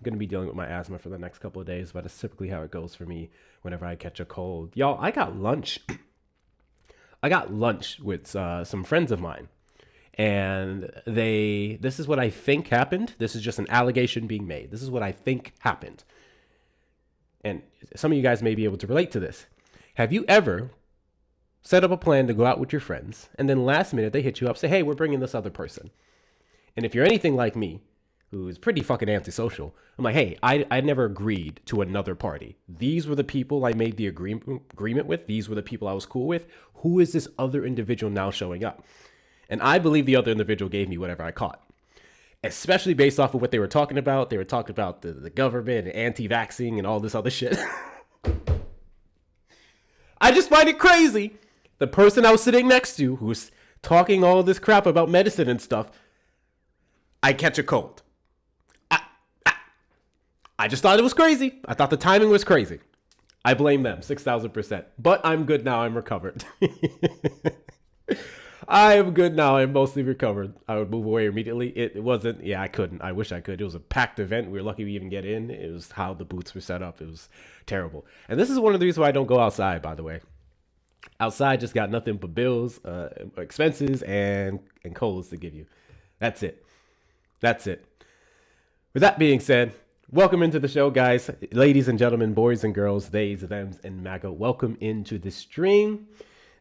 I'm going to be dealing with my asthma for the next couple of days, but it's typically how it goes for me whenever I catch a cold. Y'all, I got lunch. I got lunch with some friends of mine. And this is what I think happened. This is just an allegation being made. This is what I think happened. And some of you guys may be able to relate to this. Have you ever set up a plan to go out with your friends, and then last minute they hit you up, say, hey, we're bringing this other person. And if you're anything like me, who is pretty fucking antisocial, I'm like, hey, I never agreed to another party. These were the people I made the agreement with. These were the people I was cool with. Who is this other individual now showing up? And I believe the other individual gave me whatever I caught, especially based off of what they were talking about. They were talking about the government and anti-vaxxing and all this other shit. I just find it crazy. The person I was sitting next to, who's talking all this crap about medicine and stuff, I catch a cold. I just thought it was crazy. I thought the timing was crazy. I blame them 6,000%. But I'm good now. I'm recovered. I am good now. I'm mostly recovered. I would move away immediately. It wasn't, I couldn't. I wish I could. It was a packed event. We were lucky we even get in. It was how the booths were set up. It was terrible. And this is one of the reasons why I don't go outside, by the way. Outside just got nothing but bills, expenses, and colds to give you. That's it. That's it. With that being said, welcome into the show, guys. Ladies and gentlemen, boys and girls, theys, thems, and MAGA. Welcome into the stream.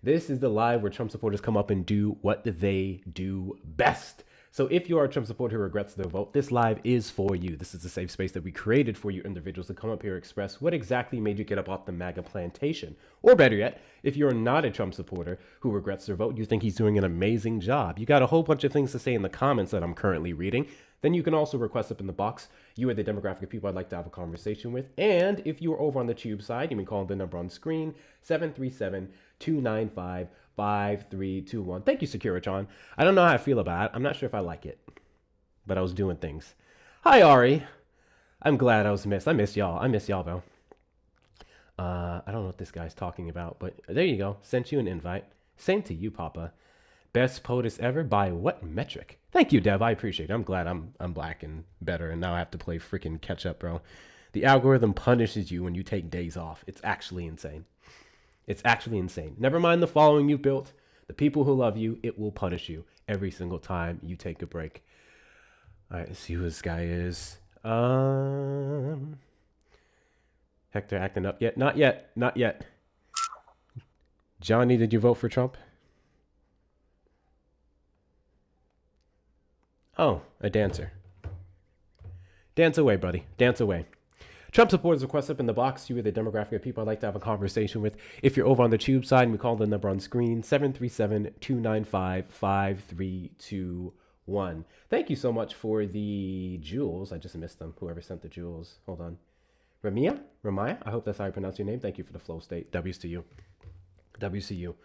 This is the live where Trump supporters come up and do what they do best. So if you are a Trump supporter who regrets their vote, this live is for you. This is the safe space that we created for you individuals to come up here and express what exactly made you get up off the MAGA plantation. Or better yet, if you're not a Trump supporter who regrets their vote, you think he's doing an amazing job. You got a whole bunch of things to say in the comments that I'm currently reading. Then you can also request up in the box. You are the demographic of people I'd like to have a conversation with. And if you are over on the tube side, you can call the number on screen, 737-295-5321. Thank you, Securitron. I don't know how I feel about it. I'm not sure if I like it, but I was doing things. Hi, Ari. I'm glad I was missed. I miss y'all. I miss y'all, bro. I don't know what this guy's talking about, but there you go. Sent you an invite. Same to you, Papa. Best POTUS ever? By what metric? Thank you, Dev. I appreciate it. I'm glad I'm black and better, and now I have to play freaking catch up, bro. The algorithm punishes you when you take days off. It's actually insane. It's actually insane. Never mind the following you've built. The people who love you, it will punish you every single time you take a break. All right, let's see who this guy is. Hector acting up yet? Not yet. Not yet. Johnny, did you vote for Trump? Oh, a dancer. Dance away, buddy. Dance away. Trump supporters request up in the box. You are the demographic of people I'd like to have a conversation with. If you're over on the tube side, we call the number on screen, 737-295-5321. Thank you so much for the jewels. I just missed them. Whoever sent the jewels. Hold on. Ramaya? I hope that's how you pronounce your name. Thank you for the flow state. W's to you. W's to you.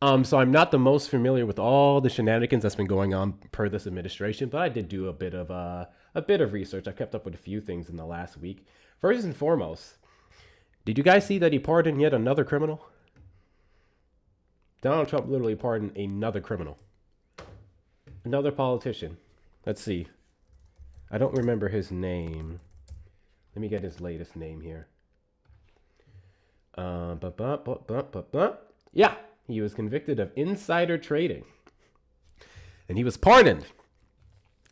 So I'm not the most familiar with all the shenanigans that's been going on per this administration, but I did do a bit of research. I kept up with a few things in the last week. First and foremost, did you guys see that he pardoned yet another criminal? Donald Trump literally pardoned another criminal. Another politician. Let's see. I don't remember his name. Let me get his latest name here. Yeah. He was convicted of insider trading, and he was pardoned.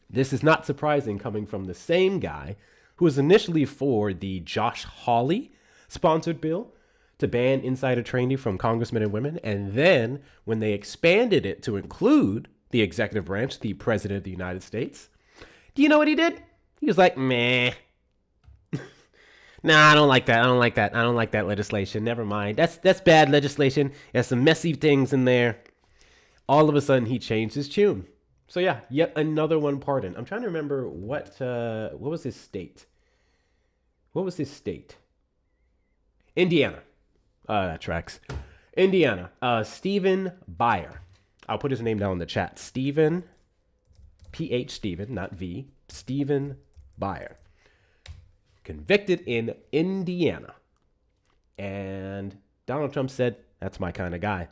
This is not surprising coming from the same guy who was initially for the Josh Hawley sponsored bill to ban insider trading from congressmen and women. And then when they expanded it to include the executive branch, the president of the United States, do you know what he did? He was like, meh. Nah, I don't like that. I don't like that. I don't like that legislation. Never mind. That's bad legislation. There's some messy things in there. All of a sudden, he changed his tune. So yeah, yet another one pardoned. I'm trying to remember what was his state? What was his state? Indiana. That tracks. Indiana. Stephen Buyer. I'll put his name down in the chat. Stephen, P-H Stephen, not V. Stephen Buyer. Convicted in Indiana. And Donald Trump said, that's my kind of guy.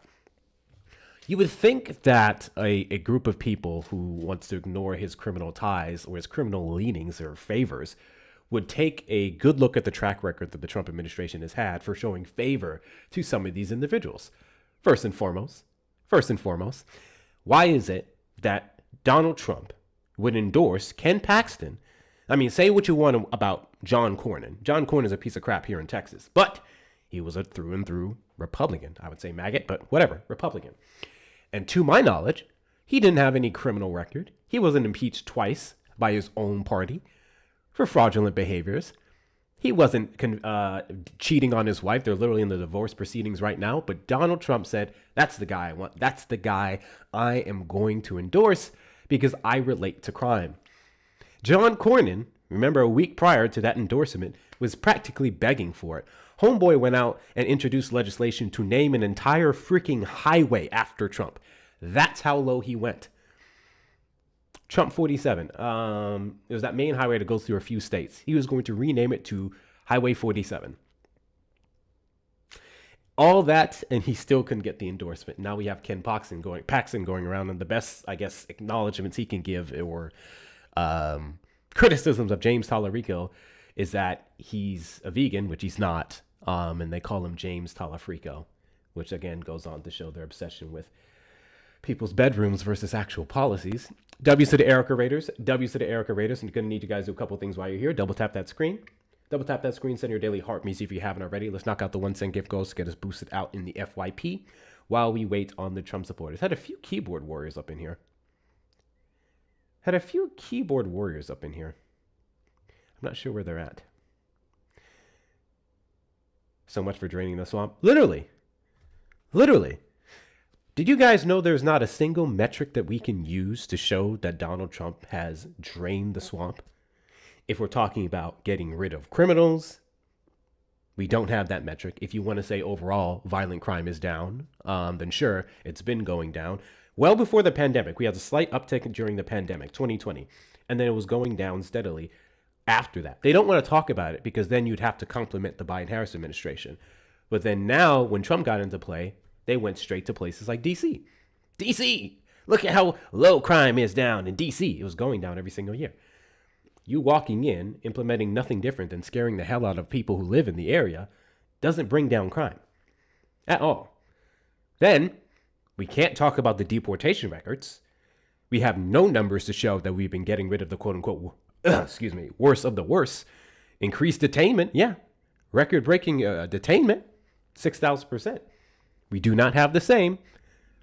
You would think that a group of people who wants to ignore his criminal ties or his criminal leanings or favors would take a good look at the track record that the Trump administration has had for showing favor to some of these individuals. First and foremost, why is it that Donald Trump would endorse Ken Paxton? I mean, say what you want about John Cornyn. John Cornyn is a piece of crap here in Texas, but he was a through and through Republican. I would say maggot, but whatever, Republican. And to my knowledge, he didn't have any criminal record. He wasn't impeached twice by his own party for fraudulent behaviors. He wasn't cheating on his wife. They're literally in the divorce proceedings right now. But Donald Trump said, that's the guy I want. That's the guy I am going to endorse because I relate to crime. John Cornyn, remember a week prior to that endorsement, was practically begging for it. Homeboy went out and introduced legislation to name an entire freaking highway after Trump. That's how low he went. Trump 47. It was that main highway that goes through a few states. He was going to rename it to Highway 47. All that, and he still couldn't get the endorsement. Now we have Ken Paxton going around, and the best, I guess, acknowledgments he can give or criticisms of James Tallarico is that he's a vegan, which he's not, and they call him James Talafrico, which again goes on to show their obsession with people's bedrooms versus actual policies. W's to the Erica Raiders. W's to the Erica Raiders. I'm going to need you guys to do a couple things while you're here. Double tap that screen. Double tap that screen. Send your daily heart music if you haven't already. Let's knock out the 1 cent gift goals to get us boosted out in the FYP while we wait on the Trump supporters. Had a few keyboard warriors up in here. I'm not sure where they're at. So much for draining the swamp. Literally. Did you guys know there's not a single metric that we can use to show that Donald Trump has drained the swamp? If we're talking about getting rid of criminals, we don't have that metric. If you want to say overall violent crime is down, then sure, it's been going down. Well before the pandemic, we had a slight uptick during the pandemic, 2020, and then it was going down steadily after that. They don't want to talk about it because then you'd have to compliment the Biden-Harris administration. But then now, when Trump got into play, they went straight to places like D.C. D.C., look at how low crime is down in D.C. It was going down every single year. You walking in, implementing nothing different than scaring the hell out of people who live in the area, doesn't bring down crime at all. Then, we can't talk about the deportation records. We have no numbers to show that we've been getting rid of the quote-unquote, worst of the worst. Increased detainment, yeah. Record-breaking detainment, 6,000%. We do not have the same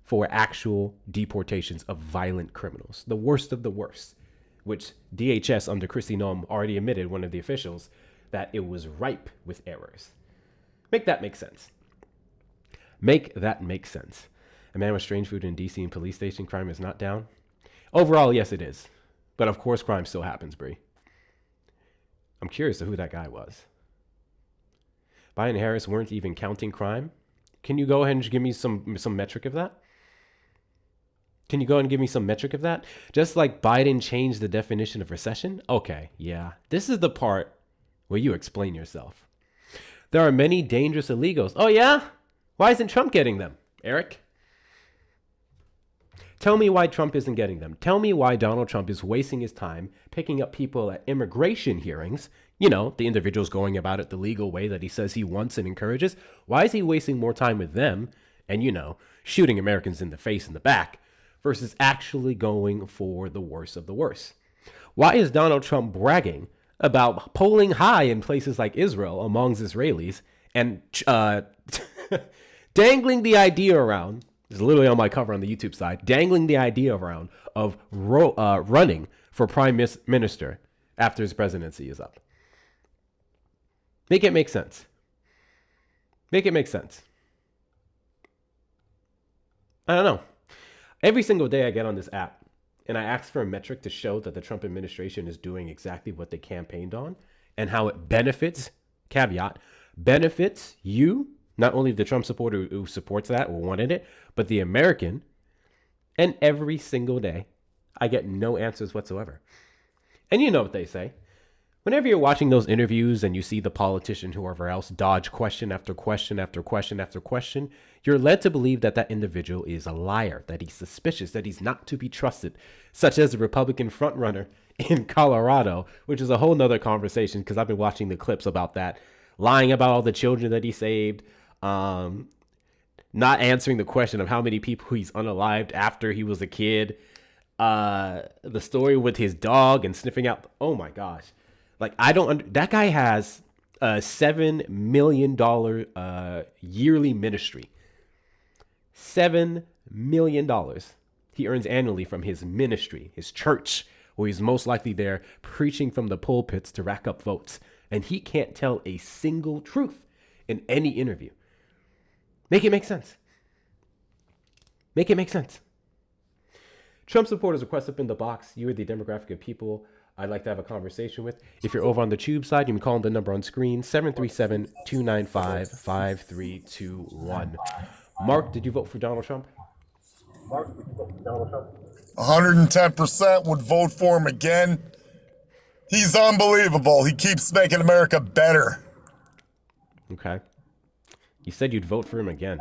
for actual deportations of violent criminals, the worst of the worst, which DHS under Kristi Noem already admitted, one of the officials, that it was ripe with errors. Make that make sense. A man with strange food in D.C. and police station crime is not down. Overall, yes, it is. But of course, crime still happens, Bree. I'm curious to who that guy was. Biden and Harris weren't even counting crime. Can you go ahead and give me some metric of that? Just like Biden changed the definition of recession? Okay, yeah. This is the part where you explain yourself. There are many dangerous illegals. Oh, yeah? Why isn't Trump getting them, Eric? Tell me why Trump isn't getting them. Tell me why Donald Trump is wasting his time picking up people at immigration hearings. You know, the individuals going about it the legal way that he says he wants and encourages. Why is he wasting more time with them and, shooting Americans in the face and the back versus actually going for the worst of the worst? Why is Donald Trump bragging about polling high in places like Israel amongst Israelis and dangling the idea around? It's literally on my cover on the YouTube side, dangling the idea around of running for prime minister after his presidency is up. Make it make sense. I don't know. Every single day I get on this app and I ask for a metric to show that the Trump administration is doing exactly what they campaigned on and how it benefits you, not only the Trump supporter who supports that or wanted it, but the American. And every single day, I get no answers whatsoever. And you know what they say. whenever you're watching those interviews and you see the politician, whoever else, dodge question after question after question after question, you're led to believe that that individual is a liar, that he's suspicious, that he's not to be trusted, such as the Republican frontrunner in Colorado, which is a whole nother conversation because I've been watching the clips about that, lying about all the children that he saved, not answering the question of how many people he's unalived after he was a kid, the story with his dog and sniffing out. Oh my gosh. Like, that guy has a $7 million yearly ministry. $7 million he earns annually from his ministry, his church, where he's most likely there preaching from the pulpits to rack up votes. And he can't tell a single truth in any interview. Make it make sense. Make it make sense. Trump supporters request up in the box. You are the demographic of people I'd like to have a conversation with. If you're over on the tube side, you can call the number on screen, 737-295-5321. Mark, did you vote for Donald Trump? 110% would vote for him again. He's unbelievable. He keeps making America better. Okay. You said you'd vote for him again.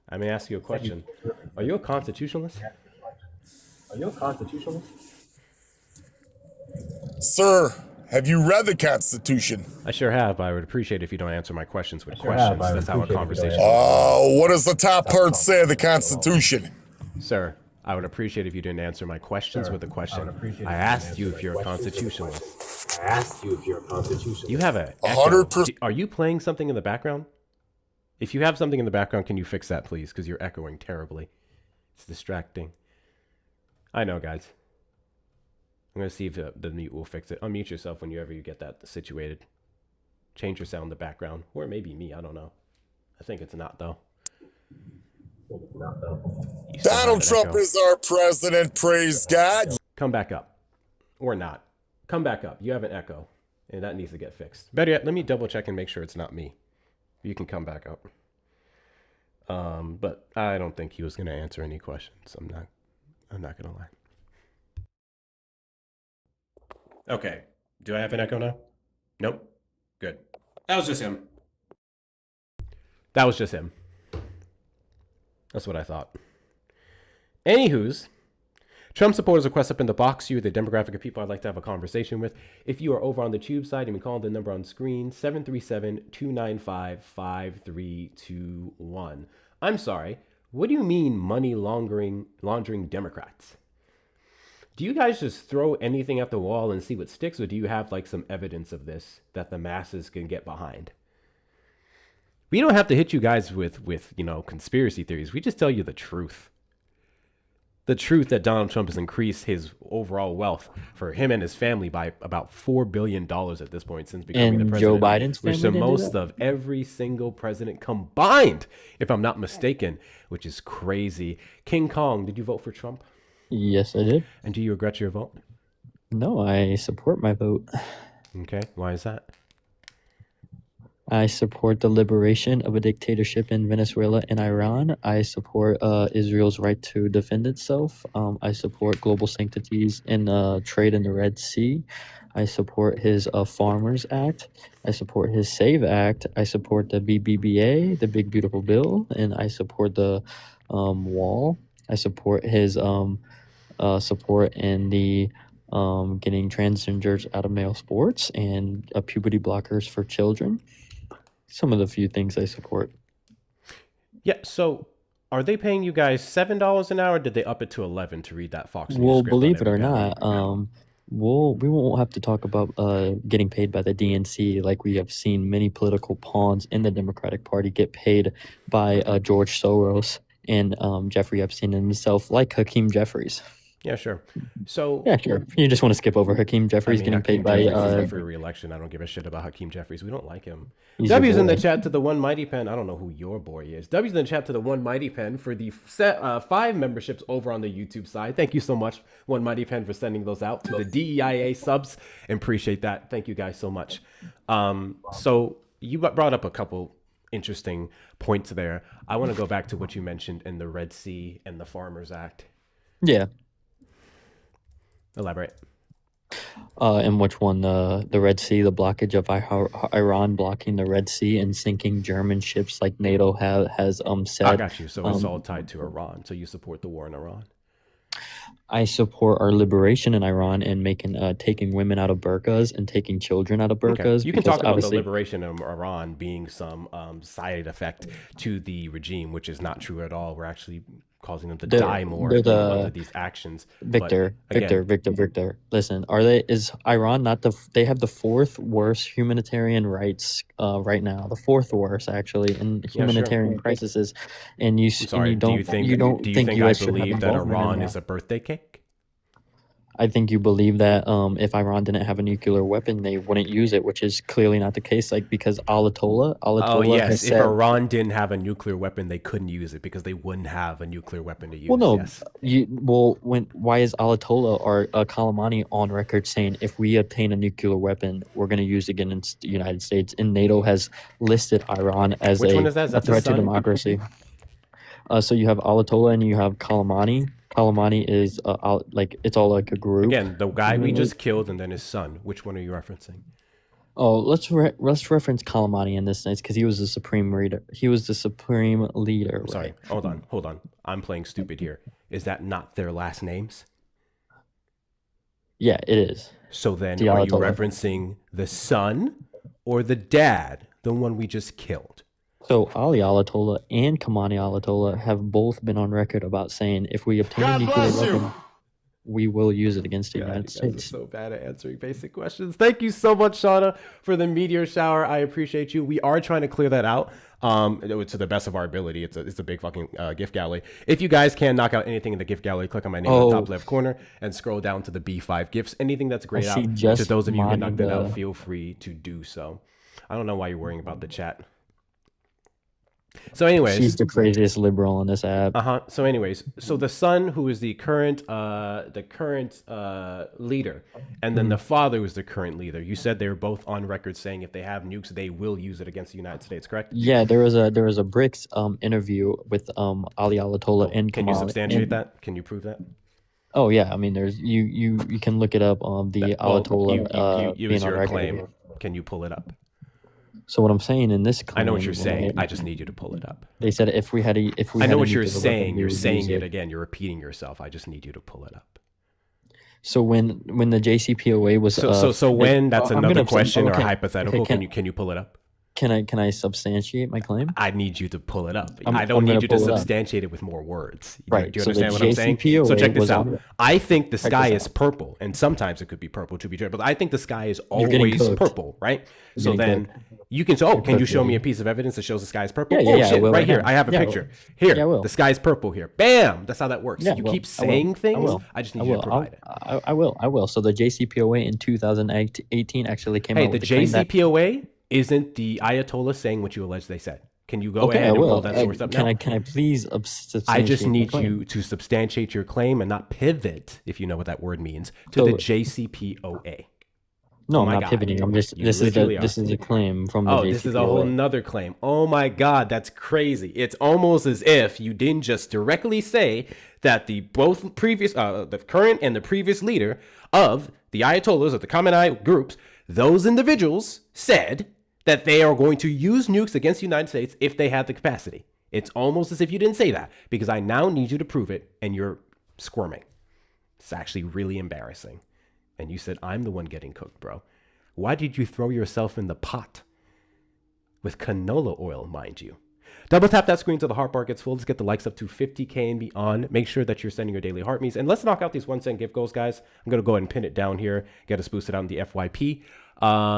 I may ask you a question. Are you a constitutionalist? Sir, have you read the Constitution? I sure have, but I would appreciate it if you don't answer my questions with questions. That's how a conversation What does the top part say of the Constitution? Sir, I would appreciate if you didn't answer my questions with a question. I asked you if you're a constitutionalist. You have a echo. 100%. Are you playing something in the background? If you have something in the background, can you fix that, please? Because you're echoing terribly. It's distracting. I know, guys. I'm going to see if the mute will fix it. Unmute yourself whenever you get that situated. Change your sound in the background. Or it may be me. I don't know. I think it's not, though. Donald Trump is our president. Praise God. Come back up. Or not. Come back up. You have an echo. And that needs to get fixed. Better yet, let me double check and make sure it's not me. You can come back up. But I don't think he was going to answer any questions. I'm not going to lie. Okay. Do I have an echo now? Nope. Good. That was just him. That's what I thought. Anywho's, Trump supporters request up in the box. You're the demographic of people I'd like to have a conversation with. If you are over on the tube side, you can call the number on screen, 737-295-5321. I'm sorry. What do you mean money laundering Democrats? Do you guys just throw anything at the wall and see what sticks, or do you have like some evidence of this that the masses can get behind? We don't have to hit you guys with conspiracy theories. We just tell you the truth. The truth that Donald Trump has increased his overall wealth for him and his family by about $4 billion at this point since becoming the president. Joe Biden's family, which is the most of every single president combined, if I'm not mistaken, which is crazy. King Kong, did you vote for Trump? Yes, I did. And do you regret your vote? No, I support my vote. Okay, why is that? I support the liberation of a dictatorship in Venezuela and Iran. I support Israel's right to defend itself. I support global sanctities in trade in the Red Sea. I support his Farmers Act. I support his SAVE Act. I support the BBBA, the Big Beautiful Bill, and I support the wall. I support his support in the getting transgenders out of male sports and puberty blockers for children. Some of the few things I support. Yeah, so are they paying you guys $7 an hour? Or did they up it to 11 to read that Fox News Well, script on believe it or every guy? not, we won't have to talk about getting paid by the DNC like we have seen many political pawns in the Democratic Party get paid by George Soros and Jeffrey Epstein himself, like Hakeem Jeffries. Yeah, sure. So Yeah, sure. You just want to skip over Hakeem Jeffries getting Hakeem paid by Jeffries is up for re-election. I don't give a shit about Hakeem Jeffries. We don't like him. He's your W's in the boy. chat to the One Mighty Pen. I don't know who your boy is. W's in the chat to the One Mighty Pen for the 5 memberships over on the YouTube side. Thank you so much, One Mighty Pen, for sending those out to the DEIA subs. Appreciate that. Thank you guys so much. So you brought up a couple interesting points there. I want to go back to what you mentioned in the Red Sea and the Farmers Act. Yeah. Elaborate. And which one? The Red Sea, the blockage of Iran blocking the Red Sea and sinking German ships, like NATO has I said. got you. So it's all tied to Iran. So you support the war in Iran. I support our liberation in Iran and making taking women out of burqas and taking children out of Okay, burqas you can because talk about the obviously liberation of Iran being some side effect to the regime, which is not true at all. We're actually causing them to die more they're under the these actions. But Victor, again, Victor. Listen, is Iran not they have the fourth worst humanitarian rights right now, the fourth worst actually in yeah, sure. humanitarian crises, and I'm sorry. you don't Do you think think I U.S. should have believe that involvement in Iran that. is a birthday cake? I think you believe that if Iran didn't have a nuclear weapon, they wouldn't use it, which is clearly not the case. Like because Oh Ayatollah yes, has if said, Iran didn't have a nuclear weapon, they couldn't use it because they wouldn't have a nuclear weapon to well, use. no, Yes. why is Ayatollah or Kalamani on record saying if we obtain a nuclear weapon, we're going to use it against the United States? And NATO has listed Iran as Which one is that? Is a that the threat to sun? democracy. So you have Ayatollah and you have Kalamani. Kalamani is like it's all like a group. Again, the guy we just killed and then his son. Which one are you referencing? Oh, let's reference Kalamani in this sense because he was the supreme leader. He was the supreme leader. Sorry, right? hold on. I'm playing stupid here. Is that not their last names? Yeah, it is. So then, The are you Ayatollah. referencing the son or the dad, the one we just killed? So Ali Ayatollah and Kamani Ayatollah have both been on record about saying if we obtain a nuclear weapon, we will use it against the United You guys are States. so bad at answering basic questions. Thank you so much, Shauna, for the meteor shower. I appreciate you. We are trying to clear that out to the best of our ability. It's a big fucking gift gallery. If you guys can knock out anything in the gift gallery, click on my name in the top left corner and scroll down to the B5 gifts. Anything that's grayed out, to those of you who can knock that out, feel free to do so. I don't know why you're worrying about the chat. So anyways, she's the craziest liberal on this app. So anyways, so the son who is the current leader, and then the father who's the current leader. You said they were both on record saying if they have nukes, they will use it against the United States. Correct? Yeah, there was a BRICS interview with Ali Ayatollah and Can you Kamal. substantiate that? Can you prove that? Oh yeah, I mean, there's you can look it up on the Ayatollah It being was on your record. claim. Can you pull it up? So what I'm saying in this claim, I know what you're saying. I just need you to pull it up. They said if we had I know what you're saying. You're saying it again. You're repeating yourself. I just need you to pull it up. So when the JCPOA was so when that's another question or okay, hypothetical. okay, Can you pull it up? Can I substantiate my claim? I need you to pull it up. I'm I don't gonna need you to pull it up. substantiate it with more words. Right, Do you so the understand what I'm saying? JCPOA So check this was out. on- I think the sky this is purple, and sometimes it could be purple to be true, but I think the sky is You're getting always cooked. purple, right? You're So getting then you can say, oh, can you cooked, show me baby. a piece of evidence that shows the sky is purple? Yeah, Oh yeah, I shit, will right right here. now. I have a Yeah, I picture. will. Here, Yeah, I will. the sky's purple here. Bam! That's how that works. Yeah, You well, keep I will. saying things. I will. I just need I you will. to provide it. I will. So the JCPOA in 2018 actually came Hey, out the with the claim that JCPOA isn't the Ayatollah saying what you allege they said. Can you go okay, ahead I and pull will. that source up now? Can I please substantiate I just my need claim? you to substantiate your claim and not pivot, if you know what that word means, to the JCPOA. No, Oh I'm my not God. pivoting. I'm just You this is literally a claim from the Oh, JCPOA. this is a whole nother claim. Oh my God, that's crazy. It's almost as if you didn't just directly say that the current and the previous leader of the Ayatollahs of the Khamenei groups, those individuals said that they are going to use nukes against the United States if they have the capacity. It's almost as if you didn't say that because I now need you to prove it and you're squirming. It's actually really embarrassing. And you said, I'm the one getting cooked, bro. Why did you throw yourself in the pot? With canola oil, mind you. Double tap that screen till the heart bar gets full. Let's get the likes up to 50K and beyond. Make sure that you're sending your daily heart me's. And let's knock out these 1 cent gift goals, guys. I'm going to go ahead and pin it down here. Get us boosted out in the FYP.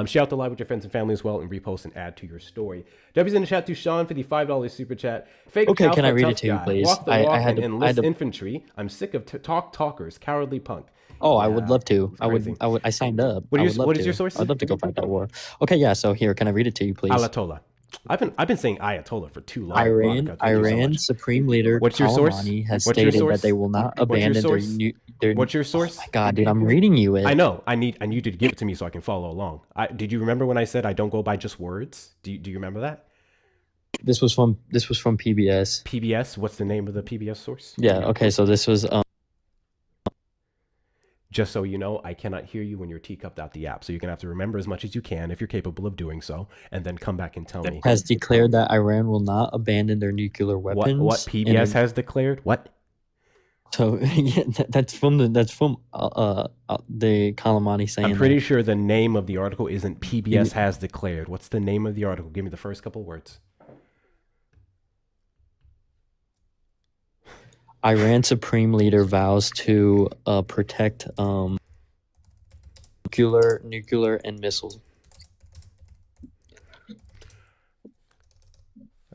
Share out the live with your friends and family as well and repost and add to your story. W's in the chat to Sean for the $5 super chat. Fake Okay, can I alpha read tough it to you, guy. please? Walk the I walk had and to- enlist infantry. I'm sick of talkers, cowardly punk. Oh, I would love to. crazy. I signed up. What I is would love what to. is your source? I'd love to go fight that war. Okay, yeah. So here, can I read it to you, please? Ayatollah. I've been saying Ayatollah for too long. Iran Supreme Leader What's your source? Soleimani has What's your stated source? that they will not What's your abandon source? their What's your source? Oh my God, dude, I'm reading you it. I know. I need you to give it to me so I can follow along. Did you remember when I said I don't go by just words? Do you remember that? This was from PBS. PBS. What's the name of the PBS source? Yeah. Okay. So this was Just so you know, I cannot hear you when you're teacupped out the app. So you're going to have to remember as much as you can if you're capable of doing so, and then come back and tell me. Has declared that Iran will not abandon their nuclear weapons. What PBS has declared? What? So yeah, that's from the Kalamani saying. I'm pretty sure the name of the article isn't PBS has declared. What's the name of the article? Give me the first couple words. Iran Supreme Leader vows to protect nuclear and missiles.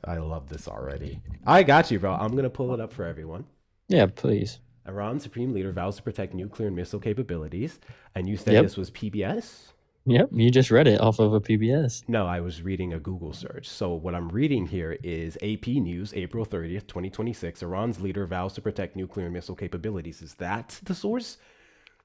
I love this already. I got you, bro. I'm going to pull it up for everyone. Yeah, please. Iran Supreme Leader vows to protect nuclear and missile capabilities. And you said this was PBS? Yep, you just read it off of a PBS. No, I was reading a Google search. So what I'm reading here is AP News, April 30th, 2026. Iran's leader vows to protect nuclear and missile capabilities. Is that the source?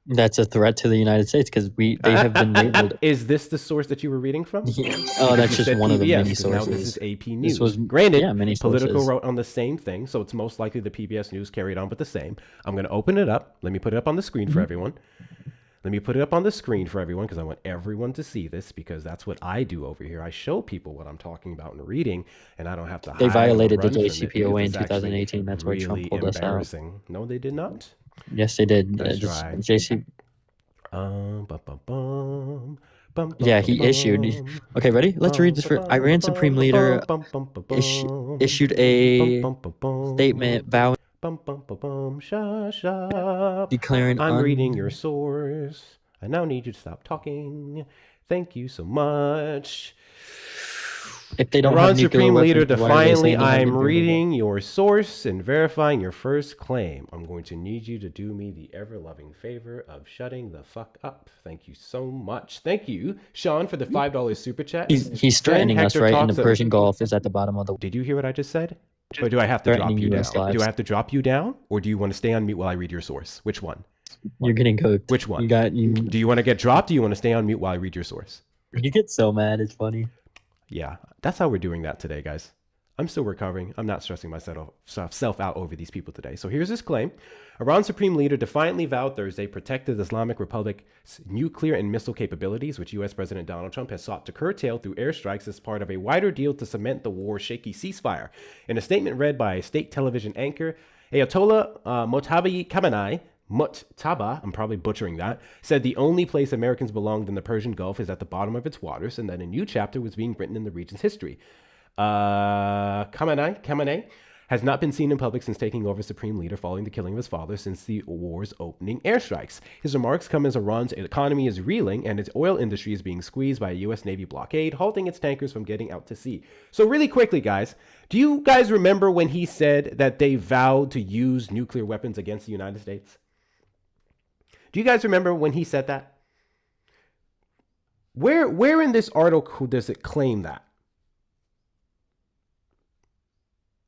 That's a threat to the United States because they have been labeled. Is this the source that you were reading from? Yeah. Oh, that's just one of the many sources. Now this is AP News. This was, granted, many Political sources. wrote on the same thing, so it's most likely the PBS News carried on with the same. I'm going to open it up. Let me put it up on the screen for everyone. Let me put it up on the screen for everyone because I want everyone to see this because that's what I do over here. I show people what I'm talking about in reading, and I don't have to. They violated the run from it JCPOA in because it's 2018. That's why Trump pulled us out. Embarrassing. No, they did not. Yes, they did. Let's try. Yeah, he issued. Okay, ready? Let's read this. For Iran Supreme Leader issued a statement vowing, declaring. I'm reading your source. I now need you to stop talking. Thank you so much. If they don't Iran have Supreme weapons, Leader, why are they defiantly, saying they have I'm nuclear reading your source and verifying your first claim. I'm going to need you to do me the ever-loving favor of shutting the fuck up. Thank you so much. Thank you, Sean, for the $5 super chat. He's threatening us, right? And the Persian Gulf is at the bottom of the. Did you hear what I just said? Or do I have to drop you down? Do I have to drop you down, or do you want to stay on mute while I read your source? Which one? You're getting cooked. Which one? You. Do you want to get dropped? Or do you want to stay on mute while I read your source? You get so mad. It's funny. Yeah, that's how we're doing that today, guys. I'm still recovering. I'm not stressing myself out over these people today. So here's his claim. Iran's Supreme Leader defiantly vowed Thursday protected the Islamic Republic's nuclear and missile capabilities, which U.S. President Donald Trump has sought to curtail through airstrikes as part of a wider deal to cement the war's shaky ceasefire. In a statement read by a state television anchor, Ayatollah Muttaba, I'm probably butchering that, said the only place Americans belonged in the Persian Gulf is at the bottom of its waters, and that a new chapter was being written in the region's history. Khamenei has not been seen in public since taking over Supreme Leader following the killing of his father since the war's opening airstrikes. His remarks come as Iran's economy is reeling and its oil industry is being squeezed by a U.S. Navy blockade, halting its tankers from getting out to sea. So really quickly, guys, do you guys remember when he said that they vowed to use nuclear weapons against the United States? Do you guys remember when he said that? Where in this article does it claim that?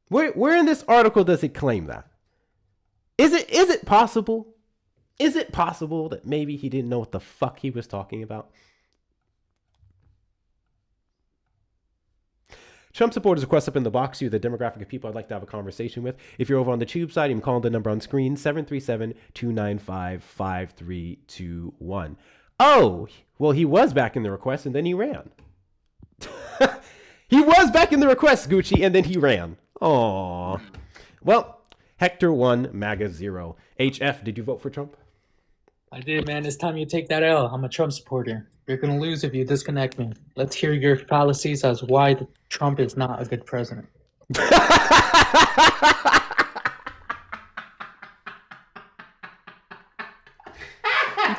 Where in this article does it claim that? Is it possible? Is it possible that maybe he didn't know what the fuck he was talking about? Trump supporters request up in the box you the demographic of people I'd like to have a conversation with. If you're over on the tube side, you can call the number on screen, 737-295-5321. Oh, well, he was back in the request and then he ran. He was back in the request, Gucci, and then he ran. Aww. Well, Hector 1, MAGA 0. HF, did you vote for Trump? I did, man. It's time you take that L. I'm a Trump supporter. You're going to lose if you disconnect me. Let's hear your fallacies as why Trump is not a good president. He's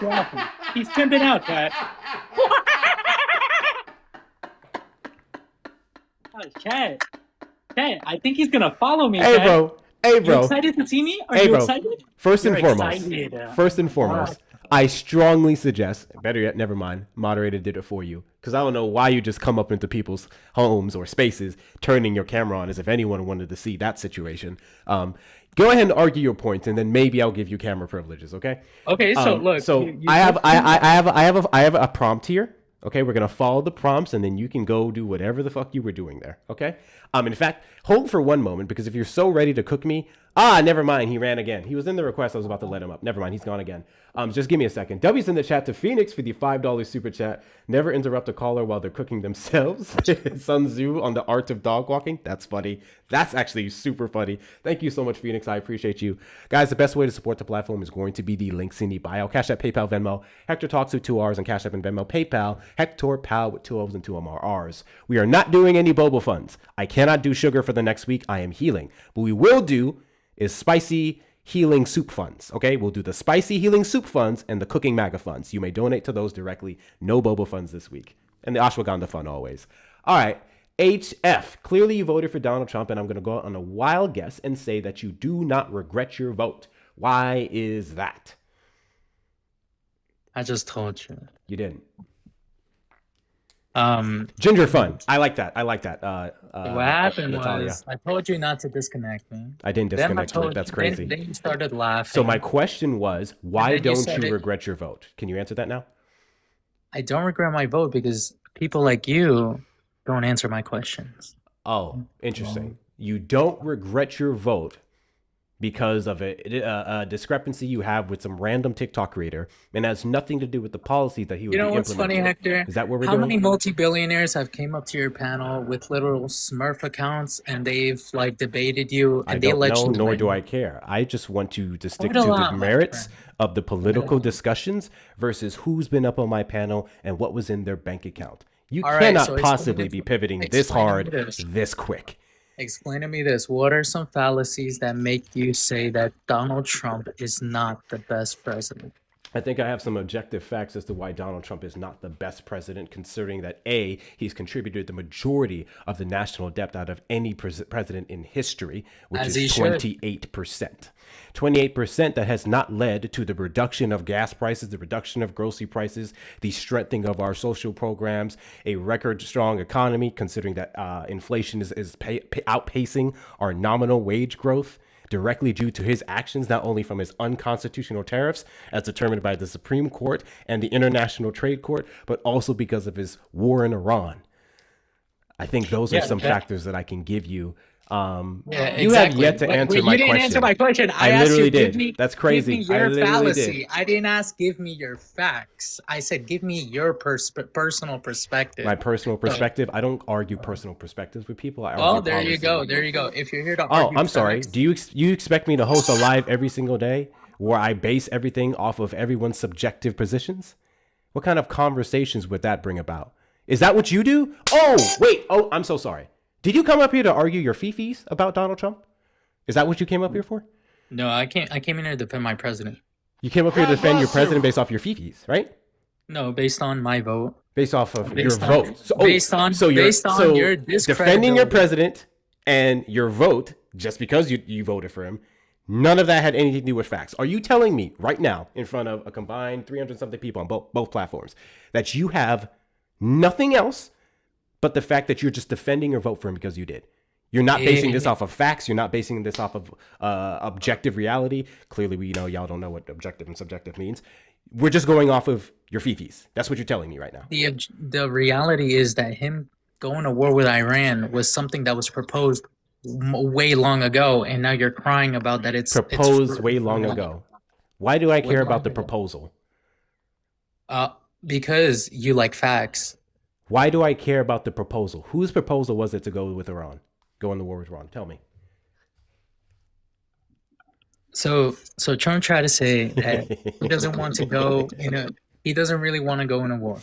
laughing. He's pimping out, Pat. Cat, I think he's going to follow me, Hey, Pat. bro. Hey, bro. You excited to see me? Are Hey, you bro. excited? First and You're foremost, excited. I strongly suggest, better yet, never mind, moderator did it for you. Because I don't know why you just come up into people's homes or spaces, turning your camera on as if anyone wanted to see that situation. Go ahead and argue your points, and then maybe I'll give you camera privileges, okay? Okay, so look. So I have a prompt here. Okay, we're gonna follow the prompts, and then you can go do whatever the fuck you were doing there. Okay. In fact, hold for one moment because if you're so ready to cook me, Ah, never mind. He ran again. He was in the request. I was about to let him up. Never mind. He's gone again. Just give me a second. W's in the chat to Phoenix for the $5 super chat. Never interrupt a caller while they're cooking themselves. Sun Tzu on the art of dog walking. That's funny. That's actually super funny. Thank you so much, Phoenix. I appreciate you. Guys, the best way to support the platform is going to be the links in the bio. Cash App, PayPal, Venmo. Hector Talks with 2 R's on Cash App and Venmo. PayPal, Hector Pal with 2 O's and 2 R's. We are not doing any boba funds. I cannot do sugar for the next week. I am healing. But we will do is spicy healing soup funds. Okay, we'll do the spicy healing soup funds and the cooking maga funds. You may donate to those directly. No boba funds this week. And the ashwagandha fund always. All right, HF. Clearly you voted for Donald Trump, and I'm going to go out on a wild guess and say that you do not regret your vote. Why is that? I just told you. You didn't. Ginger fun. I like that. I like that. What happened Natalia. was I told you not to disconnect me. I didn't Then I disconnect you. told That's you- crazy. Then you started laughing. So my question was, why then you don't said you it- regret your vote? Can you answer that now? I don't regret my vote because people like you don't answer my questions. Oh, interesting. You don't regret your vote because of a discrepancy you have with some random TikTok creator, and has nothing to do with the policies that he would You know be what's funny, implementing. Hector? Is that what we're How doing? many multi-billionaires have came up to your panel with literal Smurf accounts and they've like debated you I and they don't let know, you nor win? do I care. I just want you to stick Quite a to lot, the my merits friend. of the political discussions versus who's been up on my panel and what was in their bank account. You All right, cannot so explain possibly it- be pivoting explain this to me hard, this. this quick. Explain to me this. What are some fallacies that make you say that Donald Trump is not the best president? I think I have some objective facts as to why Donald Trump is not the best president, considering that A, he's contributed the majority of the national debt out of any president in history, which As he is should. 28%. 28% that has not led to the reduction of gas prices, the reduction of grocery prices, the strengthening of our social programs, a record strong economy, considering that inflation is outpacing our nominal wage growth, directly due to his actions, not only from his unconstitutional tariffs as determined by the Supreme Court and the International Trade Court, but also because of his war in Iran. I think those are some factors that I can give you. You have yet to answer Wait, my you didn't question. answer my question. I I asked literally you, did. Give me, That's crazy. Give me I your literally fallacy. did. I didn't ask, give me your facts. I said, give me your personal perspective. My personal perspective. I don't argue personal perspectives with people. I Well, argue there you policy. go. There you go. If you're here to Oh, argue I'm sorry. facts- Do you expect me to host a live every single day where I base everything off of everyone's subjective positions? What kind of conversations would that bring about? Is that what you do? Oh, wait. Oh, I'm so sorry. Did you come up here to argue your fifis about Donald Trump? Is that what you came up here for? No, I came in here to defend my president. You came up here to defend your president based off your fifis, right? No, based on my vote. Based off of Based your on- vote. So, based on- based on your defending your discredibility. president and your vote, just because you voted for him, none of that had anything to do with facts. Are you telling me right now, in front of a combined 300-something people on both platforms, that you have nothing else but the fact that you're just defending your vote for him because you did? You're not basing this off of facts. You're not basing this off of objective reality. Clearly, we know y'all don't know what objective and subjective means. We're just going off of your fifis. That's what you're telling me right now. The reality is that him going to war with Iran was something that was proposed way long ago, and now you're crying about that it's Proposed way long ago. Why do I care long about the ago? proposal? Because you like facts. Why do I care about the proposal? Whose proposal was it to go with Iran? Go in the war with Iran? Tell me. So Trump tried to say that he doesn't want to go he doesn't really want to go in a war.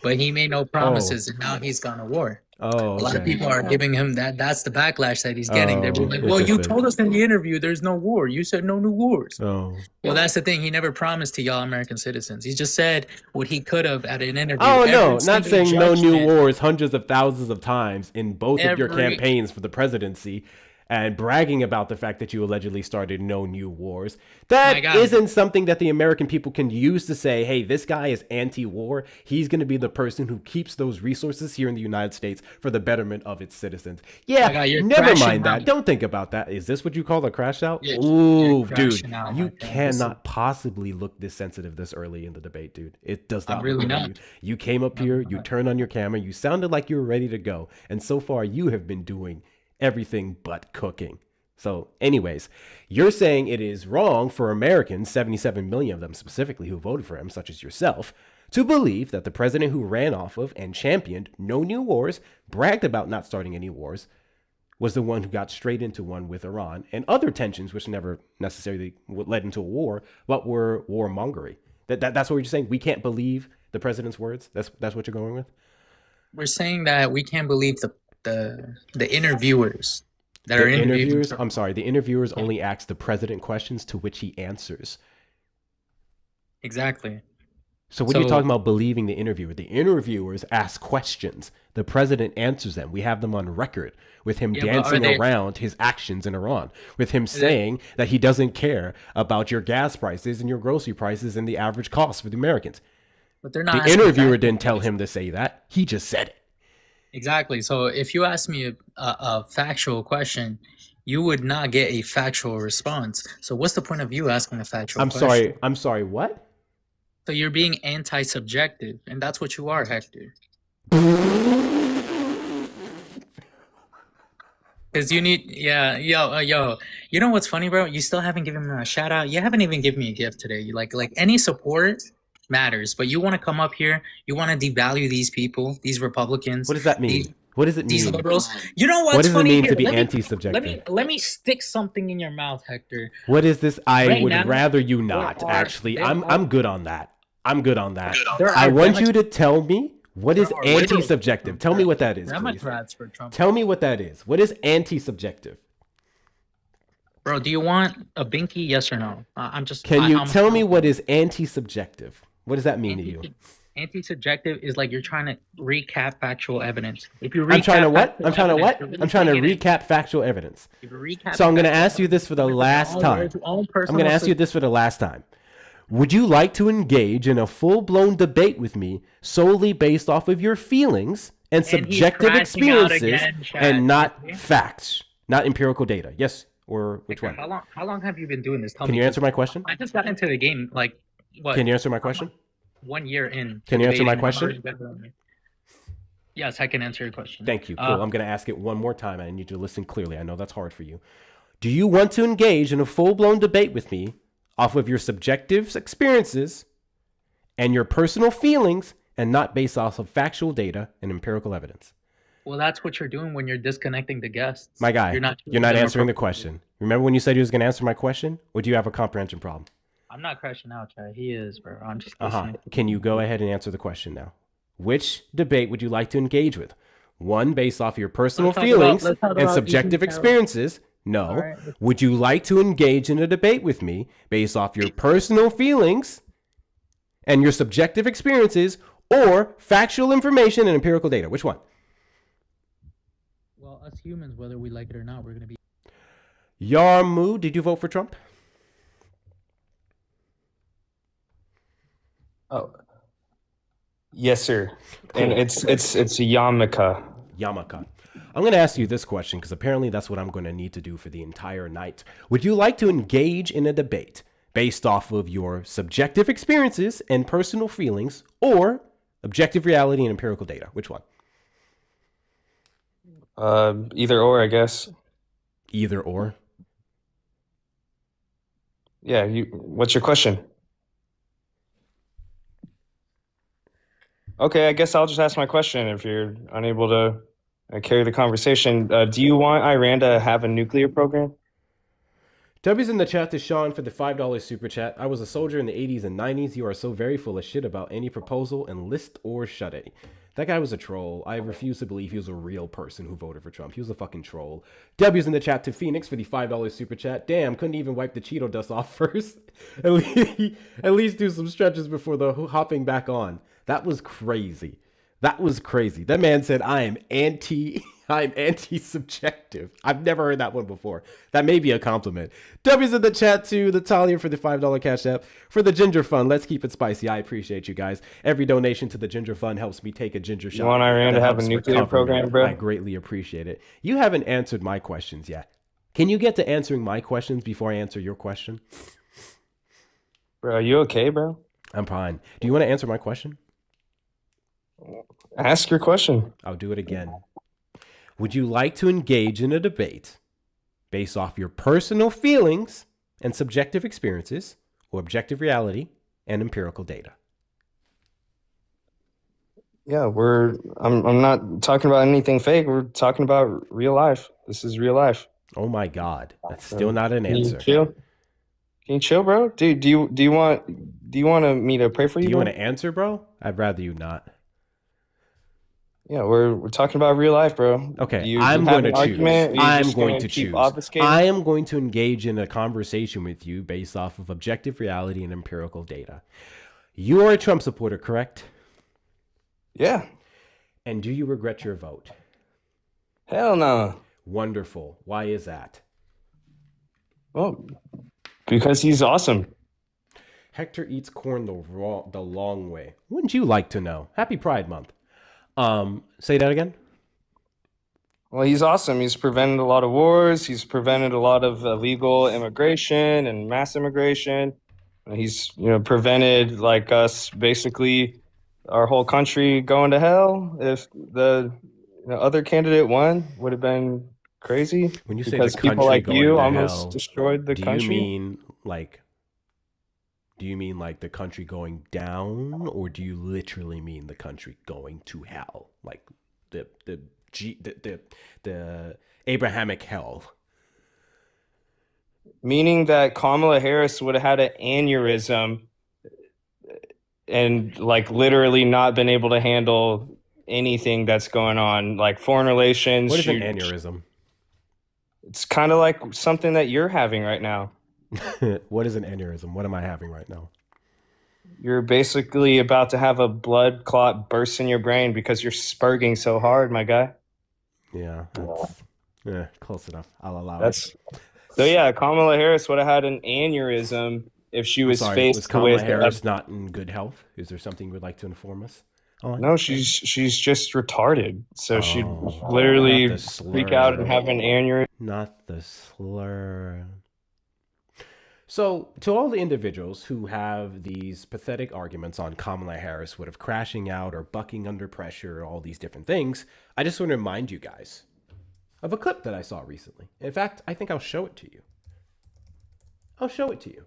But he made no promises, and now he's gone to war. Oh, A lot of okay. people are giving him that's the backlash that he's getting. They're Oh, like, well, you interesting. told us in the interview there's no war. You said no new wars. Oh. Well, that's the thing. He never promised to y'all American citizens. He just said what he could have at an interview. Oh Every no, not single saying no new judgment- wars hundreds of thousands of times in both of your Every- campaigns for the presidency, and bragging about the fact that you allegedly started no new wars. That My God. isn't something that the American people can use to say, hey, this guy is anti-war. He's going to be the person who keeps those resources here in the United States for the betterment of its citizens. Yeah, My God, you're never crashing mind that. out. Don't think about that. Is this what you call a crash out? Yeah, Ooh, you're dude, crashing out, you my friend. cannot possibly look this sensitive this early in the debate, dude. It does not. really look like not. you came up here, you turned on your camera, you sounded like you were ready to go. And so far, you have been doing everything but cooking. So, anyways, you're saying it is wrong for Americans, 77 million of them specifically who voted for him, such as yourself, to believe that the president who ran off of and championed no new wars, bragged about not starting any wars, was the one who got straight into one with Iran and other tensions, which never necessarily led into a war, but were warmongery. That's what you're saying? We can't believe the president's words? That's what you're going with? We're saying that we can't believe the interviewers that The are interviewing interviewers, Trump. I'm sorry, the interviewers only ask the president questions to which he answers. Exactly. So what are you So- talking about believing the interviewer? The interviewers ask questions. The president answers them. We have them on record with him Yeah, but are dancing they- around his actions in Iran, with him saying that he doesn't care about your gas prices and your grocery prices and the average cost for the Americans. But they're not. The asking interviewer that. didn't tell him to say that. He just said it. Exactly. So if you ask me a factual question, you would not get a factual response. So what's the point of you asking a factual question? I'm sorry, what? So you're being anti-subjective, and that's what you are, Hector. Because you need, yeah, yo. You know what's funny, bro? You still haven't given me a shout out. You haven't even given me a gift today. Like any support matters, but you want to come up here, you want to devalue these people, these Republicans. What does that mean? What does it These mean? liberals. You know what's What does it funny? mean Here, to be let me- anti-subjective? Let me stick something in your mouth, Hector. What is this? I Right would now, rather you not, are- actually. there I'm are- good on that. I'm good on that. There I are want Demo- you to tell me what is there are liberals anti-subjective. Tell me what that is, please. Democrats for Trump. Tell me what that is. What is anti-subjective? Bro, do you want a binky? Yes or no? I'm just. Can you I'm- tell me what is anti-subjective? What does that mean to you? Anti-subjective is like you're trying to recap factual evidence. If you I'm trying to recap what? factual I'm trying to evidence, what? you're really I'm trying to taking it- recap factual evidence. if you're recapping So I'm going to factual ask you this for the evidence, last own time. words, own I'm personal going to ask you this for the last time. Would you like to engage in a full-blown debate with me solely based off of your feelings and he's subjective crashing out experiences again, Chad. and not You see? facts, not empirical data? Yes or which Hector, one? How long have you been doing this? Tell Can me, you 'cause answer my question? I just got into the game like what? Can you answer my question? 1 year in. Can you answer my debating, question? I'm already better than you. Yes, I can answer your question. Thank you. Cool. I'm going to ask it one more time. I need you to listen clearly. I know that's hard for you. Do you want to engage in a full-blown debate with me off of your subjective experiences and your personal feelings and not based off of factual data and empirical evidence? Well, that's what you're doing when you're disconnecting the guests. My guy, you're not answering the question. Remember when you said you was going to answer my question? Or do you have a comprehension problem? I'm not crashing out, Chad. He is, bro. I'm just Uh-huh. listening. Can you go ahead and answer the question now? Which debate would you like to engage with? One based off your personal Let's talk feelings about- let's talk and about subjective eating experiences? No. All right. Would you like to engage in a debate with me based off your personal feelings and your subjective experiences or factual information and empirical data? Which one? Well, us humans, whether we like it or not, we're gonna be. Yarmu, did you vote for Trump? Oh, yes, sir. And it's Yamaka. Yamaka. I'm going to ask you this question because apparently that's what I'm going to need to do for the entire night. Would you like to engage in a debate based off of your subjective experiences and personal feelings or objective reality and empirical data? Which one? Either or, I guess. Either or. Yeah. What's your question? Okay, I guess I'll just ask my question if you're unable to carry the conversation. Do you want Iran to have a nuclear program? W's in the chat to Sean for the $5 super chat. I was a soldier in the 80s and 90s. You are so very full of shit about any proposal, enlist or shut it. That guy was a troll. I refuse to believe he was a real person who voted for Trump. He was a fucking troll. W's in the chat to Phoenix for the $5 super chat. Damn, couldn't even wipe the Cheeto dust off first. At least do some stretches before the hopping back on. That was crazy. That was crazy. That man said, I'm anti-subjective. I've never heard that one before. That may be a compliment. W's in the chat to Natalia for the $5 cash app. For the Ginger Fund, let's keep it spicy. I appreciate you guys. Every donation to the Ginger Fund helps me take a ginger shot. You want Iran that to have a helps nuclear recover program, me. bro? I greatly appreciate it. You haven't answered my questions yet. Can you get to answering my questions before I answer your question? Bro, are you okay, bro? I'm fine. Do you want to answer my question? Ask your question. I'll do it again. Would you like to engage in a debate based off your personal feelings and subjective experiences, or objective reality and empirical data? Yeah, I'm not talking about anything fake. We're talking about real life. This is real life. Oh my God, that's still not an Can you answer. chill? Can you chill, bro? Do you want me to pray for you? Do you bro? want to answer, bro? I'd rather you not. Yeah, we're talking about real life, bro. Okay, You I'm have going an to choose. argument, or you're I'm just going gonna to keep choose. obfuscating? I am going to engage in a conversation with you based off of objective reality and empirical data. You are a Trump supporter, correct? Yeah. And do you regret your vote? Hell no. Wonderful. Why is that? Well, because he's awesome. Hector eats corn the long way. Wouldn't you like to know? Happy Pride Month. Say that again. Well, he's awesome. He's prevented a lot of wars. He's prevented a lot of illegal immigration and mass immigration. He's, prevented like us basically our whole country going to hell. If the other candidate won, would have been crazy. When you say because the people country like going you to almost hell, destroyed the do country. you mean like the country going down, or do you literally mean the country going to hell, like the Abrahamic hell? Meaning that Kamala Harris would have had an aneurysm and like literally not been able to handle anything that's going on, like foreign relations. What is an aneurysm? It's kind of like something that you're having right now. What is an aneurysm? What am I having right now? You're basically about to have a blood clot burst in your brain because you're spurging so hard, my guy. Yeah, close enough. I'll allow That's it. so yeah. Kamala Harris would have had an aneurysm if she was faced was Kamala with. Harris not in good health? Is there something you would like to inform us on? No, she's just retarded. So she'd not literally the freak out and have an aneurysm. Not the slur. So, to all the individuals who have these pathetic arguments on Kamala Harris would have crashing out or bucking under pressure, all these different things, I just want to remind you guys of a clip that I saw recently. In fact, I think I'll show it to you.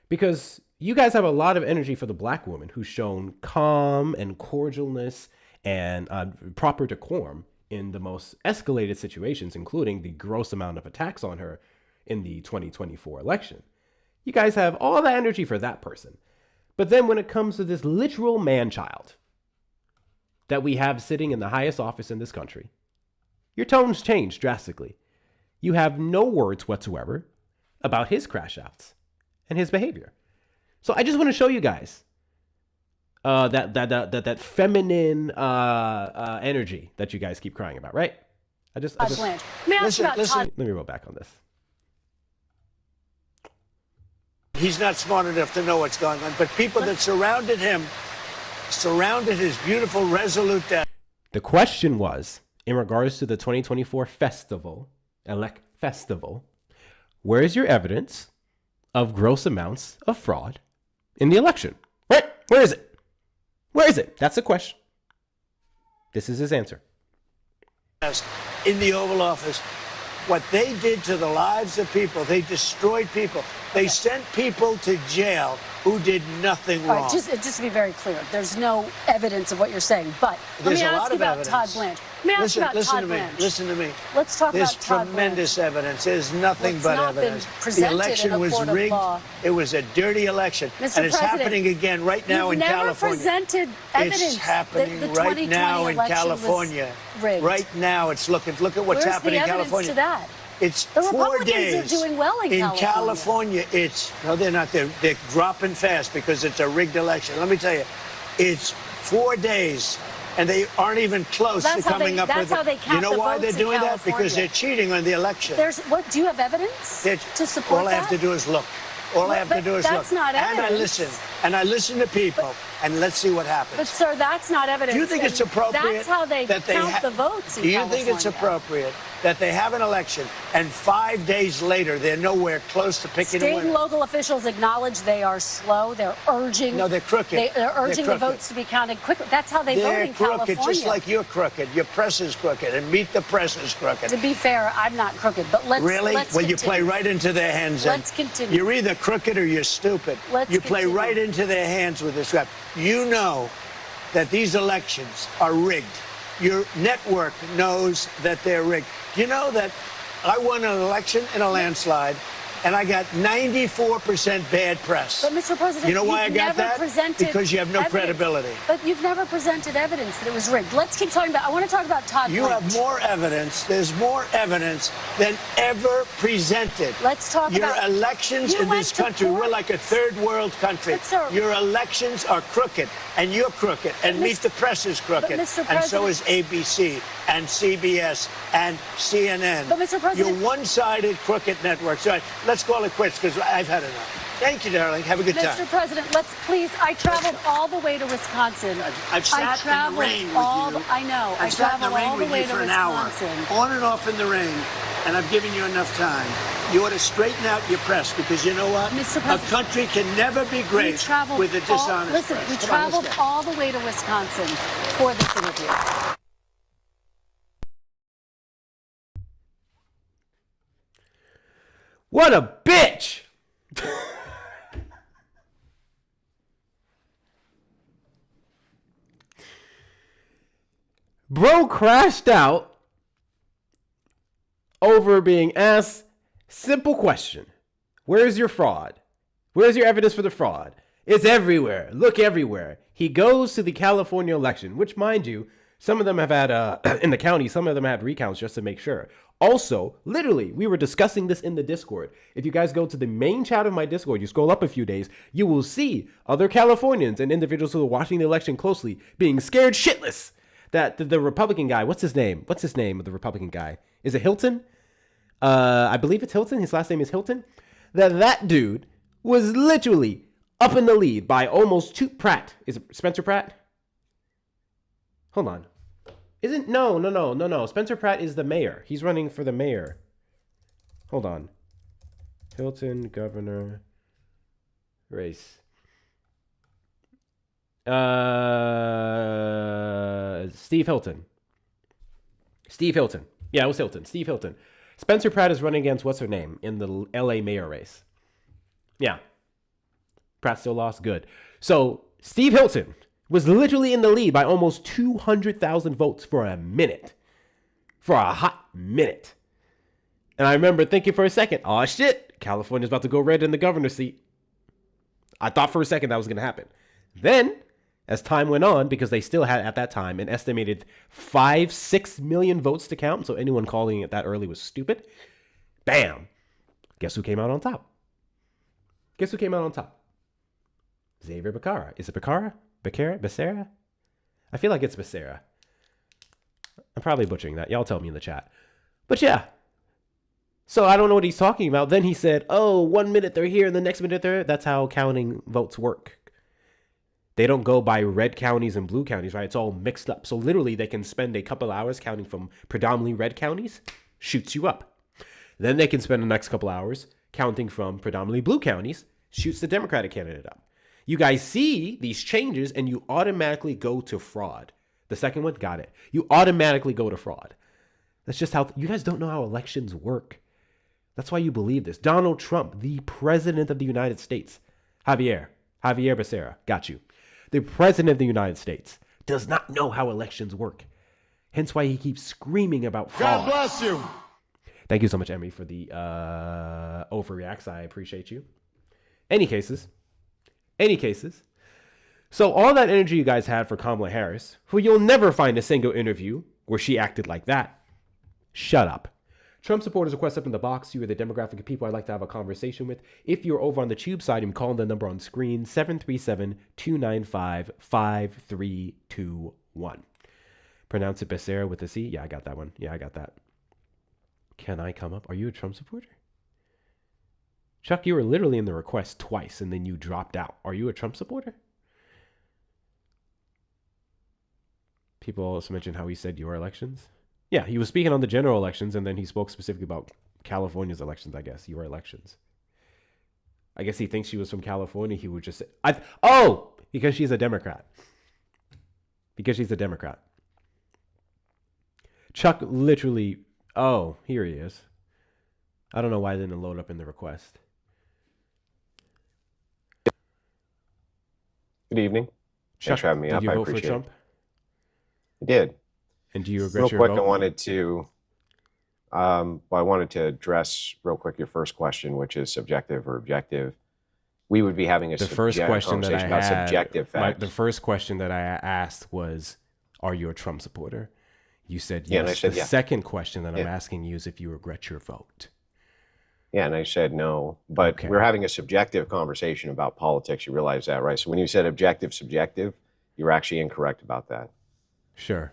Because you guys have a lot of energy for the black woman who's shown calm and cordialness and proper decorum in the most escalated situations, including the gross amount of attacks on her in the 2024 election. You guys have all that energy for that person. But then when it comes to this literal man-child that we have sitting in the highest office in this country, your tones change drastically. You have no words whatsoever about his crash outs and his behavior. So I just want to show you guys that feminine energy that you guys keep crying about, right? I just May I ask about Todd? let me roll back on this. He's not smart enough to know what's going on, but people that surrounded him, surrounded his beautiful, resolute dad. The question was, in regards to the 2024 festival, where is your evidence of gross amounts of fraud in the election? Right? Where is it? Where is it? That's the question. This is his answer. In the Oval Office, what they did to the lives of people, they destroyed people. They sent people to jail who did nothing All wrong. right, just to be very clear, there's no evidence of what you're saying. But There's let a me lot ask you of about evidence. Todd Blanche. Let me ask you about Listen Todd to me. Blanche. Listen to me. Let's talk There's about Todd tremendous Blanche. evidence. There's nothing It's but not been evidence. presented The election in a was court of rigged. law. It was a dirty election. Mr. And it's President, happening again right now in You've never California. presented evidence It's happening that the right 2020 now in election was California. rigged. Right now, it's look at what's Where's happening the in evidence California. to that? It's The 4 Republicans days. are doing well in California, it's no, they're not. They're dropping fast because it's a rigged election. Let me tell you, it's 4 days, and they aren't even close That's to how coming they- up that's with how it. they count You know the why they're votes in doing that? Because California. they're cheating on the election. Do you have evidence They're- to support all I have that? to do is look. All I have to But do is that's look. not And I evidence. listen. and I listen to people, and let's see what happens. But, sir, that's not evidence. Do you think it's and appropriate? That's how they that count the votes in Do you think it's California. appropriate that they have an election and 5 days later they're nowhere close to picking a State winner? and local officials acknowledge they are slow. They're urging. No, they're crooked. They're urging They're the crooked. votes to be counted quickly. That's how they vote They're in crooked, California. just like you're crooked. Your press is crooked, and Meet the Press is crooked. To be fair, I'm not crooked, but let's Really? Let's Well, you continue. play right into their hands. then. Let's continue. You're either crooked or you're stupid. Let's you play continue. right into their hands with this crap. You know that these elections are rigged. Your network knows that they're rigged. You know that I won an election in a landslide, and I got 94% bad press. But, Mr. President, you know why I you've got never that? presented Because you have no evidence. credibility. But you've never presented evidence that it was rigged. Let's keep talking about. I want to talk about Todd You Blanche. have more evidence. There's more evidence than ever presented. Let's talk Your about. elections You in went this to country, court. we're like a third world country. But, sir- Your elections are crooked, and you're crooked, and But, Meet Mr. the Press is crooked, Mr. and so President- is ABC, and CBS, and CNN. But, Mr. President- You're one-sided crooked networks. All right, let's call it quits, because I've had enough. Thank you, darling. Have a good time. Mr. President, let's please. I traveled all the way to Wisconsin. I've sat I in the traveled rain with all you. the- I know. I I've sat in the traveled rain all the with way you to for an hour, Wisconsin. on and off in the rain, and I've given you enough time. You ought to straighten out your press, because you know what? Mr. A President, country can never be We great traveled with a dishonest Listen, press. we Come on, let's traveled go. all the way to Wisconsin for this interview. What a bitch! Bro crashed out over being asked simple question. Where's your fraud? Where's your evidence for the fraud? It's everywhere. Look everywhere. He goes to the California election, which, mind you, some of them have had, in the county, some of them had recounts just to make sure. Also, literally, we were discussing this in the Discord. If you guys go to the main chat of my Discord, you scroll up a few days, you will see other Californians and individuals who are watching the election closely being scared shitless that the Republican guy, what's his name? What's his name of the Republican guy? Is it Hilton? I believe it's Hilton. His last name is Hilton. That dude was literally up in the lead by almost two. Pratt. Is it Spencer Pratt? Hold on. Isn't no. Spencer Pratt is the mayor. He's running for the mayor. Hold on. Hilton governor race. Steve Hilton. Yeah, it was Hilton. Steve Hilton. Spencer Pratt is running against what's her name in the LA mayor race. Yeah. Pratt still lost. Good. So Steve Hilton was literally in the lead by almost 200,000 votes for a minute. For a hot minute. And I remember thinking for a second, oh shit, California's about to go red in the governor's seat. I thought for a second that was going to happen. Then, as time went on, because they still had at that time an estimated 5-6 million votes to count, so anyone calling it that early was stupid. Bam. Guess who came out on top? Xavier Becerra. Is it Becerra? Becerra? I feel like it's Becerra. I'm probably butchering that. Y'all tell me in the chat. But yeah. So I don't know what he's talking about. Then he said, oh, 1 minute they're here and the next minute they're there. That's how counting votes work. They don't go by red counties and blue counties, right? It's all mixed up. So literally they can spend a couple hours counting from predominantly red counties, shoots you up. Then they can spend the next couple hours counting from predominantly blue counties, shoots the Democratic candidate up. You guys see these changes and you automatically go to fraud. The second one, got it. You automatically go to fraud. That's just how, you guys don't know how elections work. That's why you believe this. Donald Trump, the president of the United States, Javier Becerra, got you. The president of the United States does not know how elections work. Hence why he keeps screaming about fraud. God bless you. Thank you so much, Emmy, for the overreacts. I appreciate you. Any cases. So all that energy you guys had for Kamala Harris, who you'll never find a single interview where she acted like that. Shut up. Trump supporters request up in the box. You are the demographic of people I'd like to have a conversation with. If you're over on the tube side, you can call the number on screen, 737-295-5321. Pronounce it Becerra with a C. Yeah, I got that one. Yeah, I got that. Can I come up? Are you a Trump supporter? Chuck, you were literally in the request twice and then you dropped out. Are you a Trump supporter? People also mentioned how he said your elections. Yeah, he was speaking on the general elections and then he spoke specifically about California's elections, I guess. Your elections. I guess he thinks she was from California. He would just say, because she's a Democrat. Because she's a Democrat. Chuck literally, here he is. I don't know why it didn't load up in the request. Good evening. Chuck, Thanks for having me did up. you I vote for appreciate Trump? it. I did. And do you regret Real your quick, vote? I wanted to address real quick your first question, which is subjective or objective. We would be having The first question that I conversation about had, subjective facts. the first question that I asked was, are you a Trump supporter? You said yes. Yeah, and I said the yeah. second question that I'm Yeah. asking you is if you regret your vote. Yeah, and I said no. But Okay. we're having a subjective conversation about politics. You realize that, right? So when you said objective, subjective, you're actually incorrect about that. Sure.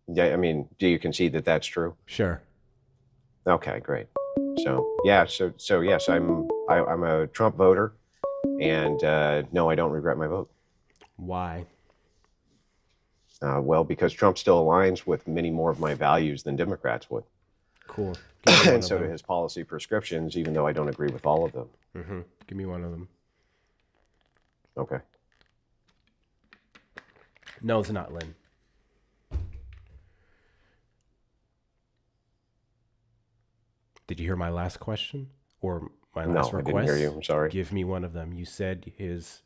Yeah, I mean, do you concede that that's true? Sure. Okay, great. So yes, I'm a Trump voter, and no, I don't regret my vote. Why? Well, because Trump still aligns with many more of my values than Democrats would, Cool. Give me one and of so do them. his policy prescriptions, even though I don't agree with all of them. Mm-hmm. Give me one of them. Okay. No, it's not, Lynn. Did you hear my last question or my last No, I request? didn't hear you. I'm sorry. Give me one of them. You said his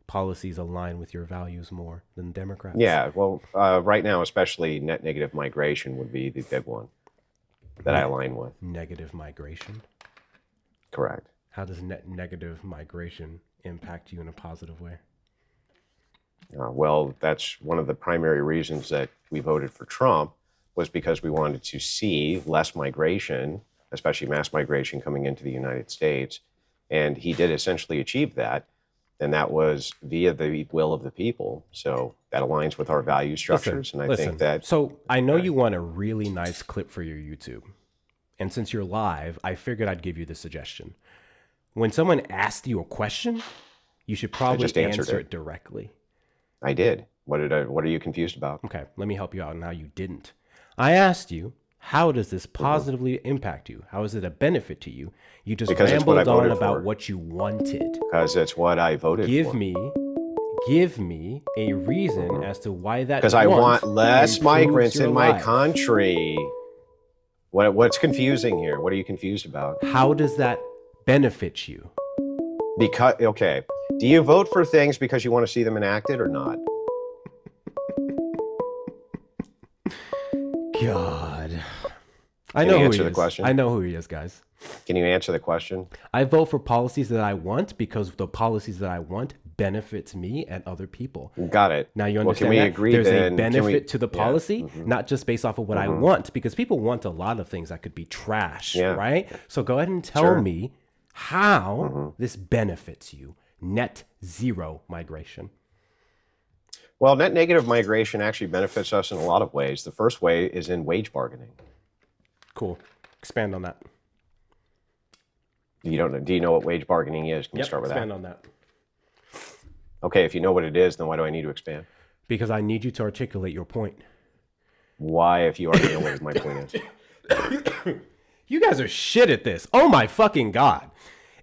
policies align with your values more than Democrats. Yeah, well, right now, especially net negative migration would be the big one that I align with. Negative migration. Correct. How does net negative migration impact you in a positive way? Well, that's one of the primary reasons that we voted for Trump was because we wanted to see less migration, especially mass migration coming into the United States. And he did essentially achieve that. And that was via the will of the people. So that aligns with our value structures. And I think that. So I know you want a really nice clip for your YouTube. And since you're live, I figured I'd give you the suggestion. When someone asked you a question, you should probably just answered answer it. it directly. I did. What are you confused about? Okay, let me help you out on how you didn't. I asked you, how does this positively impact you? How is it a benefit to you? You just Because it's what I rambled on voted about for. what you wanted. Because it's what I voted Give for. me a reason as to why that. Because I want less improves migrants your in my life. country. What's confusing here? What are you confused about? How does that benefit you? Because, okay, do you vote for things because you want to see them enacted or not? God. I Can know you who answer he the is. question? I know who he is, guys. Can you answer the question? I vote for policies that I want because the policies that I want benefits me and other people. Got it. Now you Well, understand can we that agree there's then? a Can benefit we- to the yeah, policy, not just based off of what I want, because people want a lot of things that could be trash, Yeah. right? So go ahead and tell Sure. me how this benefits you. Net zero migration. Well, net negative migration actually benefits us in a lot of ways. The first way is in wage bargaining. Cool. Expand on that. Do you know what wage bargaining is? Can you start with expand that? on that. Okay, if you know what it is, then why do I need to expand? Because I need you to articulate your point. Why, if you already know what my point is? You guys are shit at this. Oh my fucking God.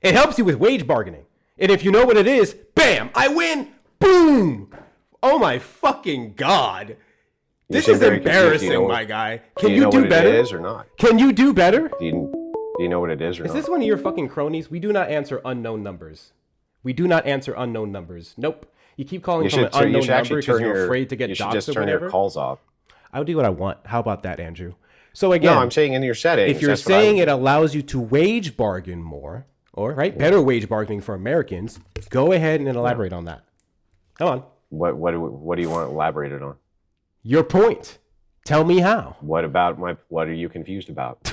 It helps you with wage bargaining. And if you know what it is, bam, I win. Boom. Oh my fucking God. This seem is very confused. Do you embarrassing, know my what- guy. Do Can you you know do what better? it is or not? Can you do better? Do you know what it is or Is not? this one of your fucking cronies? We do not answer unknown numbers. We do not answer unknown numbers. Nope. You keep calling from an unknown number because you're afraid to get You should doxxed just or turn your whatever. calls off. I'll do what I want. How about that, Andrew? So again, No, I'm saying in your settings. if you're that's what I saying would it do. allows you to wage bargain more, or right, better wage bargaining for Americans, go ahead and elaborate on that. Come on. What do you want elaborated on? Your point. Tell me how. What are you confused about?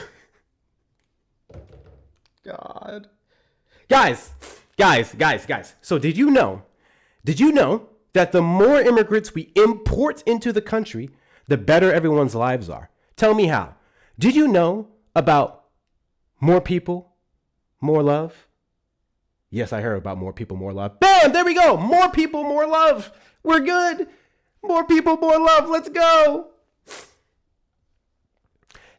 God. Guys. So did you know that the more immigrants we import into the country, the better everyone's lives are? Tell me how. Did you know about more people more love. Yes, I heard about more people, more love. Bam! There we go. More people, more love. We're good. More people, more love. Let's go.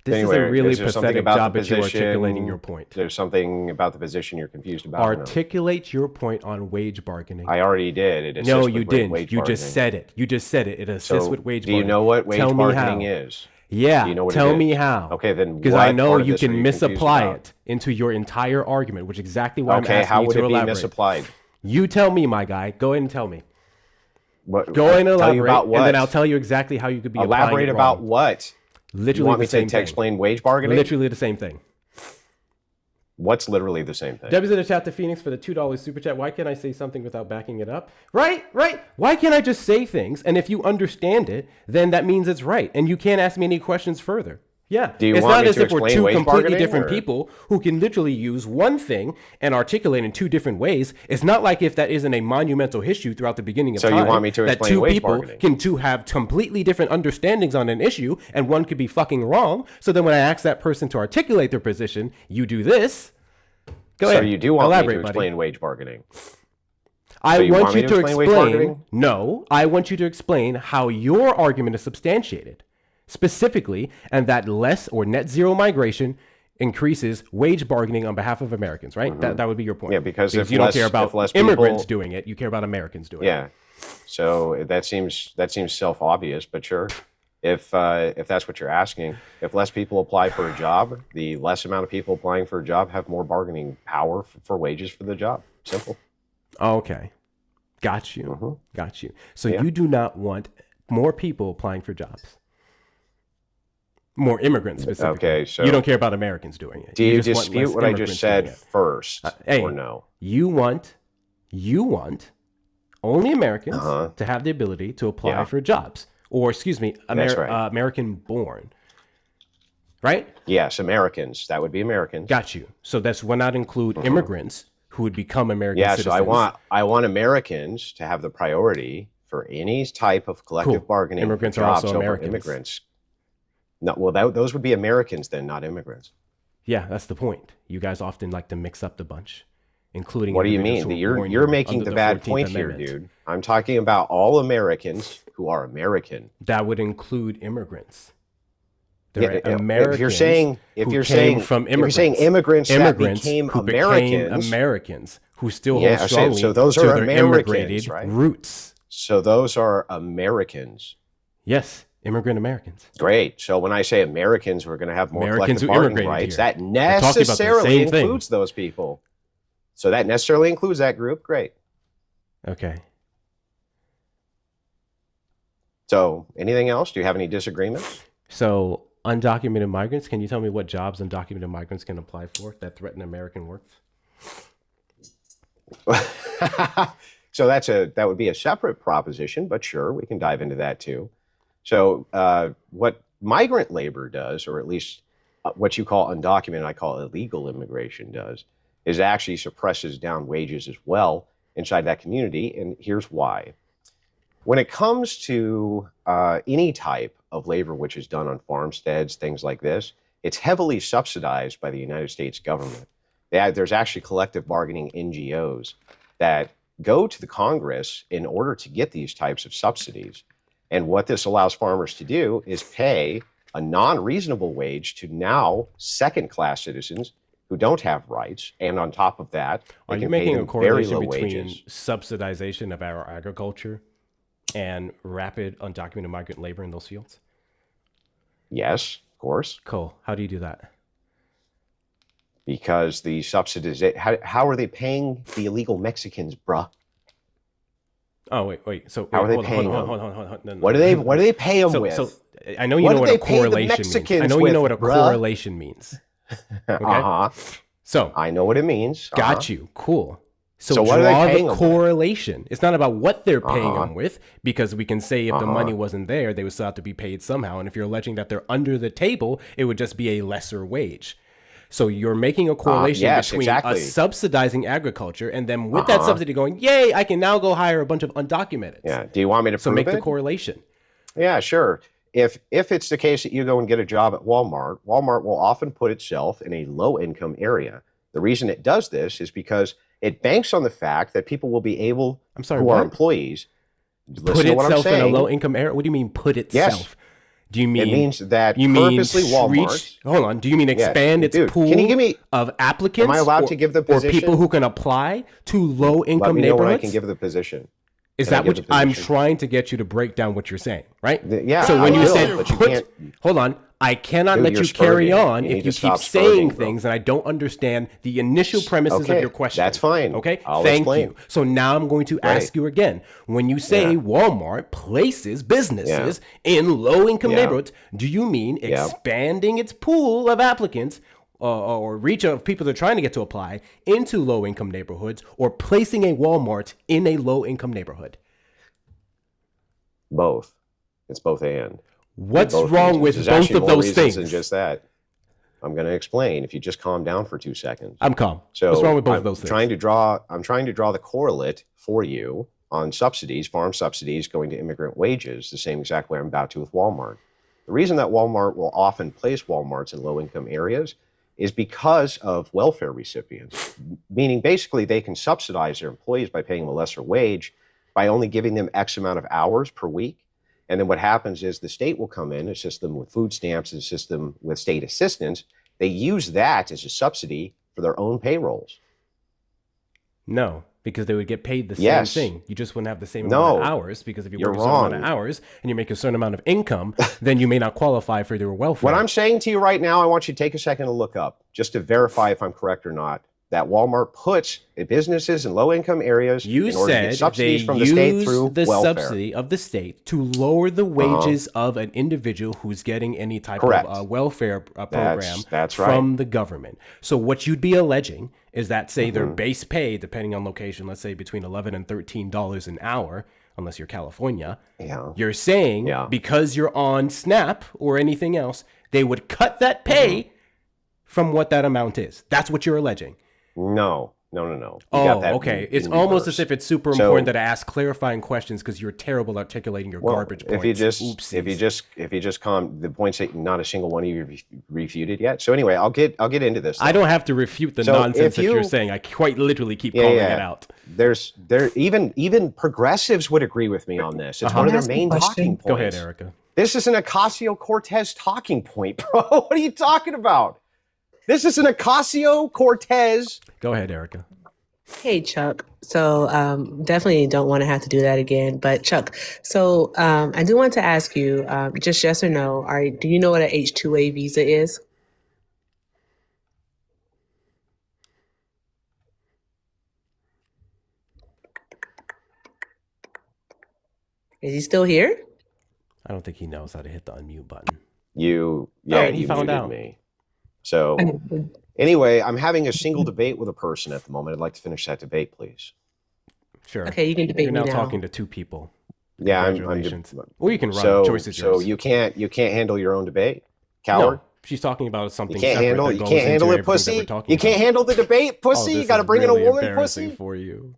This Anyway, is a really is there something pathetic about job the at you position- articulating your point. There's something about the position you're confused about. No. Articulate your point on wage bargaining. I already did. It assists No, with you didn't. Wage You bargaining. just said it. You just said it. It assists So, with wage do bargaining. you know what wage Tell me bargaining how. is? Yeah. Do you know what Tell it me is? how. Okay, then because what I know part of you this are can you confused misapply about? it into your entire argument, which is exactly why Okay, I'm asking how you would to it be elaborate. misapplied? You tell me, my guy. Go ahead and tell me. What, Go ahead and tell you elaborate, about what? and then I'll tell you exactly how you could be applying Elaborate it about wrong. what? Literally You want the me same to thing. explain wage bargaining? Literally the same thing. What's literally the same thing? W's in the chat to Phoenix for the $2 super chat. Why can't I say something without backing it up? Right? Why can't I just say things? And if you understand it, then that means it's right. And you can't ask me any questions further. Yeah. Do you It's want not me as to if we're explain two wage completely bargaining, different or- people who can literally use one thing and articulate in two different ways. It's not like if that isn't a monumental issue throughout the beginning of So time. you want me to that explain two wage people bargaining? can two have completely different understandings on an issue, and one could be fucking wrong. So then when I ask that person to articulate their position, you do this. Go So ahead. you do want Elaborate, me to buddy. explain wage bargaining? I So you want want me you to to explain wage explain. bargaining? No, I want you to explain how your argument is substantiated, specifically, and that less or net zero migration increases wage bargaining on behalf of Americans. Right? That would be your point. Yeah, because if you don't less- care if about less immigrants people- doing it, you care about Americans doing it. Yeah. So that seems self-obvious, but sure. If that's what you're asking, if less people apply for a job, the less amount of people applying for a job have more bargaining power for wages for the job. Simple. Okay, got you. Mhm. Got you. So Yeah. you do not want more people applying for jobs. More immigrants specifically. Okay, so- you don't care about Americans doing it. Do you just want dispute less what I immigrants just said doing it. first, Hey, or no? You want only Americans Uh-huh. to have the ability to apply Yeah. for jobs, or excuse me, That's right. American born. Right? Yes, Americans. That would be Americans. Got you. So that's would not include immigrants who would become American Yeah, citizens. so I want Americans to have the priority for any type of collective Cool. bargaining. for Immigrants are jobs also over Americans. Immigrants. No, well, those would be Americans then, not immigrants. Yeah, that's the point. You guys often like to mix up the bunch, including. What do you individuals mean? who were born You're here making under the bad 14th point here, Amendment. dude. I'm talking about all Americans who are American. That would include immigrants. Yeah, They're Americans if you're saying who you're came saying from if you're saying immigrants that became who Americans, Americans who still Yeah, hold so- strongly so those to are their Americans, immigrated right? roots. so those are Americans. Yes, immigrant Americans. Great. So when I say Americans, we're going to have more Americans collective who bargaining immigrated rights. here. That talking about the necessarily same thing. includes those people. So that necessarily includes that group. Great. Okay. So anything else? Do you have any disagreements? So undocumented migrants, can you tell me what jobs undocumented migrants can apply for that threaten American works? So that would be a separate proposition, but sure, we can dive into that too. So what migrant labor does, or at least what you call undocumented, I call illegal immigration does, is actually suppresses down wages as well inside that community. And here's why. When it comes to any type of labor which is done on farmsteads, things like this, it's heavily subsidized by the United States government. There's actually collective bargaining NGOs that go to the Congress in order to get these types of subsidies. And what this allows farmers to do is pay a non-reasonable wage to now second-class citizens who don't have rights. And on top of that, Are they you can pay making a them very correlation low between wages. subsidization of our agriculture and rapid undocumented migrant labor in those fields? Yes, of course, Cool. How do you do that? because the subsidies, how are they paying the illegal Mexicans, bruh? Oh, wait. So How are they hold on, paying hold on, them? hold on, hold on, hold on. No, no. What do they pay them So, with? so I know you What know do what they a pay the correlation means. I Mexicans know you know with, what a bruh? correlation means. Okay. Uh-huh. So I know what it means. got you. Cool. So, So what are they draw paying the 'em with? correlation. It's not about what they're paying Uh-huh. them with, because we can say if the money wasn't there, they would still have to be paid somehow. And if you're alleging that they're under the table, it would just be a lesser wage. So you're making a correlation yes, between exactly. us subsidizing agriculture and then with that subsidy going, yay, I can now go hire a bunch of undocumented. Yeah. Do you want me to So prove make it? the correlation. Yeah, sure. If it's the case that you go and get a job at Walmart, Walmart will often put itself in a low income area. The reason it does this is because it banks on the fact that people will be able, I'm sorry, who are what? employees, Put listen to what I'm itself in a saying. low-income area? What do you mean put itself? Do you mean It means that you mean purposely Walmart. Hold on. Do you mean expand its Dude, pool can you give me, of applicants? am I allowed to give the or position? people who can apply to low-income Let me know neighborhoods? when I can give the position. Is Can I that give what the I'm position? trying to get you to break down what you're saying, right? Yeah. So I when you will, said but you put, can't. hold on, I cannot Dude, let you're you carry spurting. on You if need you to keep stop saying spurting, bro. things and I don't understand the initial premises of Okay, your question. that's fine. Okay, I'll thank explain. you. So now I'm going to ask you again. When you say Yeah. Walmart places businesses in low-income Yeah. neighborhoods, do you mean Yeah. expanding its pool of applicants or reach of people that are trying to get to apply into low-income neighborhoods, or placing a Walmart in a low-income neighborhood? Both. It's both and. What's Both wrong reasons. with There's both actually of more those reasons things? than just that. I'm going to explain if you just calm down for 2 seconds. I'm calm. So What's wrong with both I'm of those things? I'm trying to draw the correlate for you on subsidies, farm subsidies going to immigrant wages, the same exact way I'm about to with Walmart. The reason that Walmart will often place Walmarts in low-income areas is because of welfare recipients, meaning basically they can subsidize their employees by paying them a lesser wage by only giving them X amount of hours per week. And then what happens is the state will come in, assist them with food stamps, assist them with state assistance. They use that as a subsidy for their own payrolls. No, because they would get paid the same Yes. thing. You just wouldn't have the same No. amount of hours, because if you You're work a certain amount of wrong. hours and you make a certain amount of income, then you may not qualify for their welfare. What I'm saying to you right now, I want you to take a second to look up just to verify if I'm correct or not. That Walmart puts businesses in low-income areas You in order to get said subsidies they from the state use through the welfare. subsidy of the state to lower the wages of an individual who's getting any type Correct. of welfare program That's right. from the government. So what you'd be alleging is that, say, Mm-hmm. their base pay, depending on location, let's say between $11 and $13 an hour, unless you're California, Yeah. you're saying Yeah. because you're on SNAP or anything else, they would cut that pay from what that amount is. That's what you're alleging. No. You Oh, got that okay. in It's almost reverse. as if it's super So- important that I ask clarifying questions because you're terrible articulating your Well, garbage points. if you just Oopsies. calm the points that not a single one of you refuted yet. So anyway, I'll get into this. I don't have to refute the So nonsense if that you're you- saying. I quite literally keep calling it out. Even progressives would agree with me on this. It's one of their main talking points. Go ahead, Erica. This is an Ocasio-Cortez talking point, bro. What are you talking about? This is an Ocasio-Cortez. Go ahead, Erica. Hey, Chuck. So definitely don't want to have to do that again. But Chuck, so I do want to ask you, just yes or no, do you know what an H-2A visa is? Is he still here? I don't think he knows how to hit the unmute button. You he found muted out. me. So anyway, I'm having a single debate with a person at the moment. I'd like to finish that debate, please. Sure. Okay, you can debate You're me now now. talking to two people. Yeah, Congratulations. Or you can run. So, Choice is so yours. you can't handle your own debate, coward. No, she's talking about something You can't separate handle that you goes can't handle into it, everything that pussy. we're talking You can't about. handle the debate, pussy. Oh, You this got to is bring in a really woman, embarrassing pussy. for you.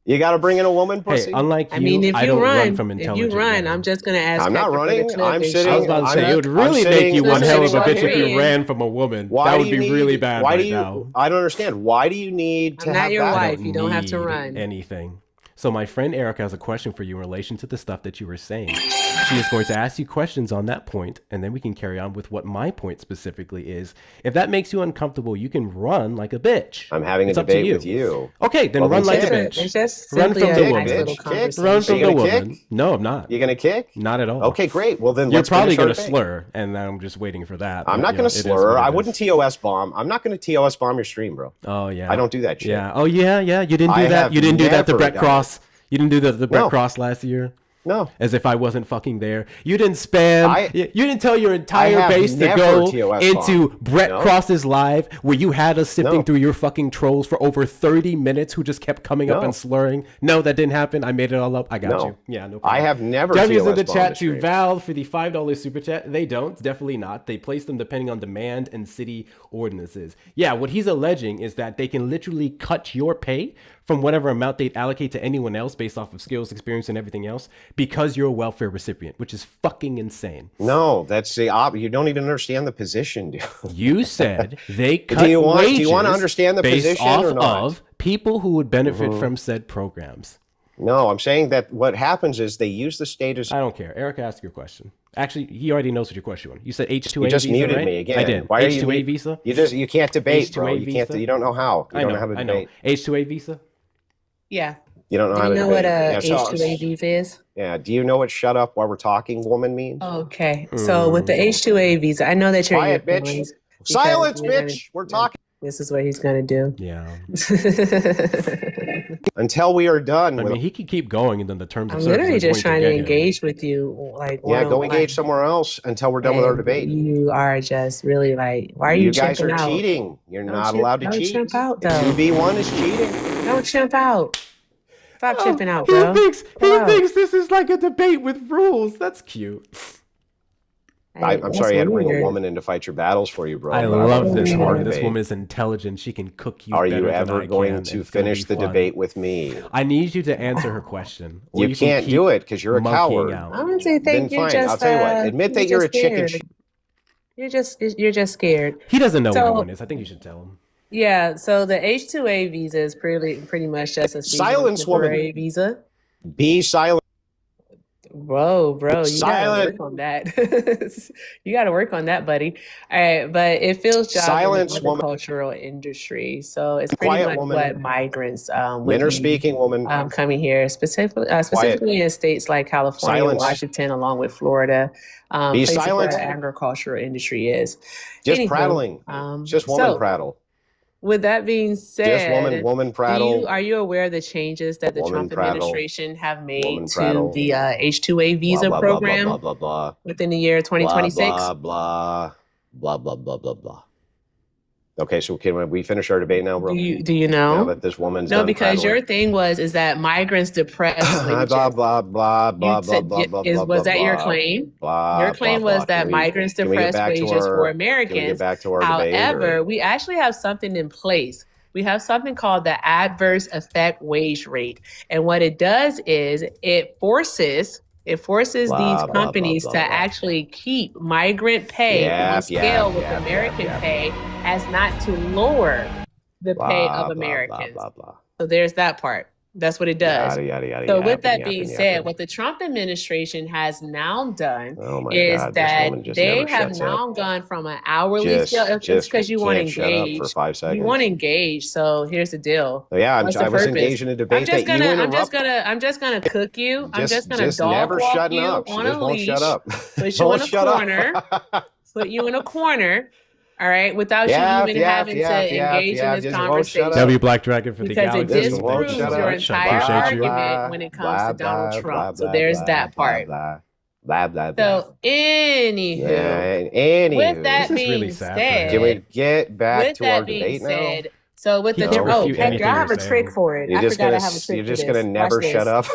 You got to bring in a woman, pussy. Hey, unlike you, I mean, if I you don't run run, from if intelligent you run, men. I'm just gonna ask. I'm not Hector for the running. clip I'm and sitting- I was about to say, it would I'm really make sitting- you one I'm hell of a sitting bitch if you agreeing. ran from a woman. Why That do would you be need- really bad Why right do you? now. I don't understand. Why do you need to I'm not have your that? wife. You don't have to need run. anything. So my friend Erica has a question for you in relation to the stuff that you were saying. She is going to ask you questions on that point, and then we can carry on with what my point specifically is. If that makes you uncomfortable, you can run like a bitch. I'm having a It's up to debate with you. Okay, then Well, run then like a kick. bitch. It's just Run simply from a the nice woman. little Kick. conversation. Run from you the gonna woman. kick? No, I'm not. You gonna kick? Not at all. Okay, great. Well, then You're let's probably going going to to slur, and I'm just waiting for that. I'm but, not you going know, to it is slur. what it I is. wouldn't TOS bomb. I'm not going to TOS bomb your stream, bro. Oh yeah. I don't do that shit. Yeah. Oh yeah. You didn't do I that. have You didn't do that to never Brett done Cross. You didn't do the Brett No. Cross last year. No. As if I wasn't fucking there. You didn't spam. You didn't tell your entire have base to never go TOS into bombed. Brett No. Cross's live where you had us sifting No. through your fucking trolls for over 30 minutes who just kept coming up No. and slurring. No, that didn't happen. I made it all up. I got No. you. Yeah, no problem. I have never W's in TOS the bombed chat a to stream. Val for the $5 super chat. They don't. Definitely not. They place them depending on demand and city ordinances. Yeah, what he's alleging is that they can literally cut your pay from whatever amount they'd allocate to anyone else based off of skills, experience, and everything else because you're a welfare recipient, which is fucking insane. No, that's the you don't even understand the position, dude. You said they cut do you want wages to understand the based position off or not? of people who would benefit from said programs. No, I'm saying that what happens is they use the status. I don't care. Eric, ask your question. Actually, he already knows what your question was. You said H-2A You just visa, muted right? me again. I did. Why are H-2A you visa? You can't debate, bro. H-2A You can't. visa? You don't know how. You don't know how to debate. H-2A visa? Yeah. You don't know Do how you to know debate. what a Yeah, so- H-2A visa is? Yeah. Do you know what "shut up while we're talking" woman means? Okay. So with the H-2A visa, I know that you're Quiet, in your bitch. feelings because Silence, you're gonna- bitch. We're talking This is what he's gonna do. Yeah. until we are done. I with mean, he could keep going, and then the terms I'm of service literally is just going trying to get him. engage with you, like yeah, go one-on-one. engage somewhere else until we're done with our And debate. You are just really like, why are you guys are chimping out? cheating. You're Don't not chimp- allowed to don't cheat. chimp out, though. 2v1 is cheating. Don't chimp out. Stop chimping out, He bro. thinks Chill out. this is like a debate with rules. That's cute. Hey, I'm sorry I had to bring a weird. woman in to fight your battles for you, bro. I but love don't this wanna woman. This debate. woman is intelligent. She can cook you. Are better you than ever I going can, to and it's gonna finish be the fun. debate with me? I need you to answer her question. or You can can't keep do it because you're a monkeying coward. out. Honestly, Then think you're fine. just. I'll tell you what. Admit that you're a chicken. scared. You're just scared. He doesn't know what So- one is. I think you should tell him. Yeah. So the H-2A visa is pretty much just a seasonal Silence, woman. temporary visa. Be silent. Bro, you gotta Silent. work on that. You gotta work on that, buddy. All right, but it fills jobs Silence, in the woman. agricultural industry, so it's pretty Quiet, much woman. what migrants would Men are be, speaking, woman. coming here, specifically in states like California, Silence. Washington, along with Florida. Be Places silent. where the agricultural industry is. Just Anywho, prattling. Just woman so, prattle. With that being said, Just woman prattle. are you aware of the changes that the Woman Trump prattle. administration have made Woman to prattle. the H-2A visa blah, blah, blah, program blah, blah, blah, within the year 2026? blah, blah, blah, blah, blah, blah, blah. Okay, so can we finish our debate now, bro? Do you Now know? that this woman's No, done because your prattling. thing is that migrants depress wages. blah, blah, blah, blah, You blah, said- blah, blah, is- blah, was that your blah, claim? Blah, Your claim blah, was blah. that Can we- migrants can we get depress back to wages our- for Can we Americans. get back to our debate? However, or- we actually have something in place. We have something called the adverse effect wage rate. And what it does is it forces Blah, these blah, companies blah, blah, to blah. actually keep migrant pay on scale with American pay as not to lower the pay of Americans. Blah, blah, blah. So there's that part. That's what it does. Yada, yada, yada, So yada, with that yada, being yada, said, yada. what the Trump administration has now done Oh my is God, this that woman just they never have shuts now up. gone from an hourly scale. It's Just because you want to can't shut up engage. for 5 seconds. You want to engage. So here's the deal. So yeah, What's the I was purpose? engaged in a debate I'm just that you gonna, interrupt. I'm just gonna cook you. I'm just gonna dog never walk shutting you up. She on just a won't leash. shut up. Put you Won't in a shut up. corner. Put you in a corner. All right, without you even having to engage in this just won't shut conversation. up. W Black Dragon for the Because it galaxy. Just won't disproves shut your up. entire Appreciate you. argument when it comes to Donald Trump. So there's that part. Blah, blah, blah, blah. So, anywho, Yeah, anywho. with that This is really being sad for said, him. Can we get back with to our that being debate now? said, so with He the can't oh, refute Pedro, anything I have you're a trick saying. for it. You're I just forgot gonna I have a trick you're for just this. gonna never Watch this. shut up.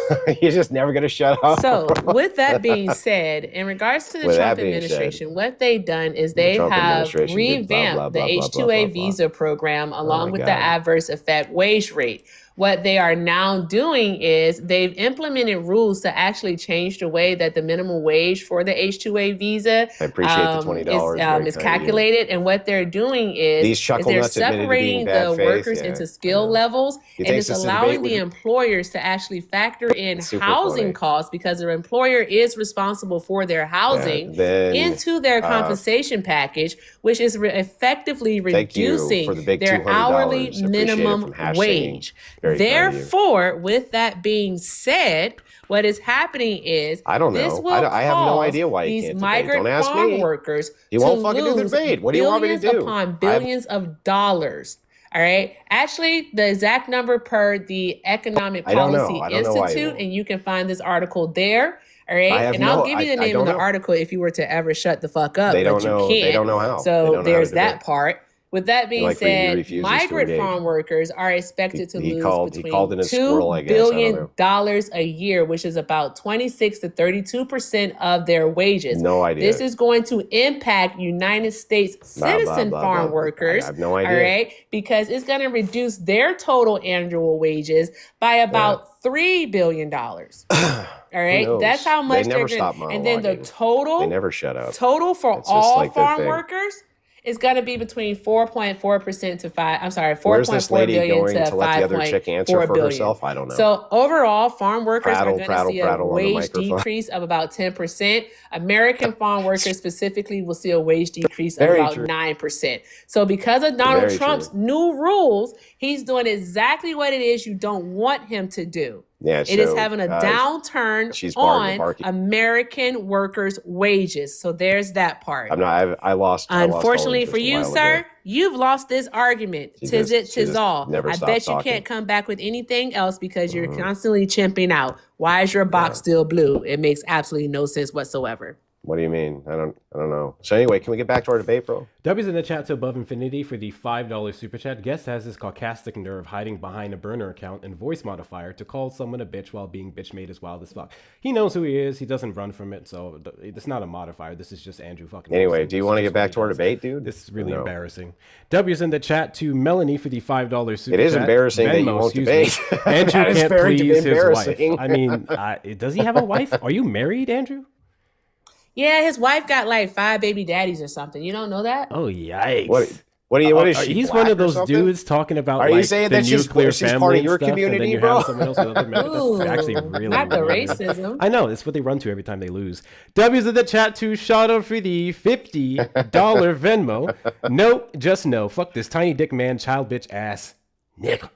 You're just never gonna shut up. So, with that being said, in regards to the With Trump that being administration, what they've done is they Trump have administration did blah, revamped blah, the blah, blah, H-2A blah, blah, blah. visa program along my with God. the adverse effect wage rate. What they are now doing is they've implemented rules to actually change the way that the minimum wage for the H-2A visa I appreciate the $20. is calculated. And what they're doing is, These chuckle they're nuts admitted to being separating bad the faith, workers yeah. into skill levels, You and think it's this allowing debate the would- employers to actually factor in It's super housing funny. costs because their employer is responsible for their housing then, into their compensation package, which is effectively Thank you reducing for the big their $200. hourly Appreciate it minimum from Hash Singing. wage. Very proud of you. Therefore, with that being said, what is happening is I don't know. this will I have no cause idea why you these can't debate. migrant Don't ask farm me. workers You to won't fucking do the lose debate. What do you want me to billions do? upon billions of dollars. All right. Actually, the exact number per the Economic I don't know. Policy I don't know why you Institute, won't. and you can find this article there. All right. I have And I'll no- give you the I name don't of the know. article if you were to ever shut the fuck up. They but don't you know. can't. They don't know how. They don't So know how to there's debate. that part. With that being Like, he said, refuses to migrant engage. farm workers are expected to He lose called between it a squirrel, I $2 guess. I don't billion know. a year, which is about 26 to 32% of their wages. No idea. This is going to impact United States Blah, blah, citizen blah, farm blah. workers. I have no idea. All right, because it's going to reduce their total annual wages by about $3 billion. All right, knows? that's how much They never they're stop going. And then the monologuing. total, They never shut up. total for It's just all like their farm thing. workers is going to be between 4.4% to 5. I'm sorry, Where's 4.4 this lady billion going to to let the other chick answer 5.4 for billion. herself? I don't know. So overall, farm workers Prattle, are going to prattle, see a prattle on the wage microphone. decrease of about 10%. American farm workers specifically will see a wage decrease of Very about true. 9%. So because of Donald Very Trump's true. new rules, he's doing exactly what it is you don't want him to do. Yeah, It is so, having a downturn she's on barking. American workers' wages. So there's that part. I'm not. I lost. Unfortunately all for interest a you, while sir, ago. you've lost this argument. She Tis just- it, she tis just all. never I stops bet you talking. can't come back with anything else because you're constantly chimping out. Why is your box still blue? It makes absolutely no sense whatsoever. What do you mean? I don't know. So anyway, can we get back to our debate, bro? W's in the chat to Above Infinity for the $5 super chat. Guest has his caucastic nerve hiding behind a burner account and voice modifier to call someone a bitch while being bitch made as wild as fuck. He knows who he is. He doesn't run from it. So it's not a modifier. This is just Andrew fucking. Anyway, Wilson. do you This want to is get just back what to he our does. debate, dude? This is really No. embarrassing. W's in the chat to Melanie for the $5 super chat. It is embarrassing that you Venmo, won't excuse debate. me. Andrew That is can't very please his wife. embarrassing. I mean, does he have a wife? Are you married, Andrew? Yeah, his wife got like 5 baby daddies or something. You don't know that? Oh, yikes. What is she? He's black one of or those something? dudes talking about Are you like saying the that she's nuclear part family of your and stuff, and then community, you bro? have someone else with other men. That's actually really not the weird. racism. I know, it's what they run to every time they lose. W's in the chat to shout out for the $50 Venmo. No, just no. Fuck this tiny dick man, child bitch ass nigga.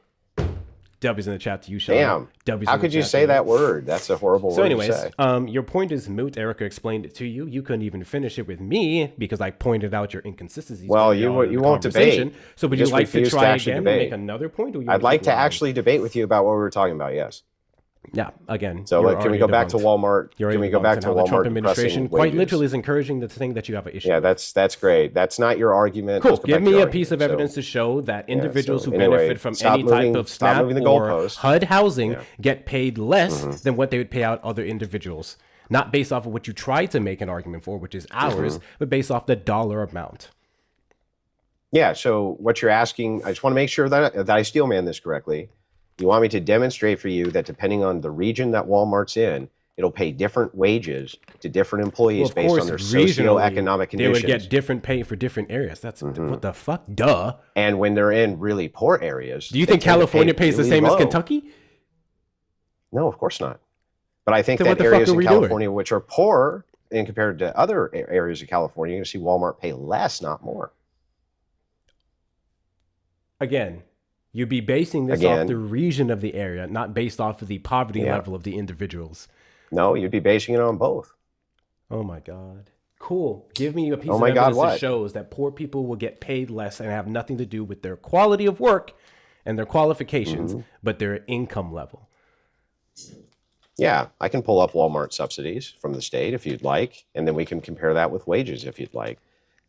W's in the chat to you, Sean. Damn. W's How in the could you chat say to that word? That's a horrible So word anyways, to say. your point is moot. Erica explained it to you. You couldn't even finish it with me because I pointed out your inconsistencies. Well, earlier on in you the won't conversation. debate. So would You you just like to refuse to try actually again debate. and make another point? Or you I'd wanna like keep to going? actually debate with you about what we were talking about, yes. Yeah, again. So you're like, can we already go back to debunked. Walmart? You're Can already we go debunked back and to how the Trump Walmart administration depressing quite wages? literally is encouraging the thing that you have an issue Yeah, with. that's great. That's not your argument. Cool. Let's go Give back to me your a piece of argument. evidence to show that individuals so who anyway, benefit from stop any type moving- of stop SNAP moving the or goalposts. HUD housing Yeah. get paid less than what they would pay out other individuals. Not based off of what you tried to make an argument for, which is ours, but based off the dollar amount. Yeah, so what you're asking, I just want to make sure that I steelman this correctly. You want me to demonstrate for you that depending on the region that Walmart's in, it'll pay different wages to different employees Of based course, on their regionally, socioeconomic they conditions. would get different pay for different areas. That's what the fuck? Duh. And when they're in really poor areas, Do you they think tend to California pay pays the really same as low. Kentucky? No, of course not. But I think Then what that the fuck areas are in we doing? California which are poor and compared to other areas of California, you're going to see Walmart pay less, not more. Again, you'd be basing this off the region of the area, not based off of the poverty level of the individuals. No, you'd be basing it on both. Oh my God. Cool. Give me a piece Oh of my God, evidence that what? shows that poor people will get paid less and have nothing to do with their quality of work and their qualifications, but their income level. Yeah, I can pull up Walmart subsidies from the state if you'd like, and then we can compare that with wages if you'd like.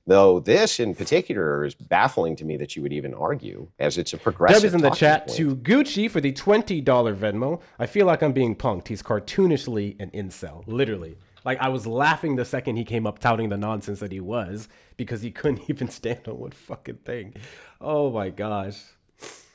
Though this in particular is baffling to me that you would even argue, as it's a progressive Deb is in the talking chat point. to Gucci for the $20 Venmo. I feel like I'm being punked. He's cartoonishly an incel, literally. Like, I was laughing the second he came up touting the nonsense that he was because he couldn't even stand on one fucking thing. Oh my gosh.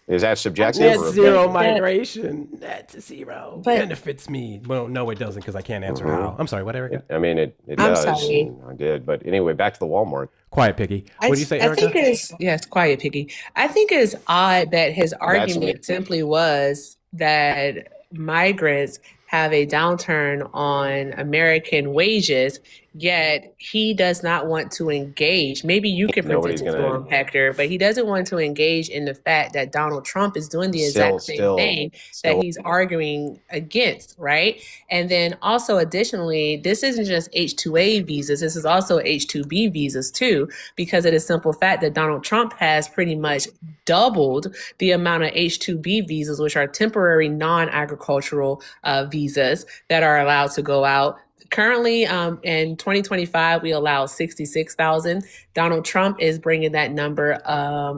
Is that subjective? Net or zero objective? migration. Net zero. But- benefits me. Well, no, it doesn't because I can't answer how. I'm sorry, whatever. I mean, it I'm does. sorry. and I did. But anyway, back to the Walmart. Quiet, Piggy. What did you say, Erica? I think it's, yes, quiet, Piggy. I think it's odd that his argument simply was that migrants have a downturn on American wages, yet he does not want to engage. Maybe you can Nobody's present it to gonna- him, Hector, but he doesn't want to engage in the fact that Donald Trump is doing the exact same thing that he's arguing against, right? And then also additionally, this isn't just H-2A visas, this is also H-2B visas too, because of the simple fact that Donald Trump has pretty much doubled the amount of H-2B visas, which are temporary non-agricultural visas that are allowed to go out currently in 2025 we allow 66,000. Donald Trump is bringing that number,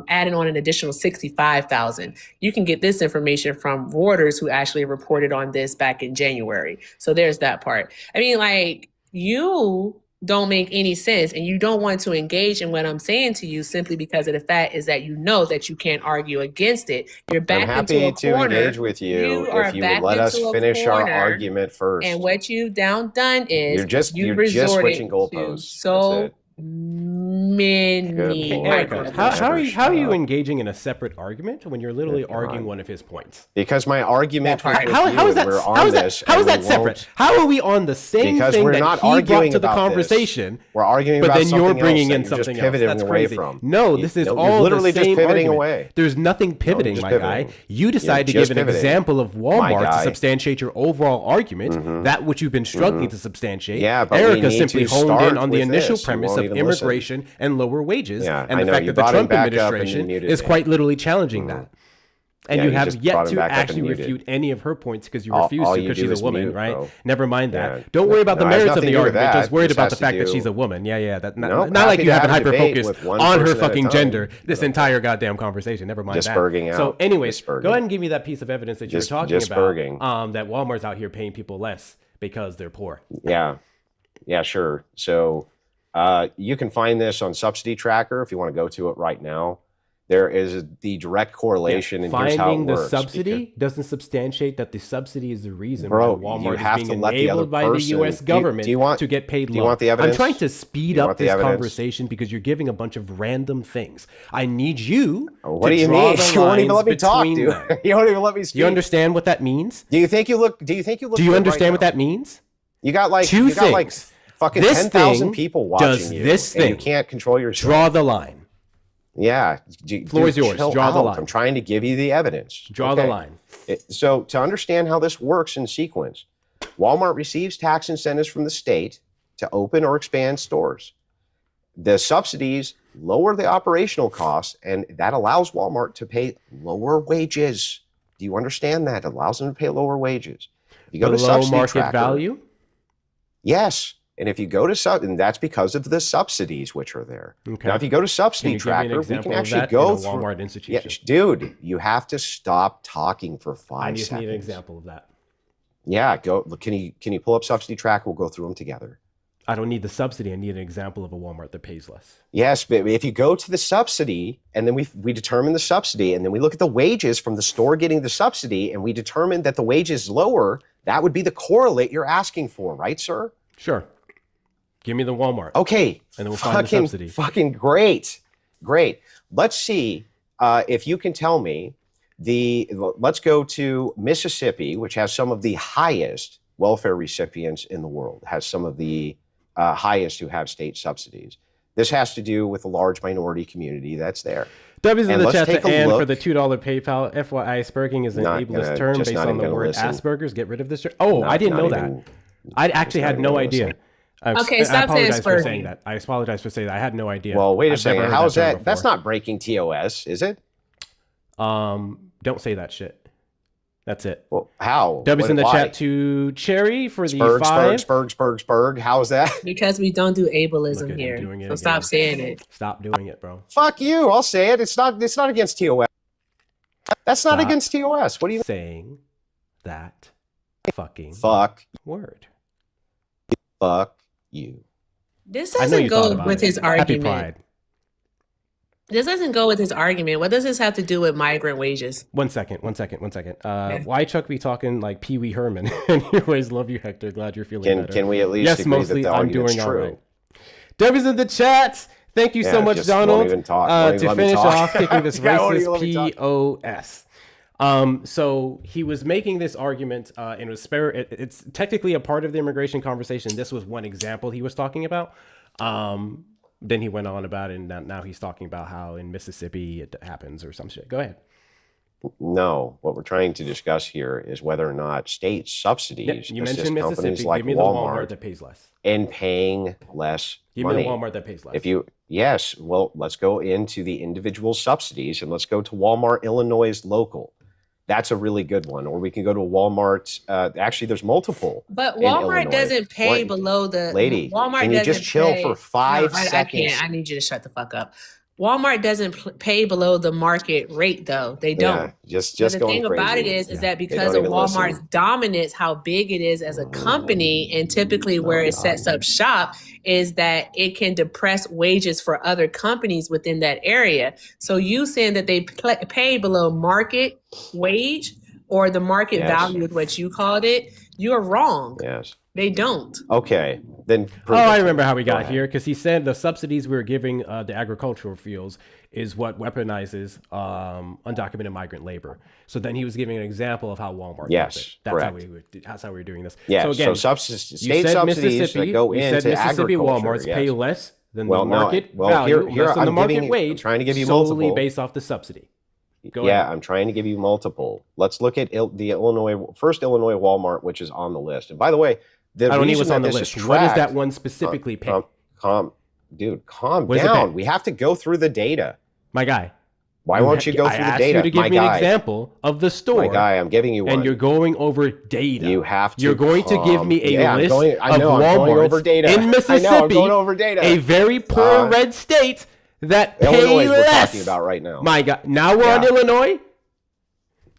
adding on an additional 65,000. You can get this information from Reuters, who actually reported on this back in January. So there's that part. I mean, like, you don't make any sense, and you don't want to engage in what I'm saying to you simply because of the fact is that you know that you can't argue against it. You're back I'm into happy a to corner. engage with you are if you would backed let us into a finish our corner, argument first. And what you've done is You're just resorted switching to goalposts. so That's it. many. Good Erica, Lord. how are Shut you up. engaging in a separate argument when you're literally Good arguing God. one of his points? Because my argument was with How you, is that? and we're on How is this, that? How and is that we separate? won't- How are we on the same Because thing we're that not he brought arguing to the about this. conversation? We're arguing But about then you're something bringing else in that you're just something else. pivoting That's away crazy. from. No, this is You're all literally the just same pivoting argument. away. There's nothing pivoting, just my pivoting. guy. You decided to just give an pivoting, example of my Walmart to guy. substantiate your overall argument, that which you've been struggling to substantiate. Yeah, but we Erica need simply to honed in start on the with initial this. You premise won't of even listen. immigration and lower wages, Yeah, and I the know. fact You that the brought him Trump back up and you administration muted is me. quite literally challenging that. And Yeah, you you have just brought yet him to back up and actually you muted. refute any of her points because you All refused to you because do she's a is woman, mute, right? bro. Never mind Yeah. that. Don't worry about the No, it has merits of nothing the to do with argument. that. Just worried This about has the to fact that do- she's a woman. Yeah. That, Nope, not happy like to you haven't have a debate hyper-focused with one on her person at a fucking time. gender this entire goddamn conversation. Never mind Just that. spurging So out. anyways, Just go spurging. ahead and give me that piece of evidence that Just- you're talking just about. spurging. That Walmart's out here paying people less because they're poor. Yeah, sure. So you can find this on Subsidy Tracker if you want to go to it right now. There is the direct correlation, and here's how it Finding the works. subsidy doesn't substantiate that the subsidy is the reason Bro, why you Walmart have is to being let the other enabled by the person- U.S. government do you want- to get paid do you low. want the evidence? I'm trying to speed Do you up want the this evidence? conversation because you're giving a bunch of random things. I need you What to do you draw mean? the You won't even lines let me talk, between dude. them. You won't even let me speak. Do you understand what that means? Do you think you look? Do you good understand right what now? that means? You got like Two you got like things. fucking This 10,000 thing people watching does you, this and you thing. can't control yourself. Draw the line. Yeah, Floor is yours. chill Draw the out. line. I'm trying to give you the evidence. Draw the Okay. line. So to understand how this works in sequence, Walmart receives tax incentives from the state to open or expand stores. The subsidies lower the operational costs, and that allows Walmart to pay lower wages. Do you understand that? It allows them to pay lower wages. If you go to Below Subsidy market Tracker, value. yes. And if you go to and that's because of the subsidies which are there. Okay. Now, if you go to Can Subsidy you give me an Tracker, we example can of actually that go in a through. Walmart Yeah, institution? dude, you have to stop talking for 5 I just seconds. need an example of that. Yeah, go. Can you pull up Subsidy Tracker? We'll go through them together. I don't need the subsidy. I need an example of a Walmart that pays less. Yes, but if you go to the subsidy and then we determine the subsidy and then we look at the wages from the store getting the subsidy and we determine that the wage is lower, that would be the correlate you're asking for, right, sir? Sure. Give me the Walmart. Okay. And then we'll find the subsidy. Fucking great. Let's see if you can tell me let's go to Mississippi, which has some of the highest welfare recipients in the world, has some of the highest who have state subsidies. This has to do with a large minority community that's there. W's in And the let's chat to take a Ann for look. the $2 PayPal. FYI, Asperging is an Not ableist gonna- term just based not on even the gonna word listen. Asperger's. Get rid of this term. Oh, Not- I didn't not know even- that. I actually not had even no gonna idea. listen. Okay, I stop saying apologize for saying Asperging. that. I apologize for saying that. I had no idea. Well, wait a I've second. never heard How's term that? That's before. not breaking TOS, is it? Don't say that shit. That's it. Well, how? W's in the Why? chat to Cherry for the 5. Spurg. How is that? Because we don't do Look ableism at him here. doing it So stop again. saying it. Stop doing it, bro. Fuck you. I'll say it. It's not against TOS. That's not Stop against TOS. What do you saying that fucking fuck word? you? This I know doesn't you thought go about with it. his Happy argument. Pride. This doesn't go with his argument. What does this have to do with migrant wages? One second. Why Chuck be talking like Pee Wee Herman? Anyways, love you, Hector. Glad you're feeling better. Can we at least Yes, agree mostly that the I'm argument's doing all true? right. W's in the chat. Thank you so Yeah, much, just won't Donald. even talk. Won't even To let me finish talk. off kicking this Yeah, won't even let me racist talk. POS. So he was making this argument, and it was it's technically a part of the immigration conversation. This was one example he was talking about. Then he went on about it, and now he's talking about how in Mississippi it happens or some shit. Go ahead. No, what we're trying to discuss here is whether or not state subsidies You assist mentioned companies Mississippi. like Give me the Walmart Walmart that pays less. in paying less Give money. me the Walmart that pays less. Yes, well, let's go into the individual subsidies and let's go to Walmart Illinois local. That's a really good one. Or we can go to Walmart. Actually, there's multiple. But in Walmart Illinois. doesn't pay below the lady. Walmart Can you doesn't just chill pay, for 5 no, I seconds? can't. I need you to shut the fuck up. Walmart doesn't pay below the market rate, though. They don't. Yeah, just But the going thing about it crazy. is that They because don't of even Walmart's listen. dominance, how big it is as a company, and typically where it sets up shop, is that it can depress wages for other companies within that area. So you saying that they pay below market wage or the market Yes. value, what you called it, you're wrong. Yes. They don't. Okay. Then Oh, I remember how we got here, because he said the subsidies we were giving the agricultural fields is what weaponizes undocumented migrant labor. So then he was giving an example of how Walmart Yes, does it. That's how we were doing this. Yeah. So again, state subsidies that go you into said Mississippi agriculture. Walmarts pay less than Well, the no, market well, value, here less than the I'm market giving- wage, I'm trying to give you solely multiple. based off the subsidy. Go Yeah, ahead. I'm trying to give you multiple. Let's look at the Illinois Walmart, which is on the list. And by the way, I don't need reason what's that on the this list. is What does that tracked- one specifically pay? calm What does it down. pay? We have to go through the data. My guy. Why won't you go through the I data? asked you to give My me an guy. example of the store. My guy, I'm giving you one. And you're going over data. You have to. You're going to give me a list I know, of I'm going over Walmarts data. in Mississippi, I know, I'm going over data. a very poor red state that pay Illinois we're less. talking about right now. My God. Now we're on Illinois?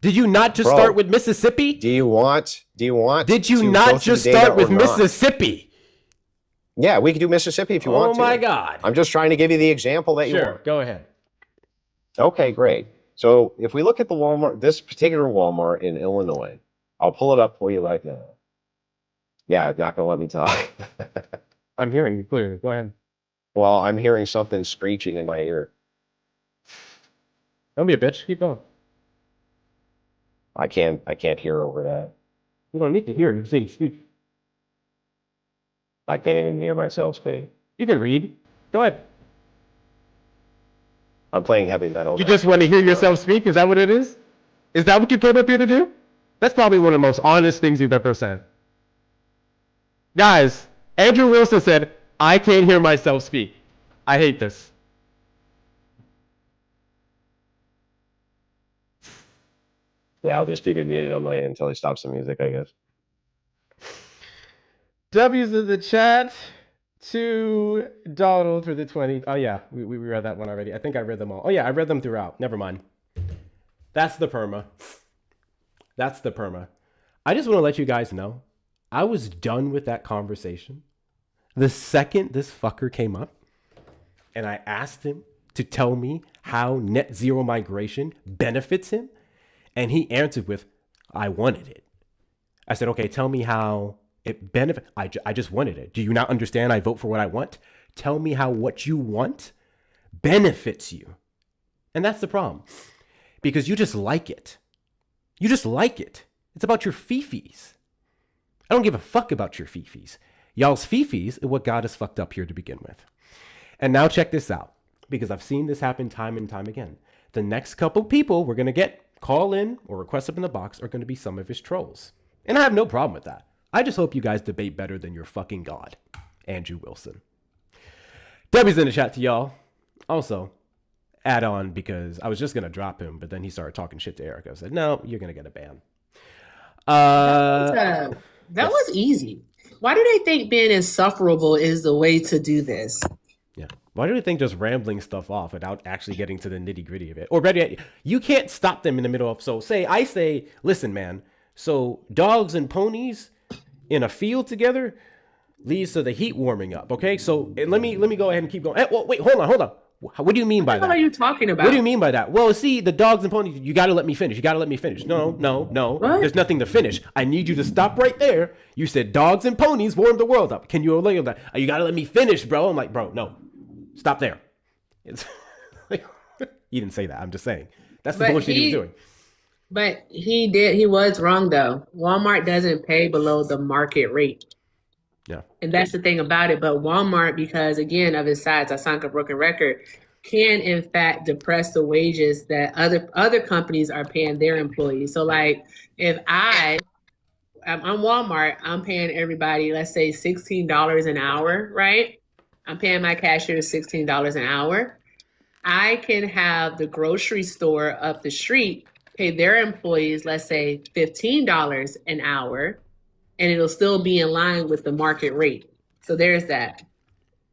Did you not just start with Mississippi? Do you want? Did you to not go through just the data start with or not? Mississippi? Yeah, we can do Mississippi if you want to. Oh my God. I'm just trying to give you the example that you want. Sure, go ahead. Okay, great. So if we look at the Walmart, this particular Walmart in Illinois, I'll pull it up for you right now. Yeah, it's not gonna let me talk. I'm hearing you clearly. Go ahead. Well, I'm hearing something screeching in my ear. Don't be a bitch. Keep going. I can't hear over that. You don't need to hear. You see, speak. I can't even hear myself speak. You can read. Go ahead. I'm playing heavy metal. You just want to hear yourself speak? Is that what it is? Is that what you came up here to do? That's probably one of the most honest things you've ever said. Guys, Andrew Wilson said, I can't hear myself speak. I hate this. Yeah, I'll just be muted on my end until he stops the music, I guess. W's in the chat to Donald for the 20. Oh, yeah, we read that one already. I think I read them all. Oh, yeah, I read them throughout. Never mind. That's the perma. That's the perma. I just want to let you guys know, I was done with that conversation the second this fucker came up and I asked him to tell me how net zero migration benefits him. And he answered with, I wanted it. I said, okay, tell me how it benefits. I just wanted it. Do you not understand? I vote for what I want. Tell me how what you want benefits you. And that's the problem. Because you just like it. You just like it. It's about your fifis. I don't give a fuck about your fifis. Y'all's fifis are what got us fucked up here to begin with. And now check this out. Because I've seen this happen time and time again. The next couple people we're going to get call in or request up in the box are going to be some of his trolls. And I have no problem with that. I just hope you guys debate better than your fucking god, Andrew Wilson. Debbie's in the chat to y'all. Also, add on because I was just going to drop him, but then he started talking shit to Eric. I said, no, you're going to get a ban. That was easy. Why do they think being insufferable is the way to do this? Yeah. Why do they think just rambling stuff off without actually getting to the nitty gritty of it? Or better yet, you can't stop them in the middle of, so I say, listen, man, so dogs and ponies in a field together leads to the heat warming up. Okay. So let me go ahead and keep going. Well, wait, hold on. What do you mean by that? What are you talking about? What do you mean by that? Well, see, the dogs and ponies, you got to let me finish. No. What? There's nothing to finish. I need you to stop right there. You said dogs and ponies warm the world up. Can you relate on that? You got to let me finish, bro. I'm like, bro, no. Stop there. It's you didn't say that. I'm just saying. That's the bullshit he was doing. But he was wrong though. Walmart doesn't pay below the market rate. Yeah. And that's the thing about it. But Walmart, because again of its size, I sound like a broken record, can in fact depress the wages that other companies are paying their employees. So like if I'm on Walmart, I'm paying everybody, let's say $16 an hour, right? I'm paying my cashier $16 an hour. I can have the grocery store up the street pay their employees, let's say $15 an hour, and it'll still be in line with the market rate. So there's that.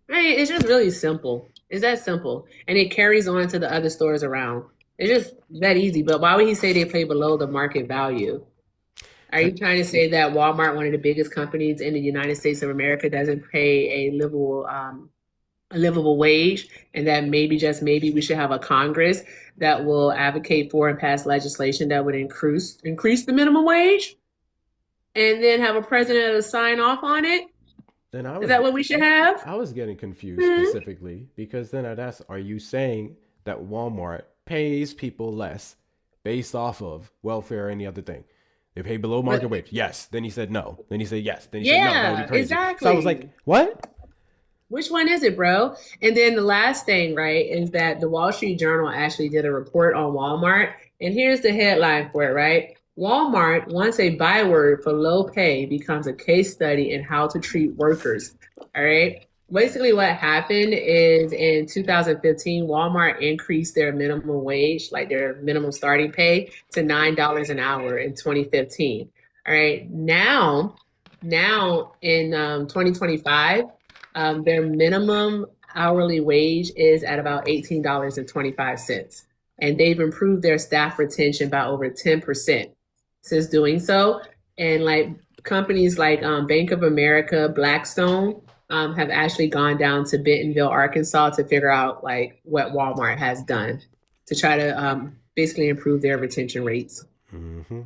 Right? It's just really simple. It's that simple. And it carries on to the other stores around. It's just that easy. But why would he say they pay below the market value? Are you trying to say that Walmart, one of the biggest companies in the United States of America, doesn't pay a livable wage, and that maybe, just maybe, we should have a Congress that will advocate for and pass legislation that would increase the minimum wage, and then have a president that'll sign off on it? Then Is that what we should have? I was getting confused specifically because then I'd ask, are you saying that Walmart pays people less based off of welfare or any other thing? They pay below market wage. Yes. Then he said no. Then he said yes. Then he said no. That would be crazy. Exactly. So I was like, what? Which one is it, bro? And then the last thing, right, is that the Wall Street Journal actually did a report on Walmart. And here's the headline for it, right? Walmart, once a byword for low pay, becomes a case study in how to treat workers. All right. Basically, what happened is in 2015, Walmart increased their minimum wage, like their minimum starting pay, to $9 an hour in 2015. All right. Now in 2025, their minimum hourly wage is at about $18.25. And they've improved their staff retention by over 10% since doing so. And like companies like Bank of America, Blackstone, have actually gone down to Bentonville, Arkansas to figure out like what Walmart has done to try to basically improve their retention rates. Mm-hmm.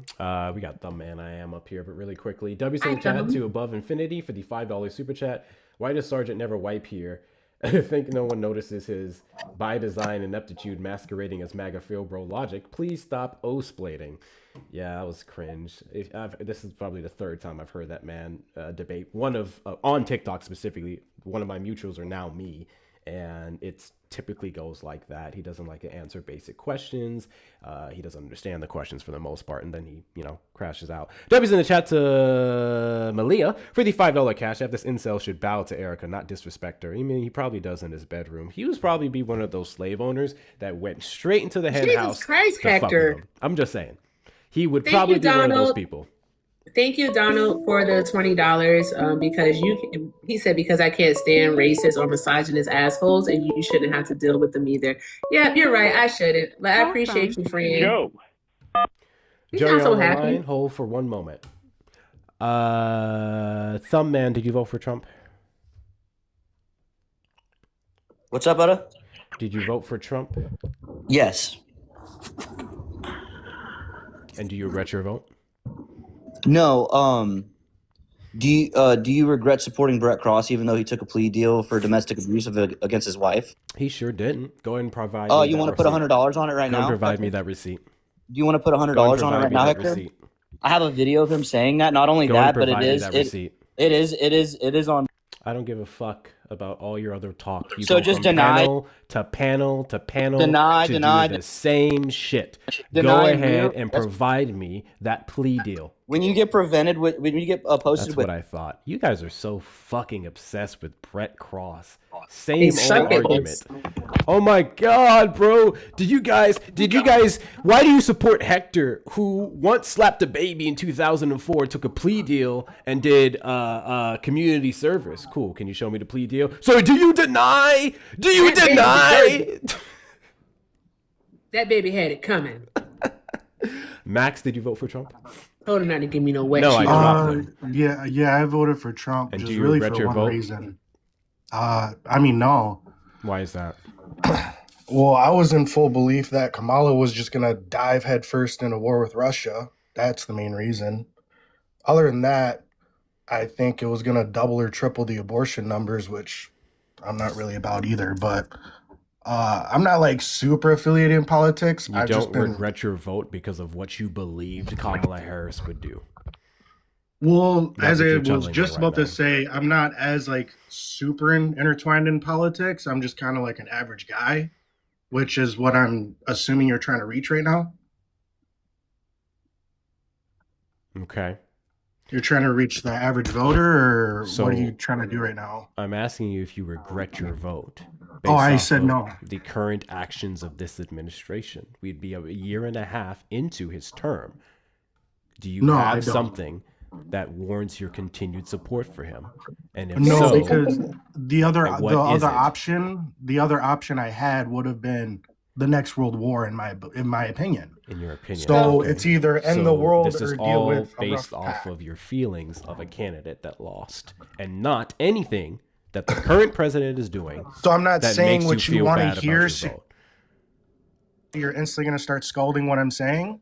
We got Thumbman I am up here, but really quickly. W chat to Above Infinity for the $5 super chat. Why does Sergeant never wipe here? I think no one notices his by design ineptitude masquerading as MAGA field bro logic. Please stop O-splating. Yeah, that was cringe. This is probably the third time I've heard that man debate. One of, on TikTok specifically, one of my mutuals are now me. And it typically goes like that. He doesn't like to answer basic questions. He doesn't understand the questions for the most part. And then he, crashes out. W's in the chat to Malia for the $5 cash app. This incel should bow to Erica, not disrespect her. I mean, he probably does in his bedroom. He was probably be one of those slave owners that went straight into the hen house. Jesus Christ, Hector. I'm just saying. He would probably be one of those people. Thank you, Donald, for the $20. Because he said, because I can't stand racist or misogynist assholes, and you shouldn't have to deal with them either. Yeah, you're right. I shouldn't. But I appreciate you, friend. Joe. Joey so on the happy. line. Hold for one moment. Thumbman, did you vote for Trump? What's up, Butter? Did you vote for Trump? Yes. And do you regret your vote? No. Do you regret supporting Brett Cross even though he took a plea deal for domestic abuse against his wife? He sure didn't. Go ahead and provide. Oh, you want to put $100 on it right now? Provide me that receipt. Do you want to put $100 on it right now, Hector? Receipt. I have a video of him saying that. Not only that, but it is on. I don't give a fuck about all your other talk. You so go just from deny panel to panel to panel. Deny the same shit. Go ahead and provide me that plea deal. When you get posted That's what I thought. You guys are so fucking obsessed with Brett Cross. Same old argument. Oh my god, bro. Did you guys why do you support Hector, who once slapped a baby in 2004, took a plea deal and did community service? Cool. Can you show me the plea deal? So do you deny? That baby had it coming. Max, did you vote for Trump? Told him not to give me no wet No, shit. I dropped him. Yeah, I voted for Trump. And just do you really regret for your one vote? reason. I mean, no. Why is that? Well, I was in full belief that Kamala was just gonna dive headfirst in a war with Russia. That's the main reason. Other than that, I think it was gonna double or triple the abortion numbers, which I'm not really about either. But I'm not like super affiliated in politics. You don't regret your vote because of what you believed Kamala Harris would do. Well, That's as what I you're was telling me just right about now. to say, I'm not as like super intertwined in politics. I'm just kind of like an average guy, which is what I'm assuming you're trying to reach right now. Okay. You're trying to reach the average voter, or So- what are you trying to do right now? I'm asking you if you regret your vote based I off said of no. the current actions of this administration. We'd be a year and a half into his term. Do you No, I have don't. something that warrants your continued support for him? And if No, so, because the other like, what is it? the other option I had would have been the next world war, in my opinion. In your opinion, So okay. it's either end the So world this is or deal all with a based rough off pack. of your feelings of a candidate that lost, and not anything that the current president is doing. So I'm not that saying makes what you feel want to bad about hear. your So vote. you're instantly going to start scolding what I'm saying.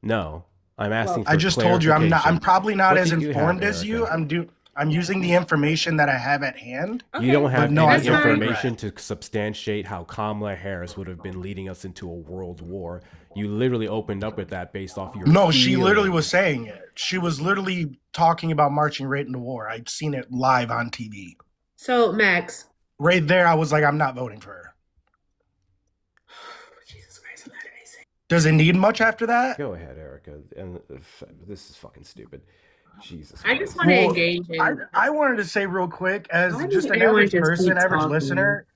No, I'm asking for I just told you I'm not. I'm probably not What as do you have, informed as you. Erica? I'm using the information that I have at hand. You don't have no, I any don't information to substantiate how Kamala Harris would have been leading us into a world war. You literally opened up with that based off your No, she literally was feelings. saying it. She was literally talking about marching right into war. I'd seen it live on TV. So, Max. Right there, I was like, I'm not voting for her. Jesus Christ, does it need much after that? Go ahead, Erica. And this is fucking stupid. Jesus I Christ. just want to engage in. I wanted to say real quick, as Why just does an everyone average just person, keep average talking? listener,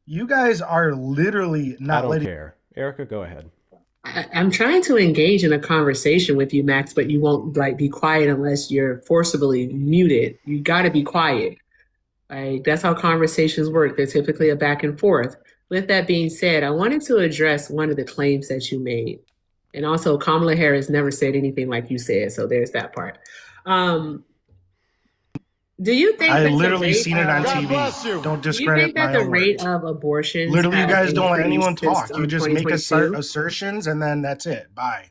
you guys are literally I not don't letting. care. Erica, go ahead. I'm trying to engage in a conversation with you, Max, but you won't be quiet unless you're forcibly muted. You got to be quiet. That's how conversations work. They're typically a back and forth. With that being said, I wanted to address one of the claims that you made. And also, Kamala Harris never said anything like you said, so there's that part. Do you think I that literally the rate seen it on of, TV. Don't do you discredit think that my the own rate words. of abortions Literally, you have guys don't let anyone increased talk. since, You just make 2022? assertions and then that's it. Bye.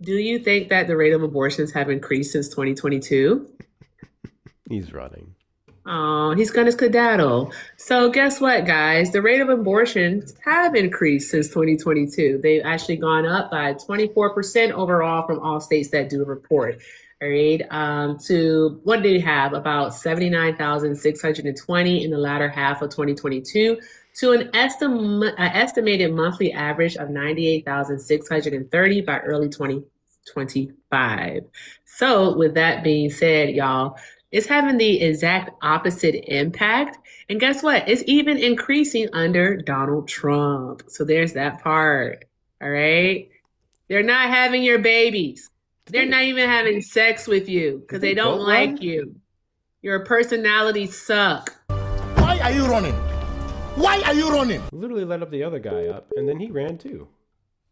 Do you think that the rate of abortions have increased since 2022? He's running. Oh, he's gonna skedaddle. So guess what, guys? The rate of abortions have increased since 2022. They've actually gone up by 24% overall from all states that do report. All right. To what did he have? About 79,620 in the latter half of 2022 to an estimated monthly average of 98,630 by early 2025. So with that being said, y'all, it's having the exact opposite impact. And guess what? It's even increasing under Donald Trump. So there's that part. All right. They're not having your babies. They're not even having sex with you because they don't like you. Your personalities suck. Why are you running? Why are you running? Literally let up the other guy up, and then he ran too.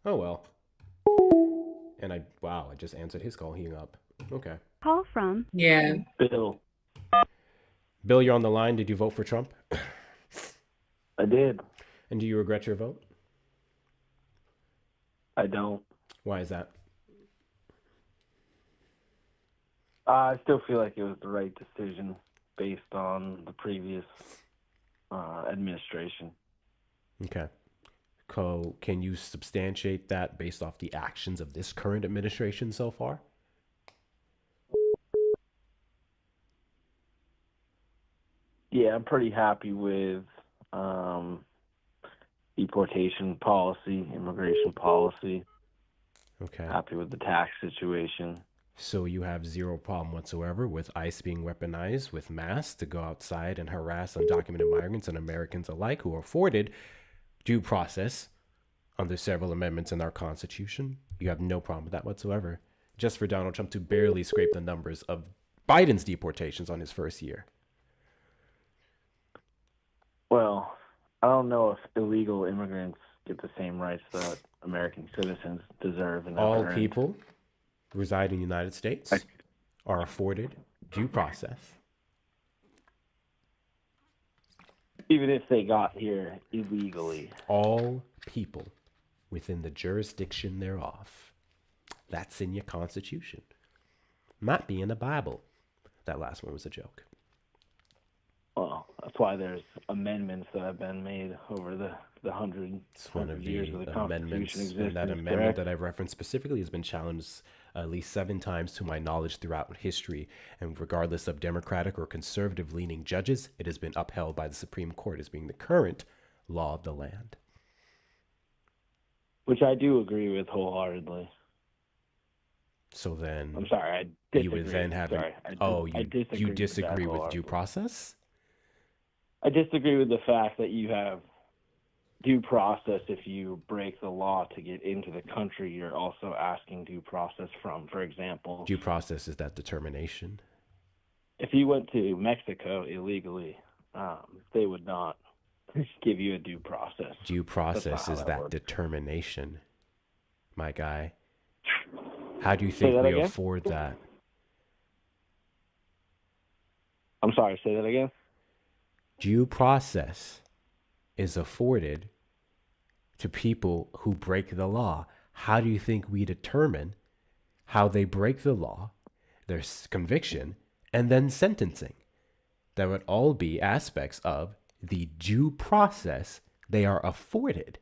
Oh well. And I just answered his call. He hung up. Okay. Call from. Yeah. Bill. Bill, you're on the line. Did you vote for Trump? I did. And do you regret your vote? I don't. Why is that? I still feel like it was the right decision based on the previous administration. Okay. Can you substantiate that based off the actions of this current administration so far? Yeah, I'm pretty happy with deportation policy, immigration policy. Okay. Happy with the tax situation. So you have zero problem whatsoever with ICE being weaponized with masks to go outside and harass undocumented migrants and Americans alike who are afforded due process under several amendments in our Constitution. You have no problem with that whatsoever. Just for Donald Trump to barely scrape the numbers of Biden's deportations on his first year. Well, I don't know if illegal immigrants get the same rights that American citizens deserve. And All people residing in the United States are afforded due process. Even if they got here illegally. All people within the jurisdiction thereof. That's in your Constitution. Might be in the Bible. That last one was a joke. Well, that's why there's amendments that have been made over the 100 years of the amendments, Constitution and that existence, amendment correct? that I referenced specifically has been challenged at least 7 times to my knowledge throughout history. And regardless of Democratic or conservative leaning judges, it has been upheld by the Supreme Court as being the current law of the land. Which I do agree with wholeheartedly. So then, I'm sorry, I disagree. you would then have you disagree with due process? I disagree with the fact that you have due process, if you break the law to get into the country, you're also asking due process from, for example, Due process is that determination. if you went to Mexico illegally, they would not give you a due process. Due process is that works. determination, my guy. How do you Say think that we again? afford that? I'm sorry, say that again? Due process is afforded to people who break the law. How do you think we determine how they break the law, their conviction, and then sentencing? That would all be aspects of the due process they are afforded.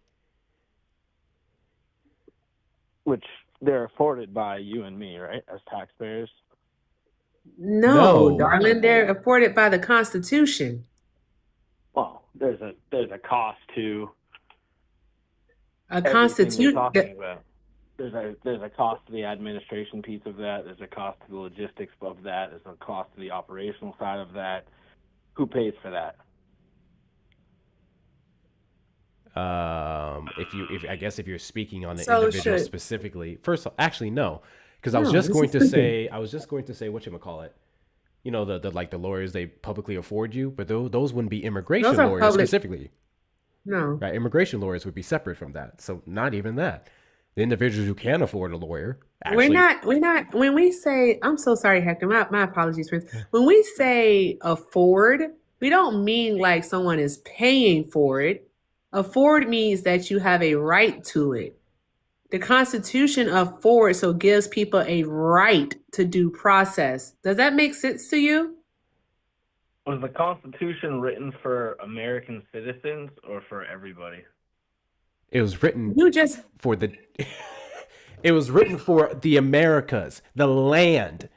Which they're afforded by you and me, right, as taxpayers? No, No. darling, they're afforded by the Constitution. Well, there's a cost to A everything you're constitution. talking about. There's a cost to the administration piece of that. There's a cost to the logistics of that. There's a cost to the operational side of that. Who pays for that? If you're speaking on the So individual should- specifically, first, actually, no, because I was No, just this going is to stupid. say, whatchamacallit, you know, the lawyers, they publicly afford you, but those wouldn't be immigration Those are lawyers public- specifically, No. right? Immigration lawyers would be separate from that, so not even that. The individuals who can afford a lawyer, actually, We're not, when we say, I'm so sorry, Hector, my apologies, Prince. When we say afford, we don't mean like someone is paying for it. Afford means that you have a right to it. The Constitution affords, so gives people a right to due process. Does that make sense to you? Was the Constitution written for American citizens or for everybody? it was written You just for the it was written for the Americas, the land,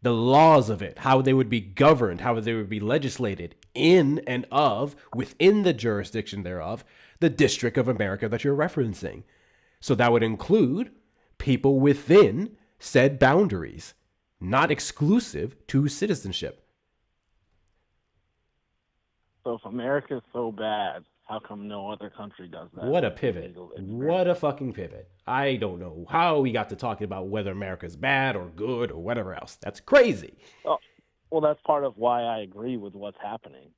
the laws of it, how they would be governed, how they would be legislated in and of, within the jurisdiction thereof, the District of America that you're referencing. So that would include people within said boundaries, not exclusive to citizenship. So if America's so bad, how come no other country does that? What a pivot. What a fucking pivot. I don't know how we got to talking about whether America's bad or good or whatever else. That's crazy. Oh, well, that's part of why I agree with what's happening.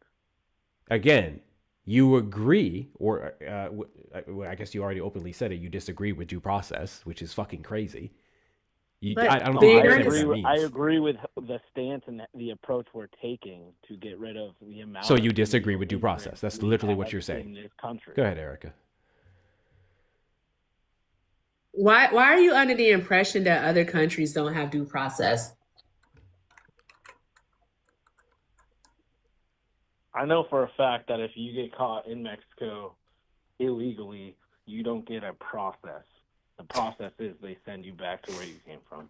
Again, you agree, or I guess you already openly said it, you disagree with due process, which is fucking crazy. But I don't the think United- that's what that I means. agree with the stance and the approach we're taking to get rid of the amount. So of you disagree illegal with due process. immigrants That's we literally have what you're in saying. this country. Go ahead, Erica. why are you under the impression that other countries don't have due process? I know for a fact that if you get caught in Mexico illegally, you don't get a process. The process is they send you back to where you came from.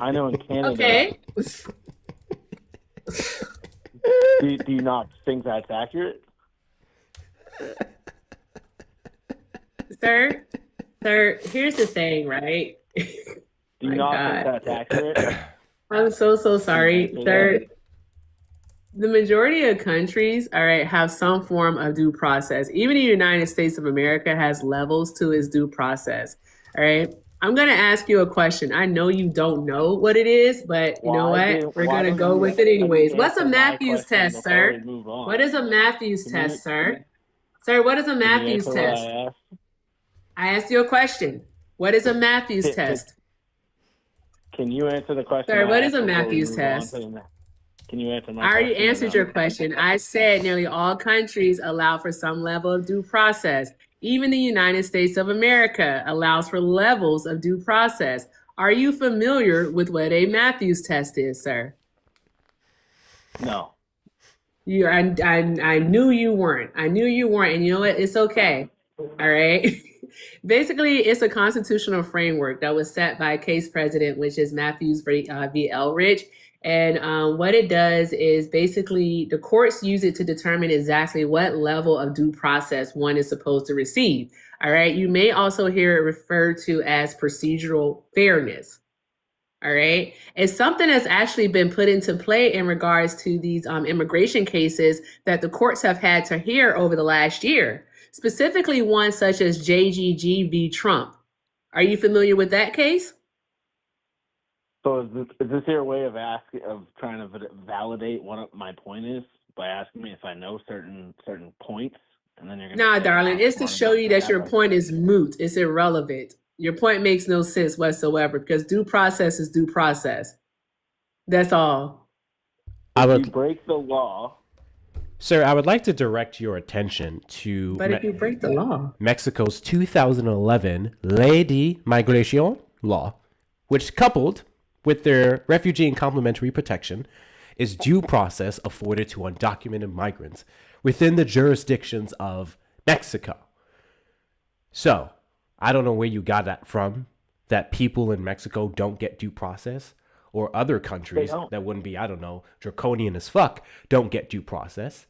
I know in Canada. Okay. Do you not think that's accurate? Sir, here's the thing, right? Do you My not God. think that's accurate? I'm so sorry, Okay. sir. The majority of countries, all right, have some form of due process. Even the United States of America has levels to its due process. All right. I'm gonna ask you a question. I know you don't know what it is, but you know what? We're gonna go with it anyways. What's a Matthews test, sir? What is a Matthews test, sir? Sir, what is a Matthews test? I asked you a question. What is a Matthews test? Can you answer the question? Sir, I what is asked a before we Matthews move on test? to the- Can you answer my I already question or answered no? your question. I said nearly all countries allow for some level of due process. Even the United States of America allows for levels of due process. Are you familiar with what a Matthews test is, sir? No. I knew you weren't. I knew you weren't. And you know what? It's okay. All right. Basically, it's a constitutional framework that was set by a case president, which is Matthews v. Elrich. And what it does is basically the courts use it to determine exactly what level of due process one is supposed to receive. All right. You may also hear it referred to as procedural fairness. All right. It's something that's actually been put into play in regards to these immigration cases that the courts have had to hear over the last year, specifically one such as JGG v. Trump. Are you familiar with that case? So is this your way of trying to validate what my point is by asking me if I know certain points, and then you're gonna Nah, say, darling, it's to show you that your like, point is moot. It's irrelevant. Your point makes no sense whatsoever because due process is due process. That's all. If you break the law, Sir, I would like to direct your attention to But if you break the law, Mexico's 2011 Ley de Migración law, which coupled with their refugee and complementary protection is due process afforded to undocumented migrants within the jurisdictions of Mexico. So, I don't know where you got that from, that people in Mexico don't get due process, or other countries that wouldn't be, I don't know, draconian as fuck, don't get due process.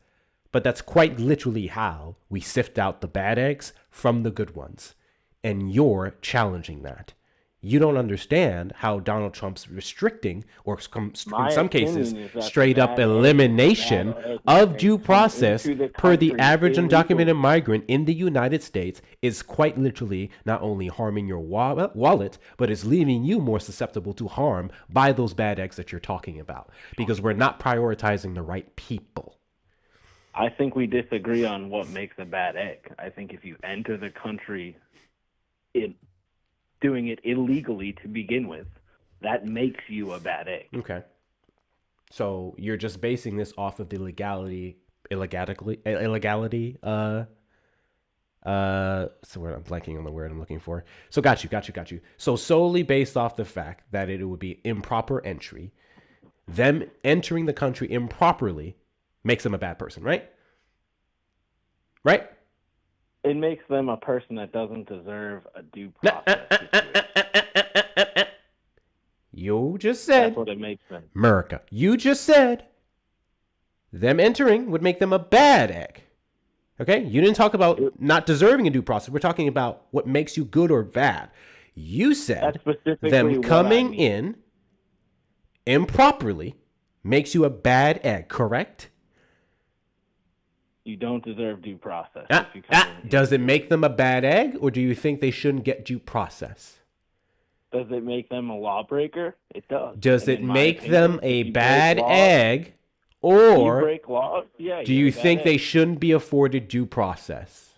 But that's quite literally how we sift out the bad eggs from the good ones. And you're challenging that. You don't understand how Donald Trump's restricting, or in some cases, straight up elimination of due process per the average undocumented migrant in the United States is quite literally not only harming your wallet, but is leaving you more susceptible to harm by those bad eggs that you're talking about, because we're not prioritizing the right people. I think we disagree on what makes a bad egg. I think if you enter the country doing it illegally to begin with, that makes you a bad egg. Okay. So you're just basing this off of the illegality, so I'm blanking on the word I'm looking for. So got you. So solely based off the fact that it would be improper entry, them entering the country improperly makes them a bad person, right? Right? It makes them a person that doesn't deserve a due process. You just said, that's what it makes them. America, you just said them entering would make them a bad egg. Okay? You didn't talk about not deserving a due process. We're talking about what makes you good or bad. You said them coming in improperly makes you a bad egg, correct? You don't deserve due process. Does it make them a bad egg, or do you think they shouldn't get due process? Does it make them a lawbreaker? It does. Does it make them a bad egg, or you break laws? Yeah, do you think they shouldn't be afforded due process?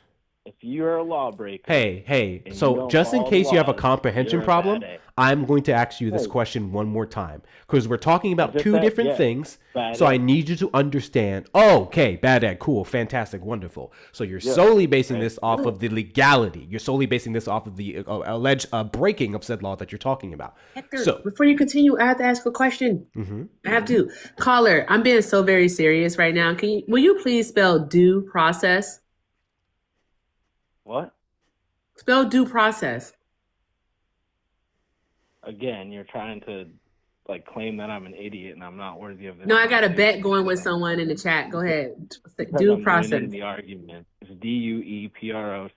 If you're a lawbreaker, hey, so just in case you have a comprehension problem, I'm going to ask you this question one more time, because we're talking about two different things. So I need you to understand. Oh, okay, bad egg, cool, fantastic, wonderful. So you're solely basing this off of the legality. You're solely basing this off of the alleged breaking of said law that you're talking about. Hector, so before you continue, I have to ask a question. I have to. Caller, I'm being so very serious right now. Will you please spell due process? What? Spell due process. Again, you're trying to claim that I'm an idiot and I'm not worthy of this. No, I got a bet going with someone in the chat. Go ahead. Due process. The argument is DUEPROCESS.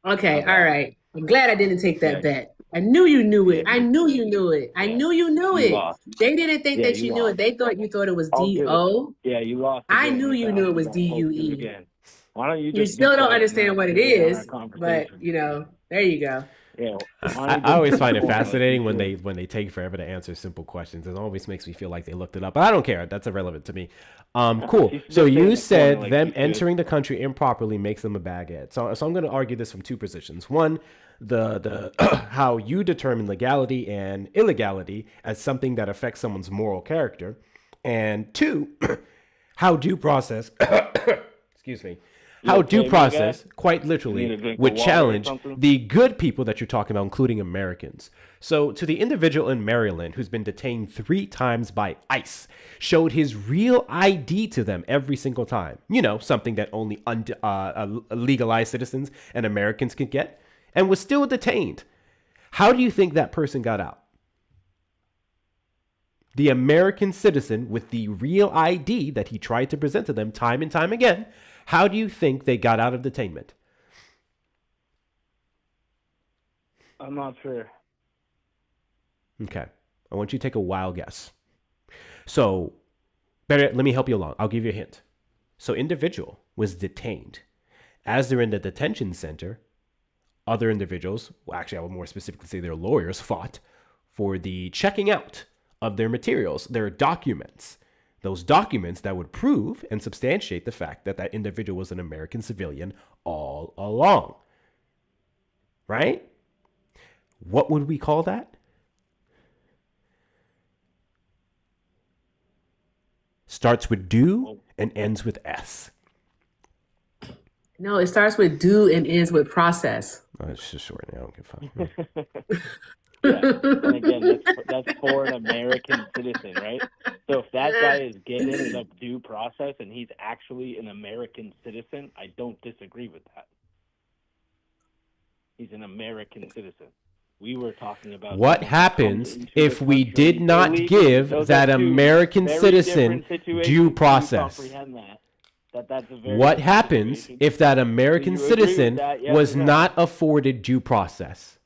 Okay, all right. I'm glad I didn't take that bet. I knew you knew it. I knew you knew it. I knew you knew it. They didn't think that you knew it. They thought you thought it was DO. Yeah, you lost. I knew you knew it was DUE. Why don't you just still don't understand what it is, but there you go. Yeah, I always find it fascinating when they take forever to answer simple questions. It always makes me feel like they looked it up, but I don't care. That's irrelevant to me. Cool. So you said them entering the country improperly makes them a bad egg. So I'm going to argue this from two positions. One, the how you determine legality and illegality as something that affects someone's moral character, and two, how due process. Excuse me. How due process, quite literally, would challenge the good people that you're talking about, including Americans. So to the individual in Maryland who's been detained 3 times by ICE, showed his real ID to them every single time. Something that only legalized citizens and Americans can get, and was still detained. How do you think that person got out? The American citizen with the real ID that he tried to present to them time and time again. How do you think they got out of detainment? I'm not sure. Okay. I want you to take a wild guess. So, better, let me help you along. I'll give you a hint. So, individual was detained. As they're in the detention center, other individuals, well, actually, I would more specifically say their lawyers, fought for the checking out of their materials, their documents. Those documents that would prove and substantiate the fact that that individual was an American civilian all along. Right? What would we call that? Starts with do and ends with S. No, it starts with do and ends with process. Oh, it's just short. I don't give a fuck. Yeah. And again, that's for an American citizen, right? So if that guy is getting a due process and he's actually an American citizen, I don't disagree with that. He's an American citizen. We were talking about what happens if we did not give that American citizen due process? What happens if that American citizen was not afforded due process?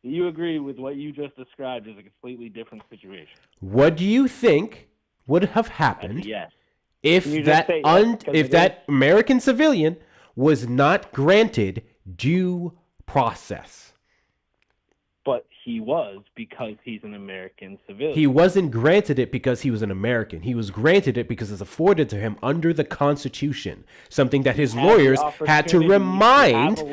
Do you agree with what you just described as a completely different situation? What do you think would have happened if that American civilian was not granted due process? But he was, because he's an American civilian. He wasn't granted it because he was an American. He was granted it because it's afforded to him under the Constitution, something that his lawyers had to remind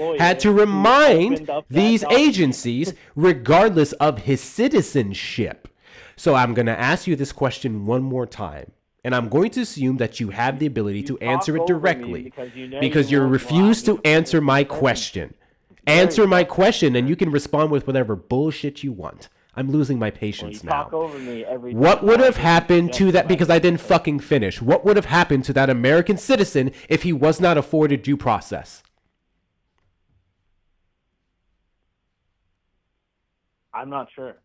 these agencies regardless of his citizenship. So I'm going to ask you this question one more time. And I'm going to assume that you have the ability to answer it directly because you refuse to answer my question. Answer my question and you can respond with whatever bullshit you want. I'm losing my patience now. What would have happened to that, because I didn't fucking finish, what would have happened to that American citizen if he was not afforded due process? I'm not sure.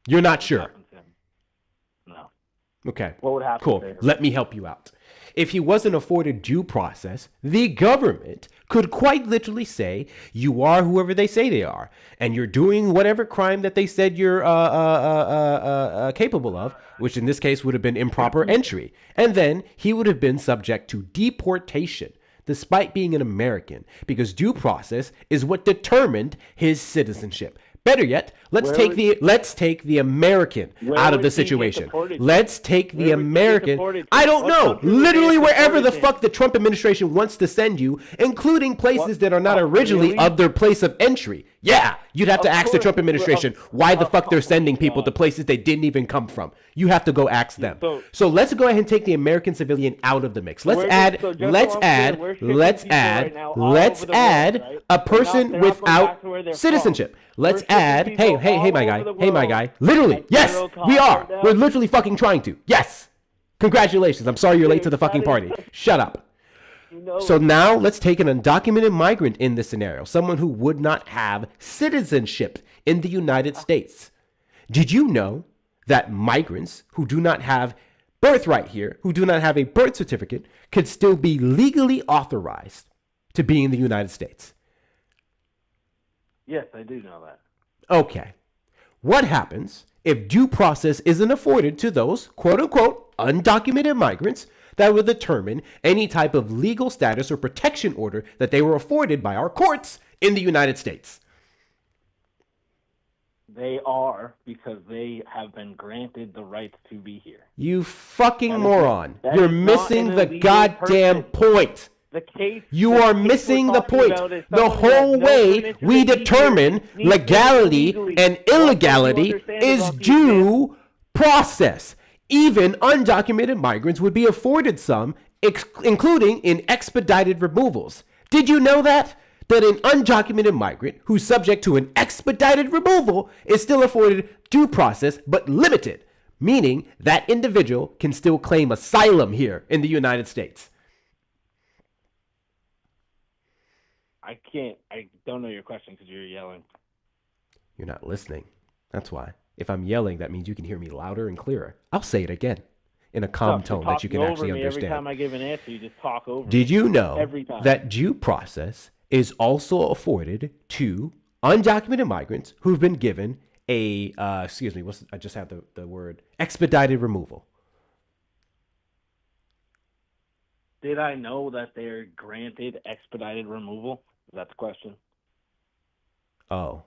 You're not sure? No. Okay. What would happen? Cool. Let me help you out. If he wasn't afforded due process, the government could quite literally say, you are whoever they say they are, and you're doing whatever crime that they said you're capable of, which in this case would have been improper entry. And then he would have been subject to deportation, despite being an American, because due process is what determined his citizenship. Better yet, let's take the American out of the situation. Let's take the American. I don't know. Literally wherever the fuck the Trump administration wants to send you, including places that are not originally of their place of entry. Yeah, you'd have to ask the Trump administration why the fuck they're sending people to places they didn't even come from. You have to go ask them. So let's go ahead and take the American civilian out of the mix. Let's add a person without citizenship. Let's add, hey, my guy. Literally, yes, we are. We're literally fucking trying to. Yes. Congratulations. I'm sorry you're late to the fucking party. Shut up. So now let's take an undocumented migrant in this scenario, someone who would not have citizenship in the United States. Did you know that migrants who do not have birthright here, who do not have a birth certificate, could still be legally authorized to be in the United States? Yes, I do know that. Okay. What happens if due process isn't afforded to those quote-unquote undocumented migrants that will determine any type of legal status or protection order that they were afforded by our courts in the United States? They are, because they have been granted the right to be here. You fucking moron. You're missing the goddamn point. You are missing the point. The whole way we determine legality and illegality is due process. Even undocumented migrants would be afforded some, including in expedited removals. Did you know that? That an undocumented migrant who's subject to an expedited removal is still afforded due process, but limited, meaning that individual can still claim asylum here in the United States. I don't know your question because you're yelling. You're not listening. That's why. If I'm yelling, that means you can hear me louder and clearer. I'll say it again in a calm tone that you can actually understand. Every time I give an answer, you just talk over me. Did you know that due process is also afforded to undocumented migrants who've been given a excuse me, I just had the word expedited removal. Did I know that they're granted expedited removal? Is that the question? Oh,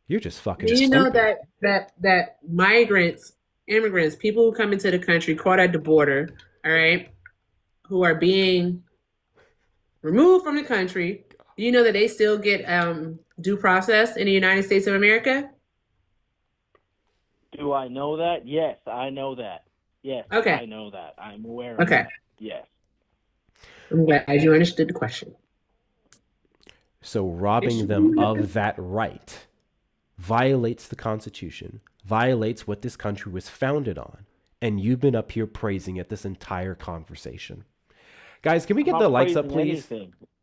you're just fucking. Do you know stupid. that migrants, immigrants, people who come into the country caught at the border, all right, who are being removed from the country, do you know that they still get due process in the United States of America? Do I know that? Yes, I know that. Yes, Okay. I know that. I'm aware of Okay. that. Yes. I'm glad you understood the question. So robbing them of that right violates the Constitution, violates what this country was founded on, and you've been up here praising it this entire conversation. Guys, can we get the likes up, please?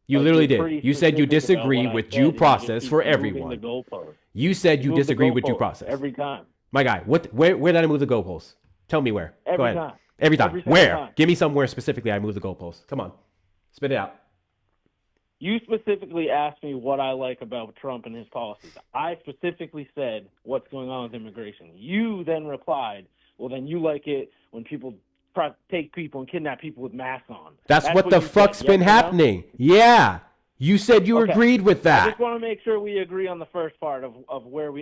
You literally did. You said you disagree with due process for everyone. You said you disagree with due process. Every time. My guy, where did I move the goalposts? Tell me where. Go ahead. Time. Every time. Every Where? time. Give me somewhere specifically I moved the goalposts. Come on. Spit it out. You specifically asked me what I like about Trump and his policies. I specifically said what's going on with immigration. You then replied, well, then you like it when people take people and kidnap people with masks on. That's what the fuck's been happening. Yeah. You said you agreed with that. I just want to make sure we agree on the first part of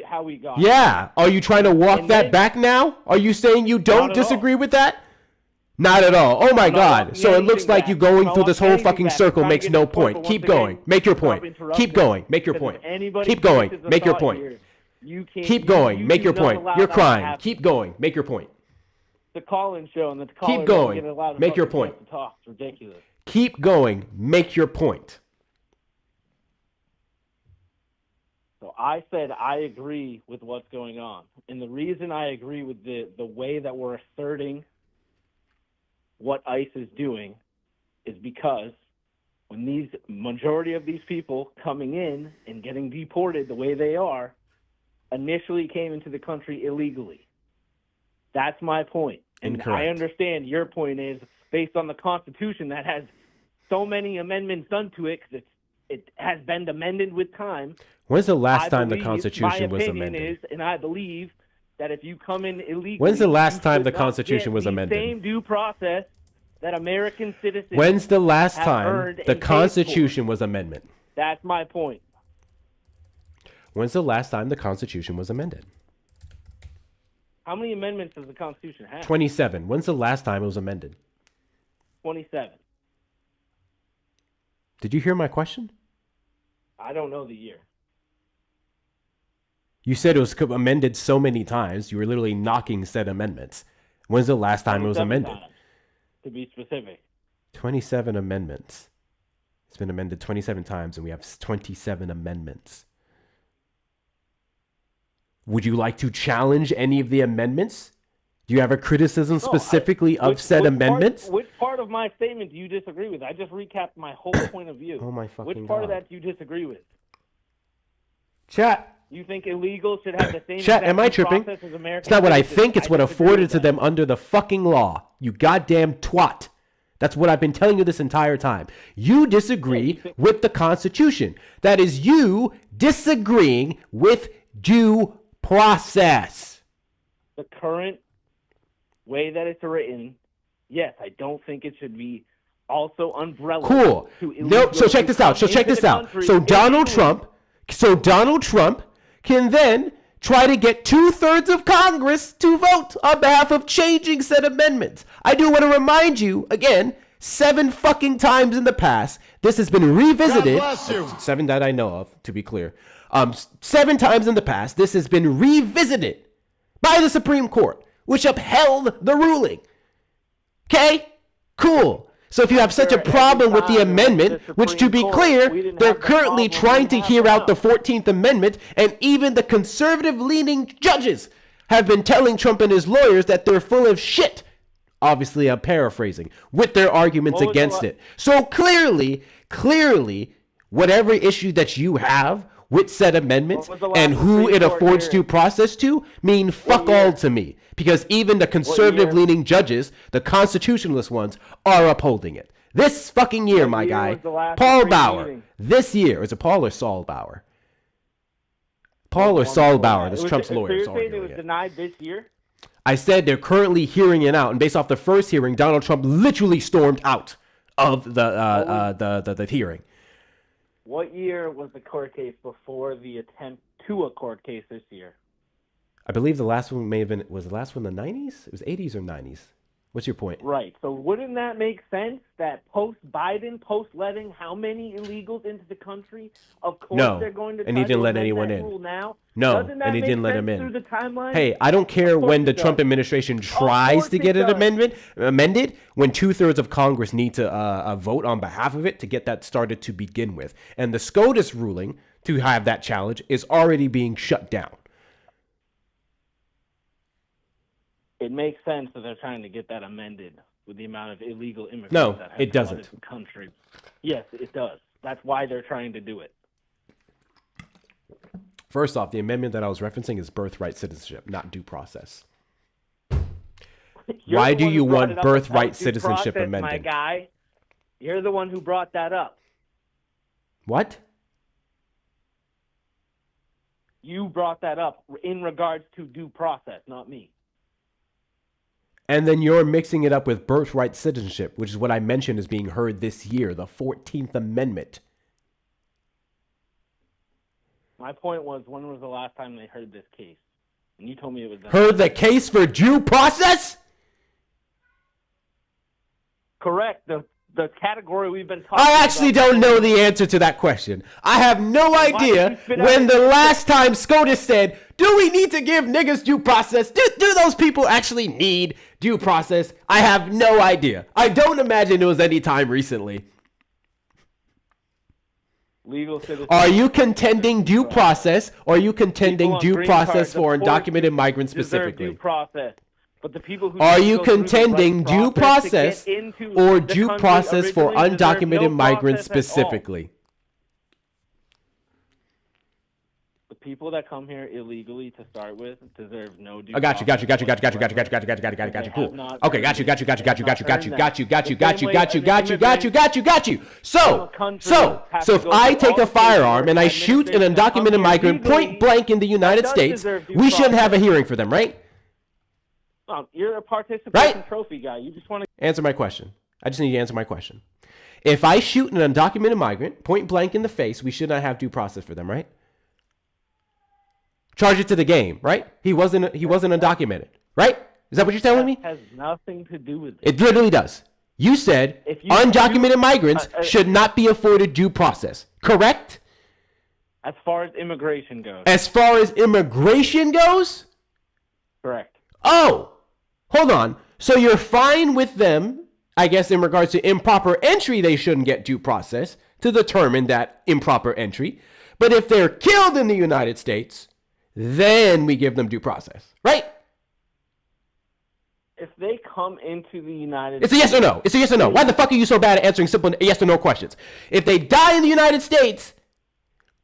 how we got. Yeah. Are you trying to walk that back now? Are you saying you don't disagree with that? Not at all. Oh my God. So it looks like you going through this whole fucking circle makes no point. Keep going. Make your point. Keep going. Make your point. Keep going. Make your point. Keep going. Make your point. You're crying. Keep going. Make your point. The call-in show and the keep going. Make your point. Talk. It's ridiculous. Keep going. Make your point. So I said I agree with what's going on. And the reason I agree with the way that we're asserting what ICE is doing is because when these majority of these people coming in and getting deported the way they are initially came into the country illegally. That's my point. And Incorrect. I understand your point is based on the Constitution that has so many amendments done to it because it has been amended with time. When's the last time the Constitution was amended? And I believe that if you come in illegally, when's the last time the Constitution was the amended? Same due process that American citizens. When's the last have time earned the and paid Constitution for. was amended? That's my point. When's the last time the Constitution was amended? How many amendments does the Constitution have? 27. When's the last time it was amended? 27. Did you hear my question? I don't know the year. You said it was amended so many times. You were literally knocking said amendments. When's the last time it was 27 amended? times, to be specific. 27 amendments. It's been amended 27 times, and we have 27 amendments. Would you like to challenge any of the amendments? Do you have a criticism specifically of said amendments? Which part of my statement do you disagree with? I just recapped my whole point of view. Oh my fucking Which part of God. that do you disagree with? Chat. You think illegals should have the same Chat, am I exact due tripping? process as American It's not what I citizens? think, it's what disagree afforded with to them under the fucking law. You goddamn twat. That's what I've been telling you this entire time. You disagree with the Constitution. That is you disagreeing with due process. The current way that it's written, yes, I don't think it should be also umbrella. Cool. No, so check this out. So check this out. So Donald Trump can then try to get 2/3 of Congress to vote on behalf of changing said amendments. I do want to remind you, again, 7 fucking times in the past, this has been revisited. God bless you. 7 that I know of, to be clear. 7 times in the past, this has been revisited by the Supreme Court, which upheld the ruling. Okay? Cool. So if you have such a problem with the amendment, which to be clear, they're currently trying to hear out the 14th Amendment, and even the conservative-leaning judges have been telling Trump and his lawyers that they're full of shit. Obviously, I'm paraphrasing, with their arguments against it. So clearly, whatever issue that you have with said amendments and who it affords due process to mean fuck all to me. Because even the conservative-leaning judges, the constitutionalist ones, are upholding it. This fucking year, my guy, Paul Bauer. This year, is it Paul or Saul Bauer? Paul or The one Saul before Bauer. that. That's It was- Trump's so lawyer. you're is saying it arguing was it. denied this year? I said they're currently hearing it out, and based off the first hearing, Donald Trump literally stormed out of the hearing. What year was the court case before the attempt to a court case this year? I believe the last one was the last one the 90s? It was 80s or 90s. What's your point? Right. So wouldn't that make sense that post-Biden, post-letting how many illegals into the country, of course No, they're going to and try he didn't to let amend anyone that in. rule now? No, Doesn't that and he make didn't let sense him in. through the timeline? Hey, I don't care Of course when the it Trump does. administration tries to it get it does. amended, when 2/3 of Congress need to vote on behalf of it to get that started to begin with. And the SCOTUS ruling to have that challenge is already being shut down. It makes sense that they're trying to get that amended with the amount of illegal immigrants No, that have it doesn't. flooded the country. Yes, it does. That's why they're trying to do it. First off, the amendment that I was referencing is birthright citizenship, not due process. You're Why the do one you who brought want it up birthright about due citizenship process, amended? My guy, you're the one who brought that up. What? You brought that up in regards to due process, not me. And then you're mixing it up with birthright citizenship, which is what I mentioned is being heard this year, the 14th Amendment. My point was, when was the last time they heard this case? And you told me it was... Heard the case for due process? Correct. The category we've been talking I actually about. don't know the answer to that question. I have no did you idea spit out when the your- last time SCOTUS said, do we need to give niggas due process? Do those people actually need due process? I have no idea. I don't imagine it was any time recently. Legal citizenship. Are you contending due process, or are you contending People on due green process cards, for of course, undocumented migrants deserve specifically? Due process. But the people who Are didn't you go through the contending right due process to get into or the due country process for originally deserve undocumented no migrants process at all. specifically? The people that come here illegally to start with deserve no due I got you. process. Cool. not Okay, got earned you. it. They have not earned you. So if I take a firearm and I shoot an undocumented migrant point blank in the United States, we shouldn't have a hearing for them, right? You're a participation Right? trophy guy. You just want to... Answer my question. I just need you to answer my question. If I shoot an undocumented migrant point blank in the face, we should not have due process for them, right? Charge it to the game, right? He wasn't undocumented, right? Is that what you're telling me? Has nothing to do with it. It literally does. You said If you undocumented migrants should not be afforded due process, correct? As far as immigration goes. As far as immigration goes? Correct. Oh, hold on. So you're fine with them, I guess, in regards to improper entry, they shouldn't get due process to determine that improper entry. But if they're killed in the United States, then we give them due process, right? If they come into the United It's a yes or no. It's a yes or no. Why the fuck are you so bad at answering simple yes or no questions? If they die in the United States,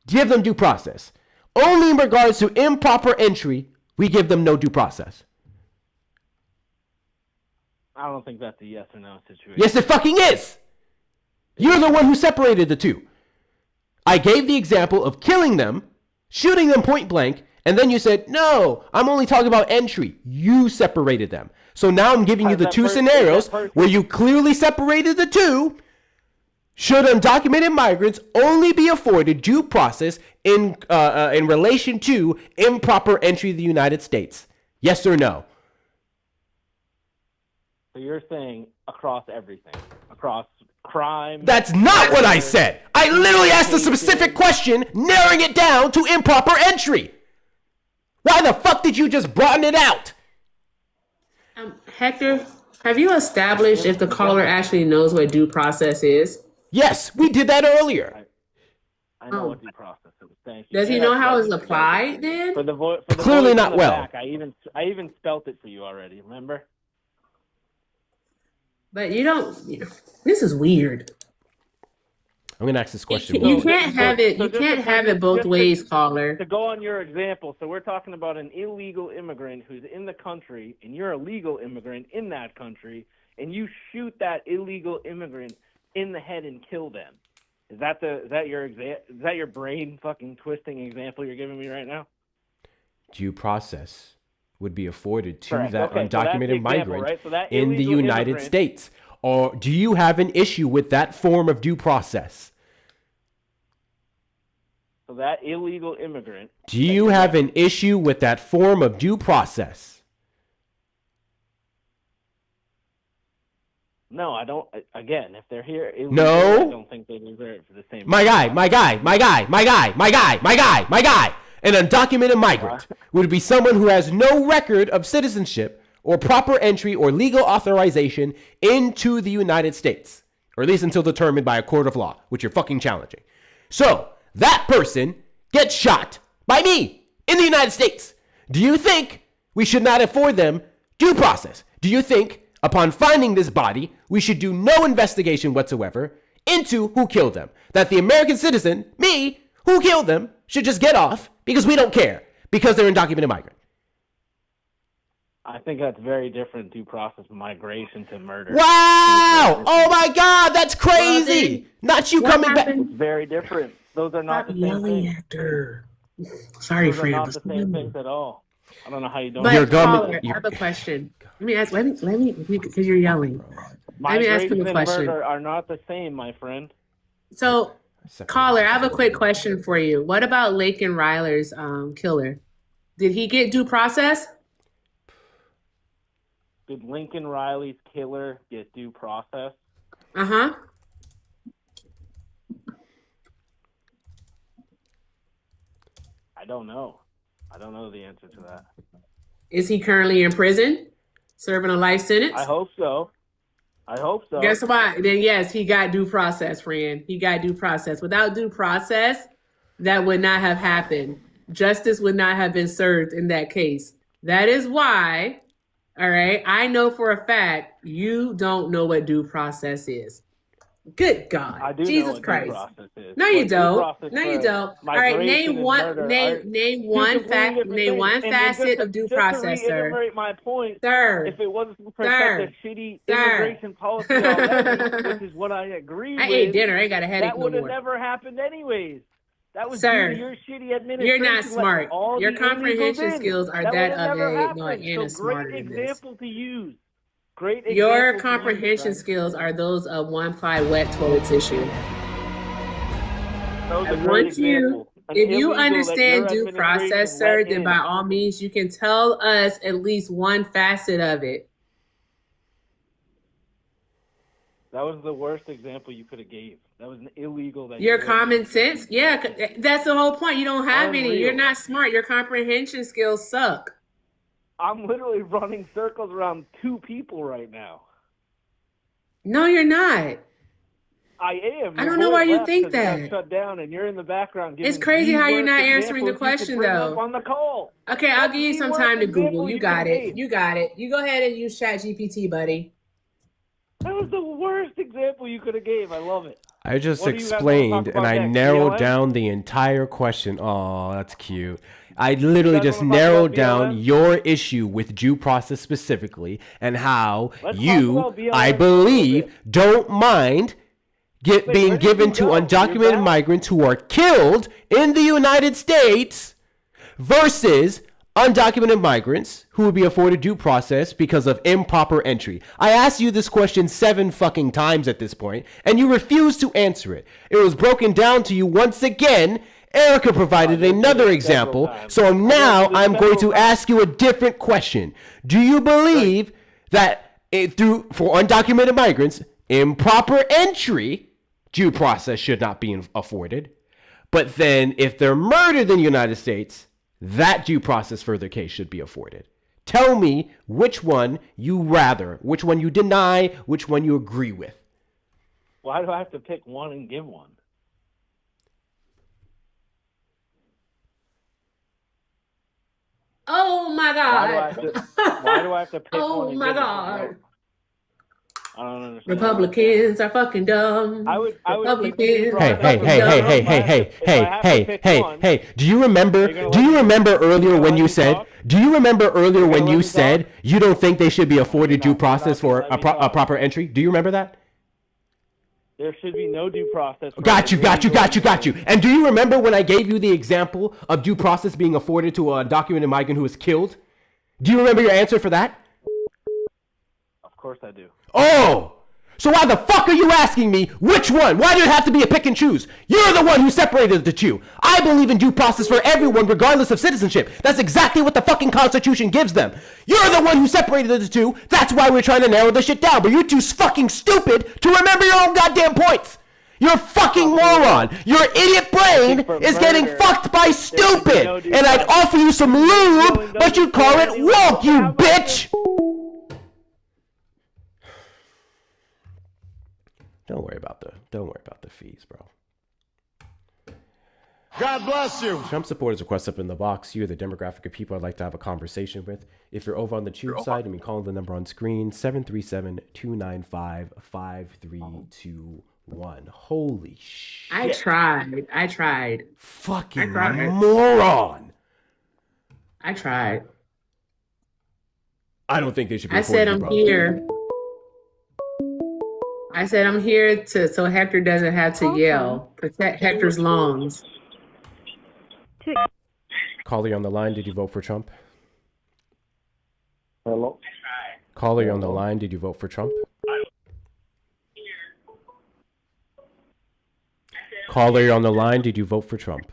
give them due process. Only in regards to improper entry, we give them no due process. I don't think that's a yes or no situation. Yes, it fucking is. You're the one who separated the two. I gave the example of killing them, shooting them point blank, and then you said, no, I'm only talking about entry. You separated them. So now I'm giving you the two scenarios where you clearly separated the two. Should undocumented migrants only be afforded due process in relation to improper entry to the United States? Yes or no? So you're saying across everything, across crime. That's not what I said. I literally asked a specific question, narrowing it down to improper entry. Why the fuck did you just broaden it out? Hector, have you established if the caller actually knows what due process is? Yes, we did that earlier. I know what due process is. Thank you. Does he know how it's applied then? For the Clearly voice not in the well. back, I even spelt it for you already. Remember? But you don't. This is weird. I'm gonna ask this question. You can't have it. You can't have it both ways, caller. To go on your example, so we're talking about an illegal immigrant who's in the country, and you're a legal immigrant in that country, and you shoot that illegal immigrant in the head and kill them. Is that your brain fucking twisting example you're giving me right now? due process would be afforded to Correct. that Okay, so that's the undocumented example, migrant right? So that in the illegal United immigrant- States? Or do you have an issue with that form of due process? So that illegal immigrant. Do you have an issue with that form of due process? No, I don't. Again, if they're here illegally, No. I don't think they deserve the same. My guy. An undocumented migrant would be someone who has no record of citizenship or proper entry or legal authorization into the United States, or at least until determined by a court of law, which you're fucking challenging. So that person gets shot by me in the United States. Do you think we should not afford them due process? Do you think upon finding this body, we should do no investigation whatsoever into who killed them? That the American citizen, me, who killed them, should just get off because we don't care, because they're undocumented migrant? I think that's very different due process from migration to murder. Wow! Oh my God, that's crazy! Not you coming back. It's very different. Those are not the same things. At her. Sorry, Those are Fran. not the same things at all. I don't know how you don't. But caller, I have a question. Let me ask. Let me, because you're yelling. Let me ask him a Migration and question. murder are not the same, my friend. So, caller, I have a quick question for you. What about Laken Ryler's killer? Did he get due process? Did Lincoln Riley's killer get due process? Uh-huh. I don't know. I don't know the answer to that. Is he currently in prison, serving a life sentence? I hope so. I hope so. Guess what? Then yes, he got due process, friend. He got due process. Without due process, that would not have happened. Justice would not have been served in that case. That is why, all right, I know for a fact you don't know what due process is. Good God. I do know Jesus what Christ. due process is. No, you What due don't. process No, you for don't. All right, migration name and one murder name are name two one completely fact different name things. one And facet just to- of due just process, to sir. reiterate my point, Sir. if it wasn't for Sir. such a shitty Sir. immigration policy already, which is what I agree I with, ate dinner. I ain't got a headache that no would have more. never happened anyways. That was Sir, due to your shitty administration. you're not letting smart. all Your the comprehension illegals in. skills are that that would have of never a happened. no, Anna's So smarter great than this. example to use. Great Your example to use, comprehension right? skills are those of one-ply wet toilet tissue. That was a I great want you, example. An if you illegal that understand your due administration process, sir, let then in. by all means you can tell us at least one facet of it. That was the worst example you could have gave. That was an illegal. That Your you common sense? Yeah, that's the whole point. You don't have any. Unreal. You're not smart. Your comprehension skills suck. I'm literally running circles around two people right now. No, you're not. I am. I Your don't know boy why you left think 'cause he got that. shut down, and you're in the background. Giving It's crazy the how you're worst not answering the example you could question, bring up though. on the call. Okay, I'll That's give you the some worst time to example Google. You you got could've it. gave. You got it. You go ahead and use ChatGPT, buddy. That was the worst example you could have gave. I love it. I just What do you guys wanna explained talk and about I next? narrowed BLM? down the entire question. Oh, that's cute. I literally guys just wanna talk narrowed about down BLM? your issue with due process specifically and how Let's talk you, about BLM I for a little believe, bit. don't mind Wait, being where did given you to go? You're undocumented back? migrants who are killed in the United States versus undocumented migrants who would be afforded due process because of improper entry. I asked you this question 7 fucking times at this point, and you refused to answer it. It was broken down to you once again. Erica provided another example, so now I'm going to ask you a different question. Do you believe that for undocumented migrants, improper entry due process should not be afforded? But then if they're murdered in the United States, that due process for their case should be afforded. Tell me which one you rather, which one you deny, which one you agree with. Why do I have to pick one and give one? Oh my God. Why do I have to pick one Oh and my give God. one? I don't understand. Republicans are fucking dumb. I would Republicans Hey, are hey, fucking hey, dumb. hey, hey, hey, hey, hey, hey, hey, hey. Do you remember earlier when you said, you don't think they should be afforded due process for a proper entry? Do you remember that? There should be no due process. Got you. And do you remember when I gave you the example of due process being afforded to a documented migrant who was killed? Do you remember your answer for that? Of course I do. Oh! So why the fuck are you asking me which one? Why do it have to be a pick and choose? You're the one who separated the two. I believe in due process for everyone regardless of citizenship. That's exactly what the fucking Constitution gives them. You're the one who separated the two. That's why we're trying to narrow this shit down. But you're too fucking stupid to remember your own goddamn points. You're a fucking moron. Your idiot brain is getting fucked by stupid. And I'd offer you some lube, but you call it woke, you bitch. Don't worry about the fees, bro. God bless you. Trump supporters request up in the box. You're the demographic of people I'd like to have a conversation with. If you're over on the tube side, you can call the number on screen, 737-295-5321. Holy shit. I tried. Fucking moron. I tried. I don't think they should be. I said I'm here. I said I'm here so Hector doesn't have to yell. Protect Hector's lungs. Caller on the line, did you vote for Trump? Hello? Caller on the line, did you vote for Trump? Caller on the line, did you vote for Trump?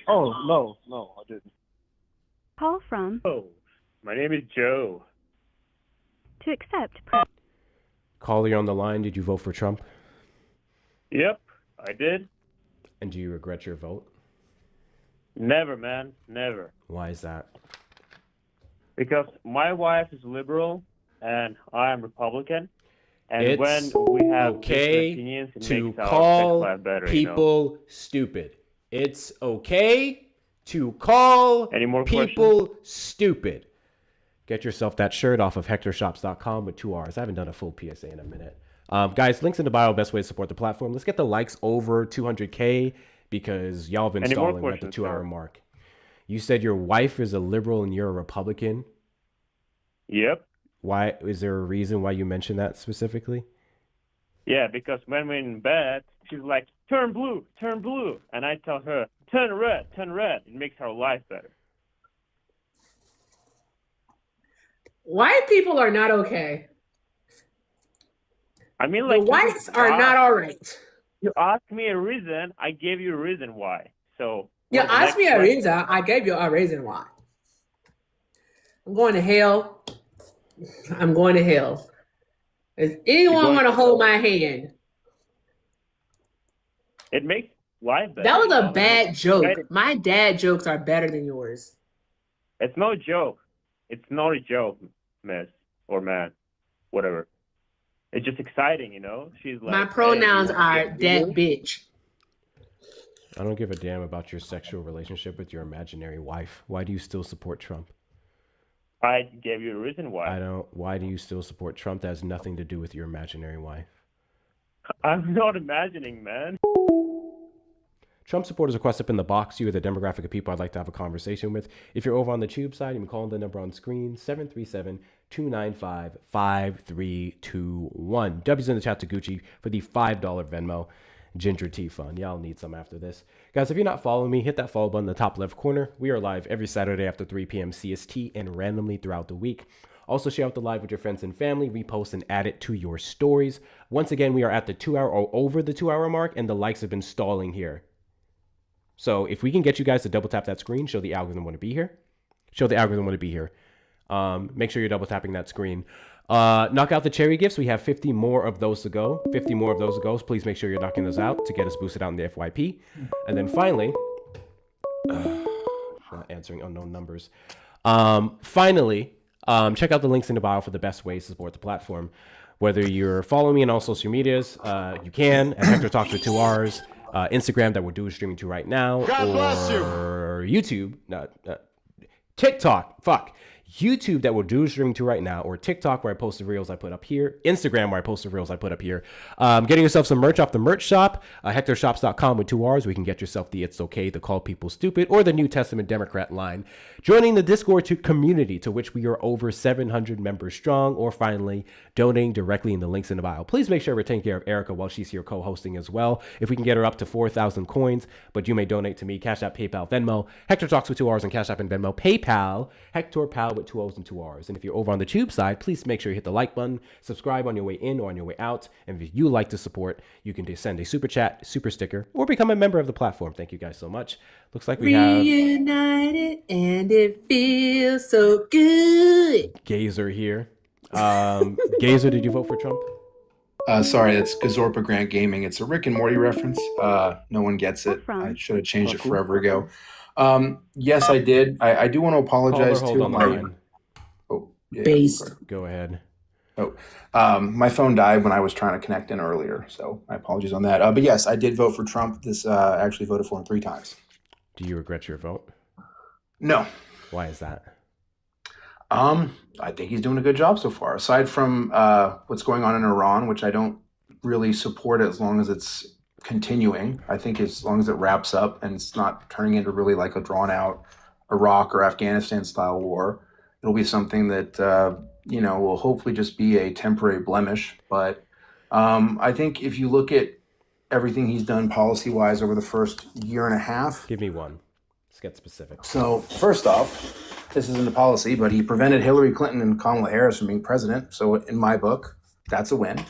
Oh, no, I didn't. Call from. Oh, my name is Joe. To accept. Caller on the line, did you vote for Trump? Yep, I did. And do you regret your vote? Never, man, never. Why is that? Because my wife is liberal and I am Republican. And It's when we have okay different opinions, it to makes our call sex life better, people stupid. It's okay to call people stupid. Get yourself that shirt off of hectorshops.com with 2 R's. I haven't done a full PSA in a minute. Guys, links in the bio, best way to support the platform. Let's get the likes over 200K because y'all have been stalling at the 2-hour mark. You said your wife is a liberal and you're a Republican. Yep. Why? Is there a reason why you mentioned that specifically? Yeah, because when we're in bed, she's like, turn blue. And I tell her, turn red. It makes our life better. White people are not okay. I mean, like, the whites are not all right. You asked me a reason, I gave you a reason why. So you asked me a reason, I gave you a reason why. I'm going to hell. Does anyone want to hold my hand? It makes life better. That was a bad joke. My dad jokes are better than yours. It's no joke. It's not a joke, miss or man, whatever. It's just exciting, you know? She's like, my pronouns are that bitch. I don't give a damn about your sexual relationship with your imaginary wife. Why do you still support Trump? I gave you a reason why. Why do you still support Trump? That has nothing to do with your imaginary wife. I'm not imagining, man. Trump supporters request up in the box. You are the demographic of people I'd like to have a conversation with. If you're over on the tube side, you can call the number on screen, 737-295-5321. W's in the chat to Gucci for the $5 Venmo Ginger Tea Fund. Y'all need some after this. Guys, if you're not following me, hit that follow button in the top left corner. We are live every Saturday after 3 p.m. CST and randomly throughout the week. Also, share out the live with your friends and family, repost and add it to your stories. Once again, we are at the 2-hour or over the 2-hour mark, and the likes have been stalling here. So if we can get you guys to double tap that screen, show the algorithm want to be here. Make sure you're double tapping that screen. Knock out the cherry gifts. We have 50 more of those to go. Please make sure you're knocking those out to get us boosted out in the FYP. And then finally, not answering unknown numbers. Check out the links in the bio for the best ways to support the platform. Whether you're following me on all social medias, you can at Hector Talks with 2 R's. Instagram that we're doing streaming to right now, or YouTube, TikTok, YouTube that we're doing streaming to right now, or TikTok where I post the reels I put up here, Instagram where I post the reels I put up here. Getting yourself some merch off the merch shop, hectorshops.com with 2 R's. We can get yourself the It's Okay to Call People Stupid or the New Testament Democrat line. Joining the Discord community, to which we are over 700 members strong, or finally, donating directly in the links in the bio. Please make sure we're taking care of Erica while she's here co-hosting as well. If we can get her up to 4,000 coins, but you may donate to me, Cash App, PayPal, Venmo, Hector Talks with 2 R's and Cash App and Venmo, PayPal, Hector Pal with 2 O's and 2 R's. And if you're over on the tube side, please make sure you hit the like button, subscribe on your way in or on your way out. And if you like to support, you can send a super chat, super sticker, or become a member of the platform. Thank you guys so much. Looks like we have reunited and it feels so good. Gazer here. Gazer, did you vote for Trump? Sorry, that's Gazorpa Grant Gaming. It's a Rick and Morty reference. No one gets it. I should have changed it forever ago. Yes, I did. I do want to apologize to my... Based. Go ahead. My phone died when I was trying to connect in earlier, so my apologies on that. But yes, I did vote for Trump. I actually voted for him 3 times. Do you regret your vote? No. Why is that? I think he's doing a good job so far. Aside from what's going on in Iran, which I don't really support as long as it's continuing. I think as long as it wraps up and it's not turning into really like a drawn out Iraq or Afghanistan style war, it'll be something that will hopefully just be a temporary blemish. But I think if you look at everything he's done policy wise over the first year and a half. Give me one. Let's get specific. So first off, this isn't a policy, but he prevented Hillary Clinton and Kamala Harris from being president. So in my book, that's a win.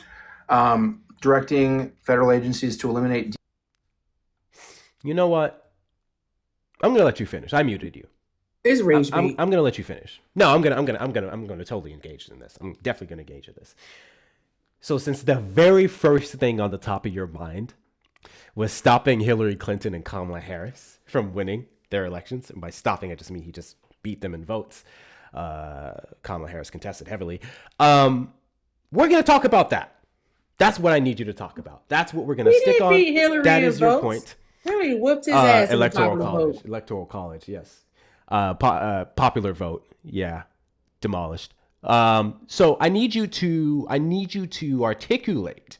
Directing federal agencies to eliminate. You know what? I'm gonna let you finish. I muted you. It's rage I'm gonna let you finish. No, I'm gonna totally engage in this. I'm definitely gonna engage in this. So since the very first thing on the top of your mind was stopping Hillary Clinton and Kamala Harris from winning their elections, and by stopping, I just mean he just beat them in votes. Kamala Harris contested heavily. We're gonna talk about that. That's what I need you to talk about. That's what we're gonna stick on. Hillary that is your votes. point. Hillary whooped his ass in the Electoral popular college. vote. Electoral college. Yes. Popular vote. Yeah. Demolished. So I need you to articulate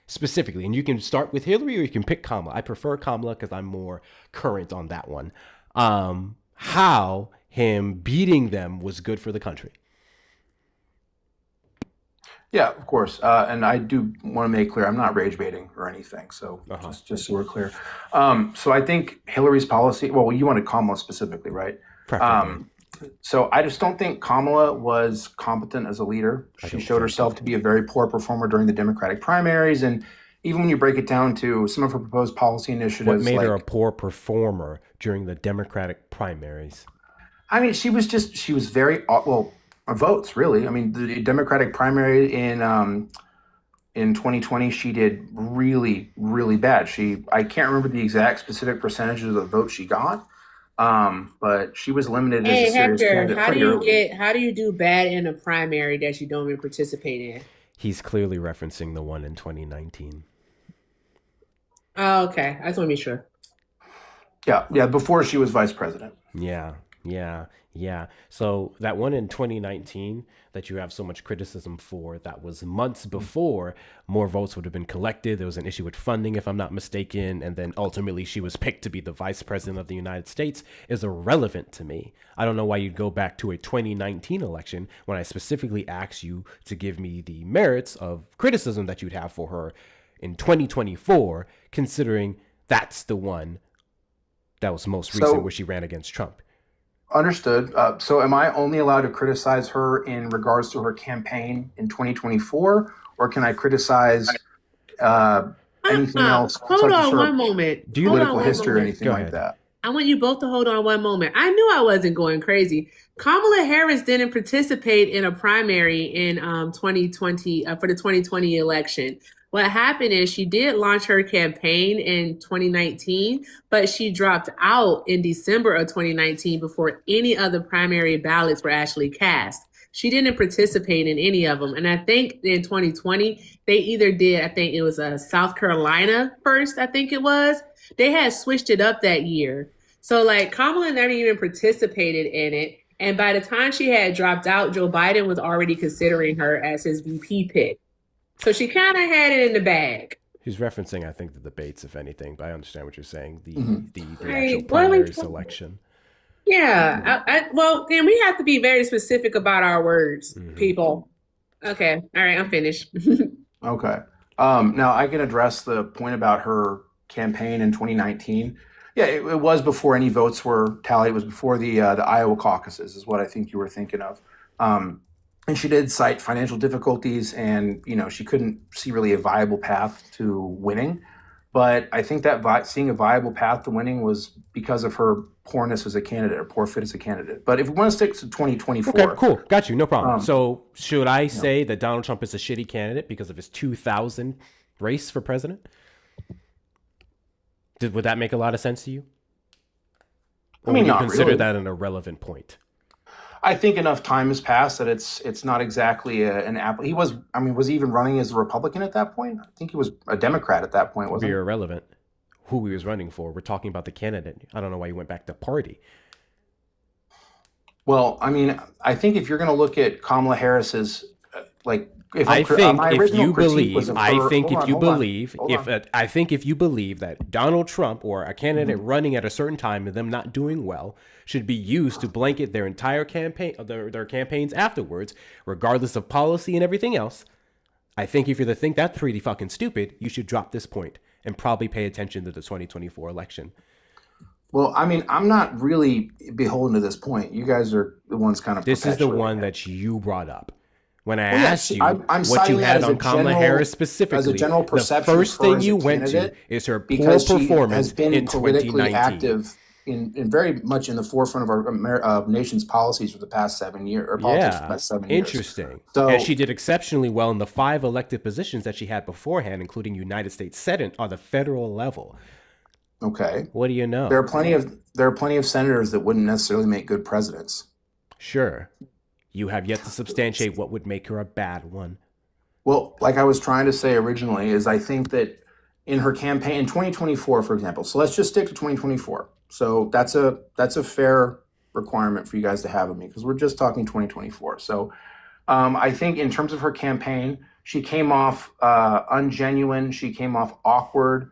specifically, and you can start with Hillary or you can pick Kamala. I prefer Kamala because I'm more current on that one. How him beating them was good for the country. Yeah, of course. And I do want to make clear, I'm not rage baiting or anything. So just so we're clear. So I think Hillary's policy, well, you wanted Kamala specifically, right? So I just don't think Kamala was competent as a leader. She showed herself to be a very poor performer during the Democratic primaries. And even when you break it down to some of her proposed policy initiatives. What made her a poor performer during the Democratic primaries? I mean, she was very, votes, really. I mean, the Democratic primary in 2020, she did really, really bad. I can't remember the exact specific percentages of the votes she got. But she was limited as a serious candidate. How do you do bad in a primary that you don't even participate in? He's clearly referencing the one in 2019. Oh, okay. I just want to be sure. Yeah, before she was vice president. Yeah. So that one in 2019 that you have so much criticism for, that was months before more votes would have been collected. There was an issue with funding, if I'm not mistaken. And then ultimately she was picked to be the vice president of the United States is irrelevant to me. I don't know why you'd go back to a 2019 election when I specifically asked you to give me the merits of criticism that you'd have for her in 2024, considering that's the one that was most recent where she ran against Trump. Understood. So am I only allowed to criticize her in regards to her campaign in 2024, or can I criticize anything else? Hold on one moment. Political history or anything like that? I want you both to hold on one moment. I knew I wasn't going crazy. Kamala Harris didn't participate in a primary in 2020 for the 2020 election. What happened is she did launch her campaign in 2019, but she dropped out in December of 2019 before any other primary ballots were actually cast. She didn't participate in any of them. And I think in 2020, they either did, I think it was South Carolina first, I think it was. They had switched it up that year. So like Kamala never even participated in it. And by the time she had dropped out, Joe Biden was already considering her as his VP pick. So she kind of had it in the bag. He's referencing, I think, the debates, if anything, but I understand what you're saying. The Right. actual primary selection. Yeah. Well, then we have to be very specific about our words, people. Okay. All right. I'm finished. Okay. Now I can address the point about her campaign in 2019. Yeah, it was before any votes were tallied. It was before the Iowa caucuses, is what I think you were thinking of. And she did cite financial difficulties, and she couldn't see really a viable path to winning. But I think that seeing a viable path to winning was because of her poorness as a candidate, or poor fit as a candidate. But if we want to stick to 2024, okay, cool, got you, no problem. So should I say that Donald Trump is a shitty candidate because of his 2000 race for president? Would that make a lot of sense to you? Or would you consider really. that an irrelevant point? I think enough time has passed that it's not exactly an apple. He was he even running as a Republican at that point? I think he was a Democrat at that point, wasn't he? Irrelevant who he was running for. We're talking about the candidate. I don't know why you went back to party. Well, I think if you're going to look at Kamala Harris's, I think if you believe that Donald Trump or a candidate running at a certain time and them not doing well should be used to blanket their entire campaign, their campaigns afterwards, regardless of policy and everything else, I think if you think that's pretty fucking stupid, you should drop this point and probably pay attention to the 2024 election. Well, I'm not really beholden to this point. You guys are the ones kind of. This is the one that you brought up. When I asked you I'm what you had on Kamala Harris specifically, as a general perception, the first thing you went to is her poor performance in 2019. Active in very much in the forefront of our nation's policies for the past 7 years, or politics for the past 7 years. Interesting. So, and she did exceptionally well in the 5 elected positions that she had beforehand, including United States Senate on the federal level. Okay. What do you know? There are plenty of senators that wouldn't necessarily make good presidents. Sure. You have yet to substantiate what would make her a bad one. Well, like I was trying to say originally, is I think that in her campaign in 2024, for example, so let's just stick to 2024. So that's a fair requirement for you guys to have of me, because we're just talking 2024. So I think in terms of her campaign, she came off ungenuine. She came off awkward.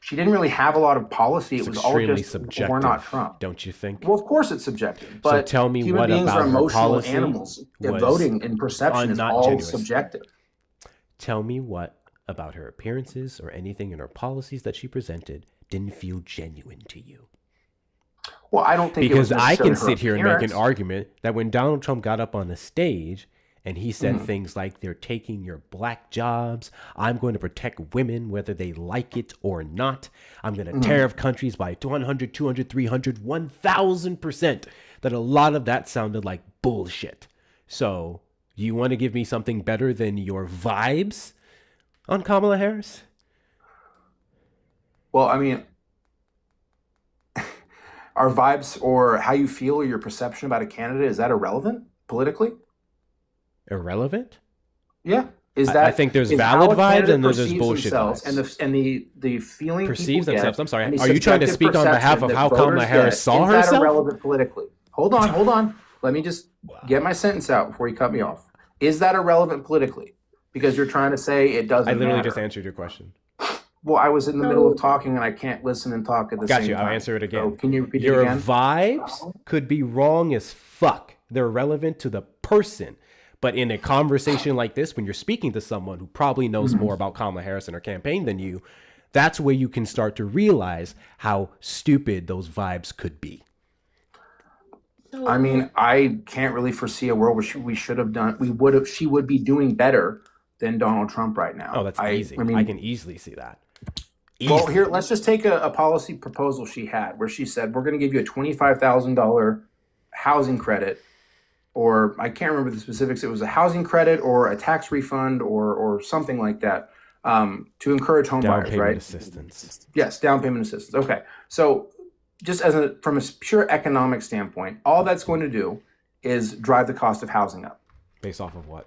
She didn't really have a lot of policy. It was all just subjective, we're not Trump. Don't you think? Well, of course it's subjective. But so tell me human what beings about are emotional policy animals. Voting and perception is all genuine. Subjective. Tell me what about her appearances or anything in her policies that she presented didn't feel genuine to you. Well, I don't think because it was I can necessarily sit here and make an argument that when Donald Trump got up on the stage and he said things like, they're taking your black jobs. I'm going to protect women, whether they like it or not. I'm going to tariff countries by 100, 200, 300, 1,000%. That a lot of that sounded like bullshit. So you want to give me something better than your vibes on Kamala Harris? Well, our vibes or how you feel or your perception about a candidate, is that irrelevant politically? Irrelevant? Yeah. Is that I think there's valid vibes and there's bullshit vibes. And the feeling perceives people themselves. get, I'm sorry. Are you trying to speak on behalf of how Kamala Harris saw herself? Is that irrelevant politically? Hold on. Let me just get my sentence out before you cut me off. Is that irrelevant politically? Because you're trying to say it doesn't matter. I literally just answered your question. Well, I was in the middle of talking and I can't listen and talk at the same time. Got you. I'll answer it again. So can you repeat your it again? Your vibes could be wrong as fuck. They're relevant to the person. But in a conversation like this, when you're speaking to someone who probably knows more about Kamala Harris and her campaign than you, that's where you can start to realize how stupid those vibes could be. I can't really foresee a world where she would be doing better than Donald Trump right now. Oh, that's easy. I can easily see that. Well, here, let's just take a policy proposal she had where she said, we're going to give you a $25,000 housing credit, or I can't remember the specifics. It was a housing credit or a tax refund or something like that to encourage home buyers, right? Down payment assistance. Yes, down payment assistance. Okay. So just from a pure economic standpoint, all that's going to do is drive the cost of housing up. Based off of what?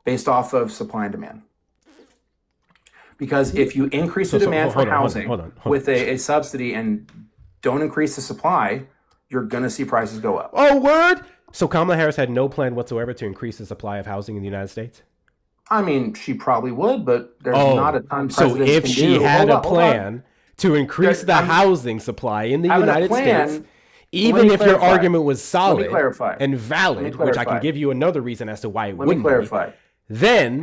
Based off of supply and demand. Because if you increase the demand for housing with a subsidy and don't increase the supply, you're going to see prices go up. Oh, word! So Kamala Harris had no plan whatsoever to increase the supply of housing in the United States? I mean, she probably would, but there's not a ton so presidents if can she do. had Hold a on, hold on. plan to increase the housing supply in the having a United plan- States, let even me if your clarify. argument was solid Let me clarify. and Let me valid, which I can clarify. give you another reason as to why it Let me wouldn't clarify. be, then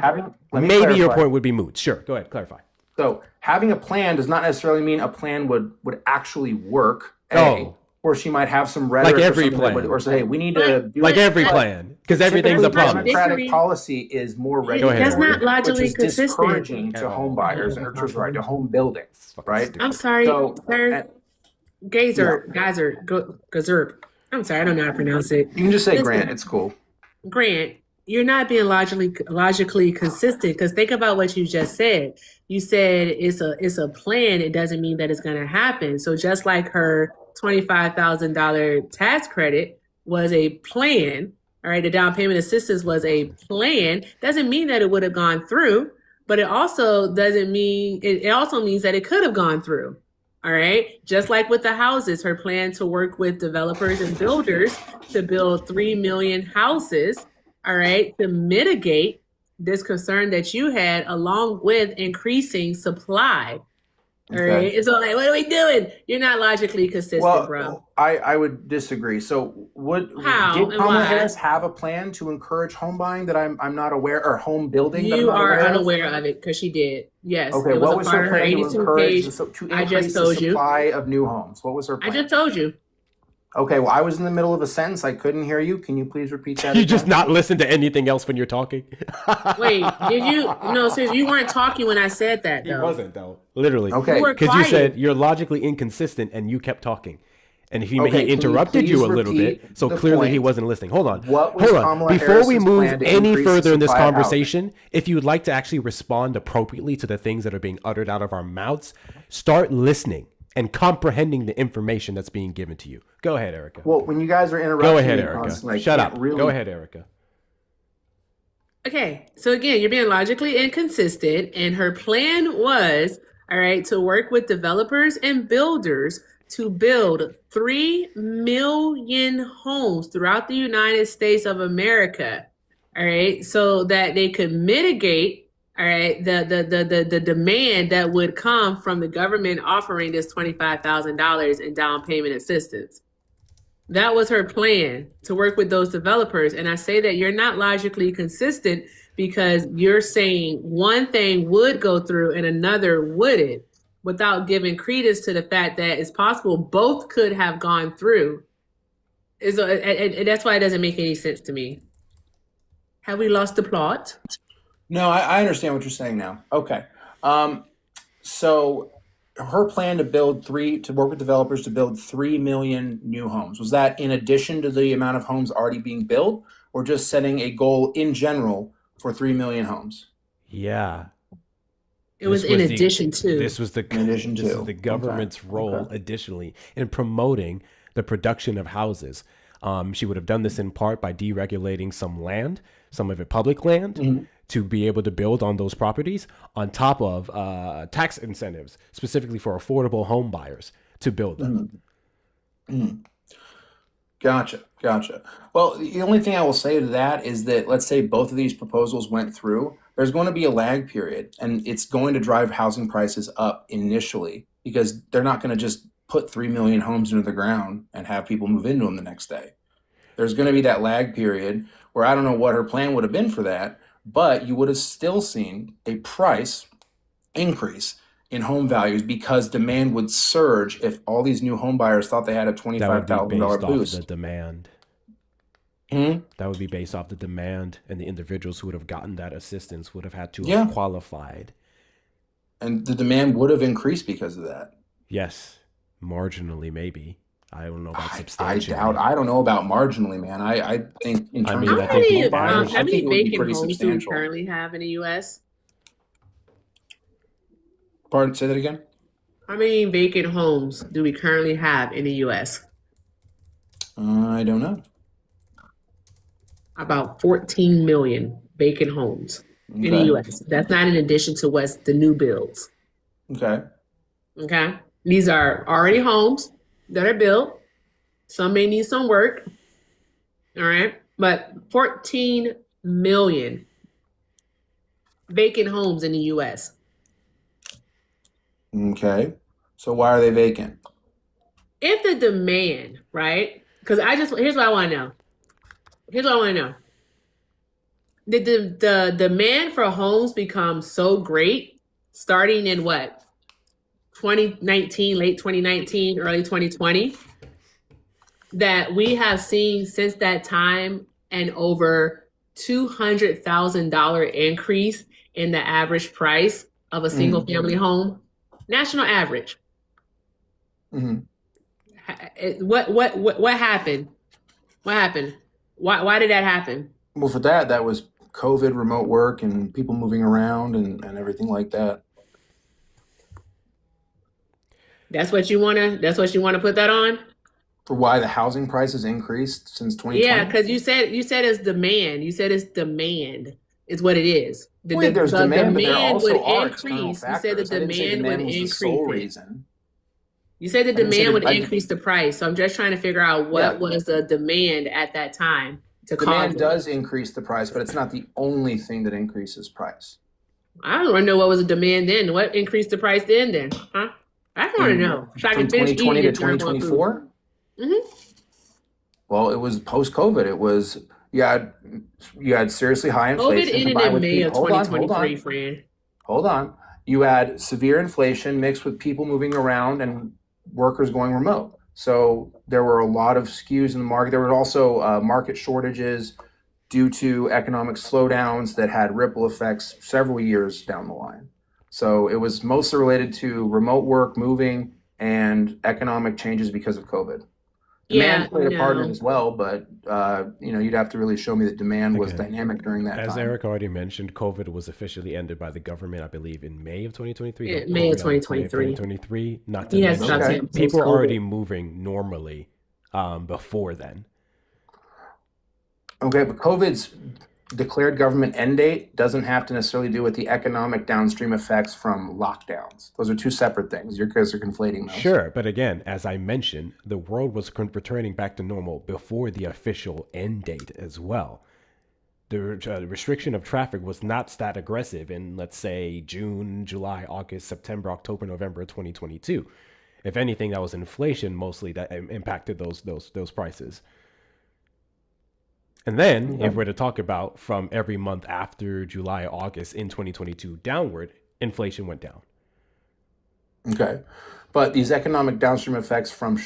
Let me maybe your clarify. point would be moot. Sure, go ahead, clarify. So having a plan does not necessarily mean a plan would actually work. Oh. Or she might have some rhetoric Like every or something that plan. would- or say, hey, we need to do Like it. every plan, because everything's a promise. Democratic policy is more Go ahead, That's regulatory, not logically which is consistent. discouraging to home buyers and to home building, right? I'm sorry, So, sir. Gazerp. I'm sorry, I don't know how to pronounce it. You can just say Listen, Grant. It's cool. Grant, you're not being logically consistent because think about what you just said. You said it's a plan. It doesn't mean that it's going to happen. So just like her $25,000 tax credit was a plan, all right, the down payment assistance was a plan, doesn't mean that it would have gone through, but it also doesn't mean, it also means that it could have gone through. All right. Just like with the houses, her plan to work with developers and builders to build 3 million houses, all right, to mitigate this concern that you had, along with increasing supply. All right. Okay. So, like, what are we doing? You're not logically consistent, bro. Well, I would disagree. So How did and Kamala why? Harris have a plan to encourage home buying that I'm not aware, or home building that I'm You not are aware of? unaware of it because she did. Yes. Okay, it was what a was part her of her plan to 82 encourage page. to I increase just the told you. supply of new homes? What was her I plan? just told you. Okay, well, I was in the middle of a sentence. I couldn't hear you. Can you please repeat that You again? just not listen to anything else when you're talking? Wait, did you? No, seriously, you weren't talking when I said that, though. He wasn't, though. Literally. Okay. You were Because you quiet. said you're logically inconsistent and you kept talking. And he Okay, can you interrupted you please a little bit, repeat so the clearly he point? wasn't listening. Hold on. What was Hold on. Kamala Before we Harris's move plan to any increase the further in this supply of housing? conversation, if you would like to actually respond appropriately to the things that are being uttered out of our mouths, start listening and comprehending the information that's being given to you. Go ahead, Erica. Well, when you guys are interrupting Go ahead, me Erica. constantly, I Shut can't up. really- Go ahead, Erica. Okay, so again, you're being logically inconsistent, and her plan was, all right, to work with developers and builders to build 3 million homes throughout the United States of America, all right, so that they could mitigate, all right, the demand that would come from the government offering this $25,000 in down payment assistance. That was her plan, to work with those developers. And I say that you're not logically consistent because you're saying one thing would go through and another wouldn't, without giving credence to the fact that it's possible both could have gone through. And that's why it doesn't make any sense to me. Have we lost the plot? No, I understand what you're saying now. Okay. So her plan to work with developers to build 3 million new homes, was that in addition to the amount of homes already being built, or just setting a goal in general for 3 million homes? Yeah. It was in addition to. This was the government's role additionally in promoting the production of houses. She would have done this in part by deregulating some land, some of it public land, to be able to build on those properties, on top of tax incentives, specifically for affordable home buyers to build them. Gotcha. Well, the only thing I will say to that is that, let's say both of these proposals went through, there's going to be a lag period, and it's going to drive housing prices up initially, because they're not going to just put 3 million homes into the ground and have people move into them the next day. There's going to be that lag period where I don't know what her plan would have been for that, but you would have still seen a price increase in home values because demand would surge if all these new home buyers thought they had a That would be based $25,000 off boost. the demand. That would be based off the demand, and the individuals who would have gotten that assistance would have had to have qualified. And the demand would have increased because of that. Yes, marginally maybe. I don't know about I substantially. don't know about marginally, man. I think in terms mean, of I think home the buyers, average- I How think many it would be vacant pretty homes do we substantial. currently have in the U.S.? Pardon, say that again? How many vacant homes do we currently have in the U.S.? I don't know. About 14 million vacant homes in the Okay. U.S. That's not in addition to what's the new builds. Okay. Okay. These are already homes that are built. Some may need some work. All right. But 14 million vacant homes in the US. Okay. So why are they vacant? If the demand, right? Because here's what I want to know. Did the demand for homes become so great starting in what? 2019, late 2019, early 2020, that we have seen since that time an over $200,000 increase in the average price of a single family home, national average. Mm-hmm. What happened? What happened? Why did that happen? Well, for that was COVID, remote work, and people moving around and everything like that. That's what you wanna put that on? For why the housing prices increased since 2020? Yeah, because you said it's demand. You said it's demand is what it is. Wait, there's demand, but there also are external increase. factors. You said the I didn't say demand would demand was the increase sole it. reason. You said the I didn't say demand would that- increase the price. So I'm just trying to figure out what was the demand at that time to Demand cause does increase the price, but it's not the only thing that increases price. I don't want to know what was the demand then. What increased the price then? Huh? I want to know. So I From can finish 2020 eating to and turn on food. 2024? Mm-hmm. Well, it was post-COVID. It was you had seriously high inflation. COVID ended combined in with May of hold on, 2023, friend. Hold on. You had severe inflation mixed with people moving around and workers going remote. So there were a lot of skews in the market. There were also market shortages due to economic slowdowns that had ripple effects several years down the line. So it was mostly related to remote work, moving, and economic changes because of COVID. Demand played a part in it as well, but you'd have to really show me that demand was dynamic during that As time. Eric already mentioned, COVID was officially ended by the government, I believe, in May of 2023. Yeah, May of 2023. 2023. Not to Yes, mention, okay. people were already moving normally before then. Okay, but COVID's declared government end date doesn't have to necessarily do with the economic downstream effects from lockdowns. Those are two separate things. You guys are conflating those. Sure, but again, as I mentioned, the world was returning back to normal before the official end date as well. The restriction of traffic was not that aggressive in, let's say, June, July, August, September, October, November of 2022. If anything, that was inflation mostly that impacted those prices. And then, if we're to talk about from every month after July, August in 2022 downward, inflation went down. Okay, but these economic downstream effects from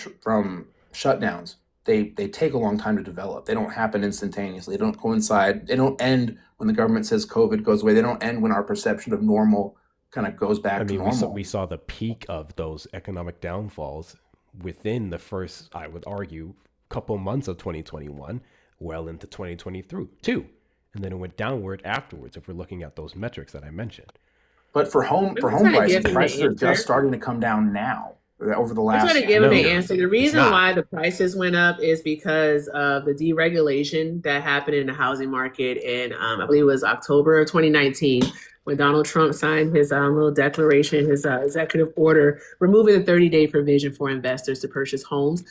shutdowns, they take a long time to develop. They don't happen instantaneously. They don't coincide. They don't end when the government says COVID goes away. They don't end when our perception of normal kind of goes back to normal. We saw the peak of those economic downfalls within the first, I would argue, couple months of 2021. Well into 2023 too, and then it went downward afterwards. If we're looking at those metrics that I mentioned, but for home prices are just starting to come down now over the last. I'm trying to give him the answer. The reason why the prices went up is because of the deregulation that happened in the housing market in I believe it was October of 2019. When Donald Trump signed his little declaration, his executive order, removing the 30-day provision for investors to purchase homes.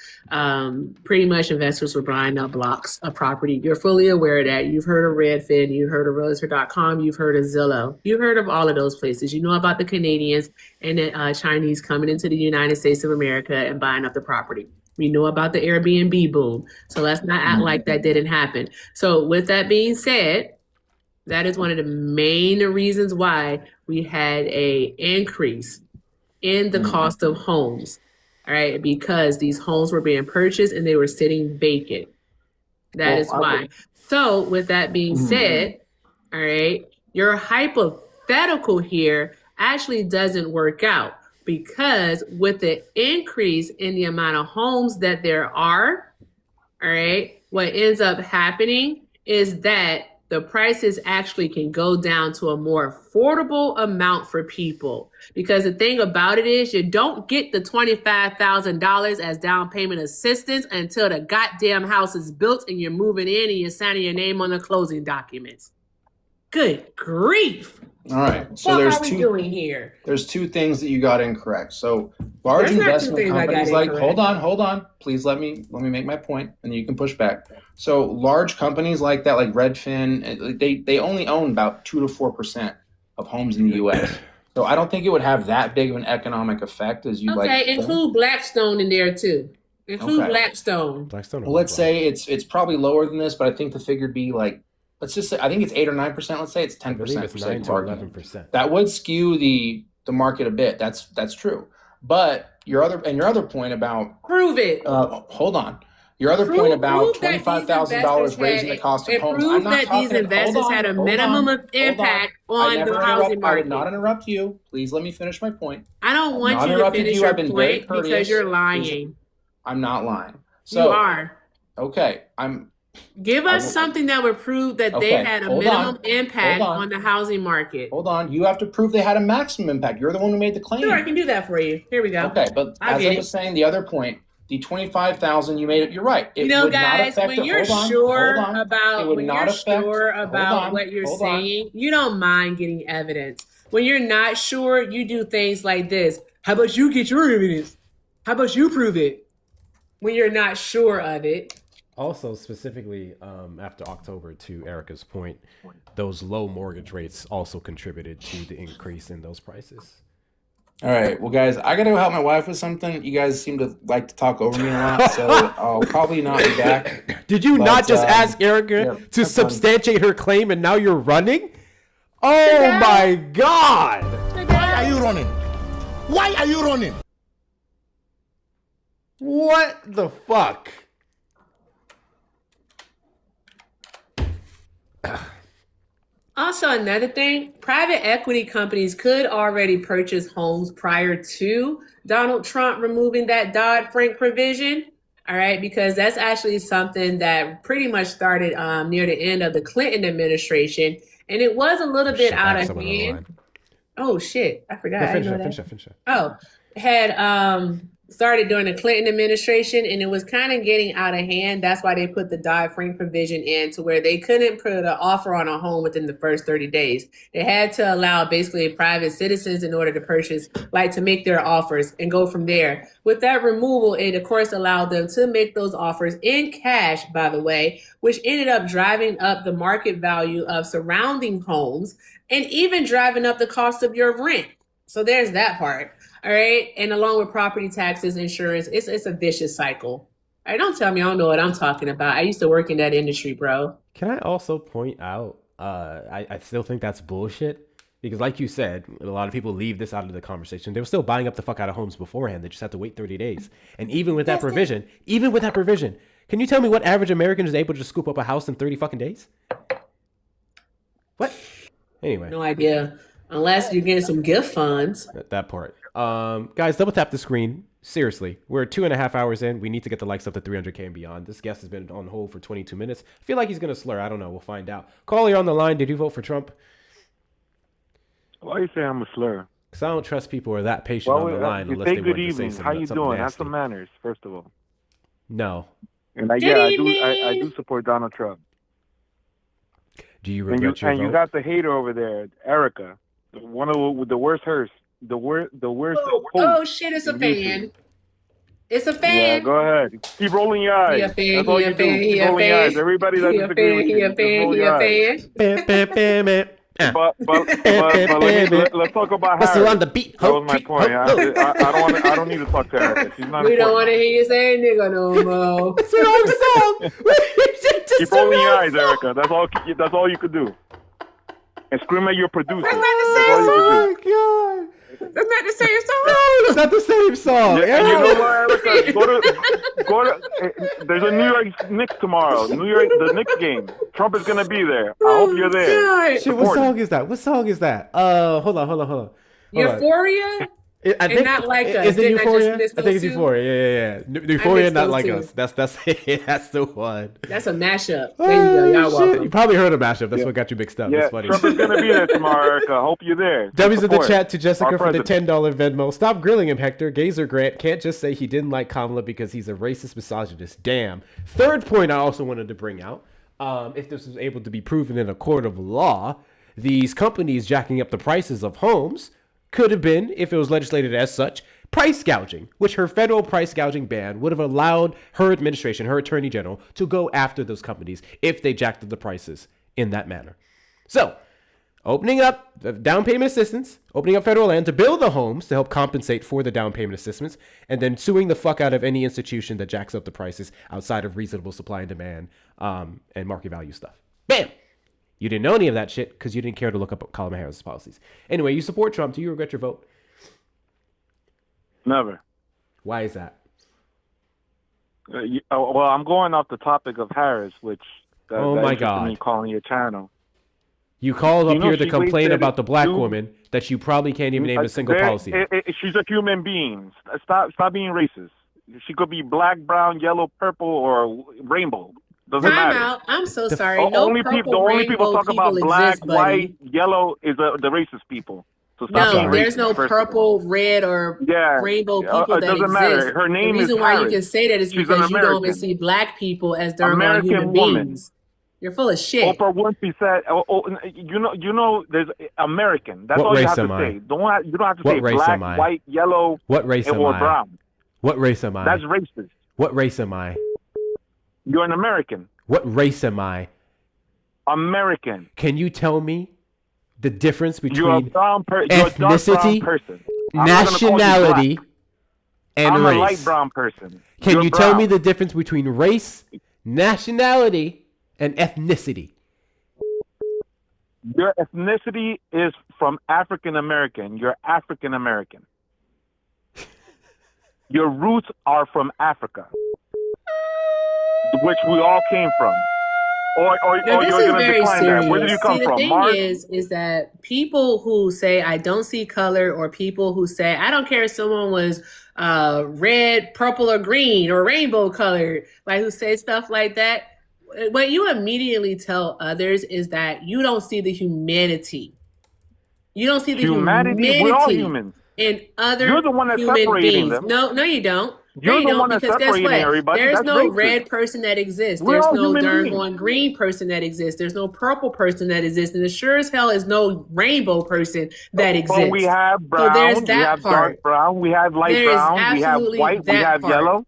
Pretty much investors were buying up blocks of property. You're fully aware of that. You've heard of Redfin, you've heard of Realtor.com, you've heard of Zillow. You've heard of all of those places. You know about the Canadians and the Chinese coming into the United States of America and buying up the property. We know about the Airbnb boom. So let's not act like that didn't happen. So with that being said, that is one of the main reasons why we had a increase in the cost of homes, all right? Because these homes were being purchased and they were sitting vacant. That is why. So with that being said, all right, your hypothetical here actually doesn't work out because with the increase in the amount of homes that there are, all right, what ends up happening is that the prices actually can go down to a more affordable amount for people. Because the thing about it is you don't get the $25,000 as down payment assistance until the goddamn house is built and you're moving in and you're signing your name on the closing documents. Good grief. All right. So What there's are we two. doing here? There's two things that you got incorrect. So large There's not two investment things I got companies like incorrect. hold on. Please let me make my point, and you can push back. So large companies like that, like Redfin, they only own about 2 to 4% of homes in the U.S. So I don't think it would have that big of an economic effect as you like. Okay, include Blackstone in there too. Include Okay. Blackstone. Blackstone. Well, let's say it's probably lower than this, but I think the figure would be like, let's just say, I think it's 8 or 9%. Let's say it's 10%. I believe it's for sake 9 of to argument. 11%. That would skew the market a bit. That's true. But your other point about Prove it. Hold on. Your other point about $25,000 raising the cost of homes. I'm Prove not that talking. these investors had a minimum of impact on the housing I would market. not interrupt you. Please let me finish my point. I don't want not you to interrupted finish you. your I've been very point courteous. because you're Please- lying. I'm not lying. So You are. okay. Give us something that would prove that they Okay, had a hold minimum on, impact hold on. on the housing market. Hold on. You have to prove they had a maximum impact. You're the one who made the claim. Sure, I can do that for you. Here we go. Okay, but I as get I it. was saying, the other point, the 25,000 you made it. You're right. It You know, would not guys, affect. when you're hold on, sure hold on. It about would when not you're affect. sure hold about on, what you're hold on. saying, you don't mind getting evidence. When you're not sure, you do things like this. How about you get your evidence? How about you prove it? When you're not sure of it. Also, specifically after October, to Erica's point, those low mortgage rates also contributed to the increase in those prices. All right, well, guys, I got to go help my wife with something. You guys seem to like to talk over me a lot, so I'll probably not be back. Did you But, not just ask Erica yeah, to have fun. substantiate her claim and now you're running? Oh my God! Why are you running? Why are you running? What the fuck? Also, another thing, private equity companies could already purchase homes prior to Donald Trump removing that Dodd-Frank provision. All right, because that's actually something that pretty much started near the end of the Clinton administration, and it was a little bit out of hand. Oh shit, I forgot. I didn't know that. Finish it. Oh, had started during the Clinton administration, and it was kind of getting out of hand. That's why they put the Dodd-Frank provision in to where they couldn't put an offer on a home within the first 30 days. They had to allow basically private citizens in order to purchase, like to make their offers and go from there. With that removal, it of course allowed them to make those offers in cash, by the way, which ended up driving up the market value of surrounding homes and even driving up the cost of your rent. So there's that part. All right. And along with property taxes, insurance, it's a vicious cycle. All right, don't tell me I don't know what I'm talking about. I used to work in that industry, bro. Can I also point out, I still think that's bullshit. Because like you said, a lot of people leave this out of the conversation. They were still buying up the fuck out of homes beforehand. They just had to wait 30 days. And even with that provision, can you tell me what average American is able to scoop up a house in 30 fucking days? What? Anyway. No idea. Unless you're getting some gift funds. That part. Guys, double tap the screen. Seriously, we're 2.5 hours in. We need to get the likes up to 300K and beyond. This guest has been on hold for 22 minutes. I feel like he's going to slur. I don't know. We'll find out. Caller on the line. Did you vote for Trump? Why you say I'm a slur? Because I don't trust people who are that patient on the line you unless say they good want to evening. say How you something doing? Have nasty. some manners, first of all. No. And I do support Donald Trump. Do you And regret your vote? you got the hater over there, Erica, one of the worst hosts. The worst. Oh shit! It's a fan. It's a fan. Yeah, go ahead. Keep rolling your eyes. He a fan, That's all he a you fan, do. he Keep a rolling your fan. eyes. Everybody that He a disagrees fan, with he you, a just fan, roll he your a eyes. fan. But let's talk about Let's Harris. on the beat. That was my point. I don't need to talk to Erica. She's not We don't important. want to hear you say nigga no more. It's the wrong song. Keep rolling your eyes, Erica. That's all you could do. And scream at your producer. That's not the same Oh my God. That's not the same song. No, it's not the same song. Yeah, and you know what, Erica? Go to. There's a New York Knicks tomorrow. The Knicks game. Trump is gonna be there. I hope you're there. Shit, what song is that? Hold on. Euphoria? I think Not Like Us. Is it Didn't I just Euphoria? miss I think those it's two? Euphoria. Yeah. Euphoria, mixed not those like two. us. That's the one. That's a mashup. There you go. Y'all Shit. welcome. You probably heard of mashup. That's what got you mixed up. Yeah, That's funny. Trump is gonna be there tomorrow, Erica. I hope you're there. W's in the Support chat to Jessica our for the president. $10 Venmo. Stop grilling him, Hector. Gazer Grant can't just say he didn't like Kamala because he's a racist misogynist. Damn. Third point I also wanted to bring out, if this was able to be proven in a court of law, these companies jacking up the prices of homes could have been, if it was legislated as such, price gouging, which her federal price gouging ban would have allowed her administration, her attorney general, to go after those companies if they jacked up the prices in that manner. So, opening up the down payment assistance, opening up federal land to build the homes to help compensate for the down payment assistance, and then suing the fuck out of any institution that jacks up the prices outside of reasonable supply and demand and market value stuff. Bam! You didn't know any of that shit because you didn't care to look up Kamala Harris's policies. Anyway, you support Trump. Do you regret your vote? Never. Why is that? Well, I'm going off the topic of Harris, which oh my God, me calling your channel. You called up here to complain about the black woman that you probably can't even name a single policy. She's a human being. Stop being racist. She could be black, brown, yellow, purple, or rainbow. Doesn't matter. Out. I'm so sorry. The No only people talk about black, white, yellow is the racist people. So no, there's no purple, red, or rainbow people that exist. Matter. Her name the reason is why Harris. you can say that is She's because you don't American. even see black people as darn American human woman. beings. You're full of shit. Oprah Winfrey said, you know, there's American. That's all you have to say. You don't have to say black, white, yellow, what race am or I? brown. What race am I? That's racist. What race am I? You're an American. What race am I? American. Can you tell me the difference between you're a brown ethnicity, person. nationality, and I'm race? I'm a light brown person. Can you're you brown. tell me the difference between race, nationality, and ethnicity? Your ethnicity is from African American. You're African American. Your roots are from Africa, which we all came from. Or no, this you're is going to very decline serious. that. Where did you come the from, thing Mars? is that people who say I don't see color, or people who say I don't care if someone was red, purple, or green, or rainbow colored, like who say stuff like that, what you immediately tell others is that you don't see the humanity. You don't see the humanity. We're all humans. In other You're the one that's human separating beings. them. No, you don't. You're the one that's because guess separating what? everybody. There's That's no racist. red person that exists. We're There's all no human darn beings. one green person that exists. There's no purple person that exists. And there sure as hell is no rainbow person that exists. But we have brown, so there's that we have part. dark brown, we have light There is brown, we have absolutely white, we that have part. yellow.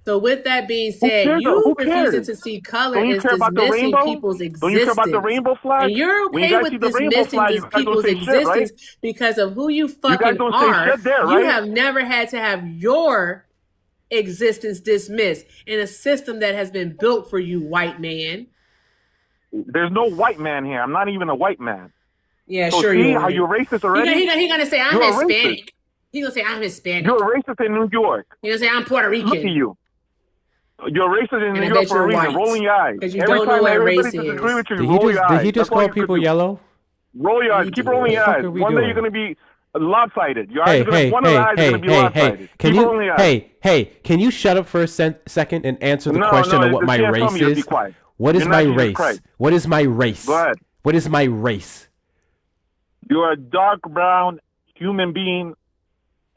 So with that being said, cares? you Who refusing cares? to see color Don't you is care about the dismissing rainbow? people's existence. Don't you care about the rainbow flag? And you're When you okay guys with see the rainbow dismissing flag, these you guys don't people's say shit, right? existence because of who you guys fucking don't say are. shit there, You right? have never had to have your existence dismissed in a system that has been built for you, white man. There's no white man here. I'm not even a white man. Yeah, So sure see you how are. you're racist already? He gonna say I'm You're a Hispanic. racist. He gonna say I'm Hispanic. You're a racist in New York. He gonna say I'm Puerto Rican. Look at you. You're racist in And I New York bet for a you're reason. white, Rolling your eyes. 'cause you Every don't know time what everybody race disagree is. with you, Did roll your eyes. he just That's all call you could people do. yellow? Roll your eyes. Keep rolling your What the fuck eyes. are we One day doing? you're going to be lopsided. Your eyes are gonna, one of the eyes is going to be lopsided. Can Keep you, rolling your eyes. hey, can you shut up for a second and answer the No, question no, of what you my can't tell race me to be is? quiet. What is You're my not Jesus race? Christ. What is my race? Go ahead. What is my race? You're a dark brown human being,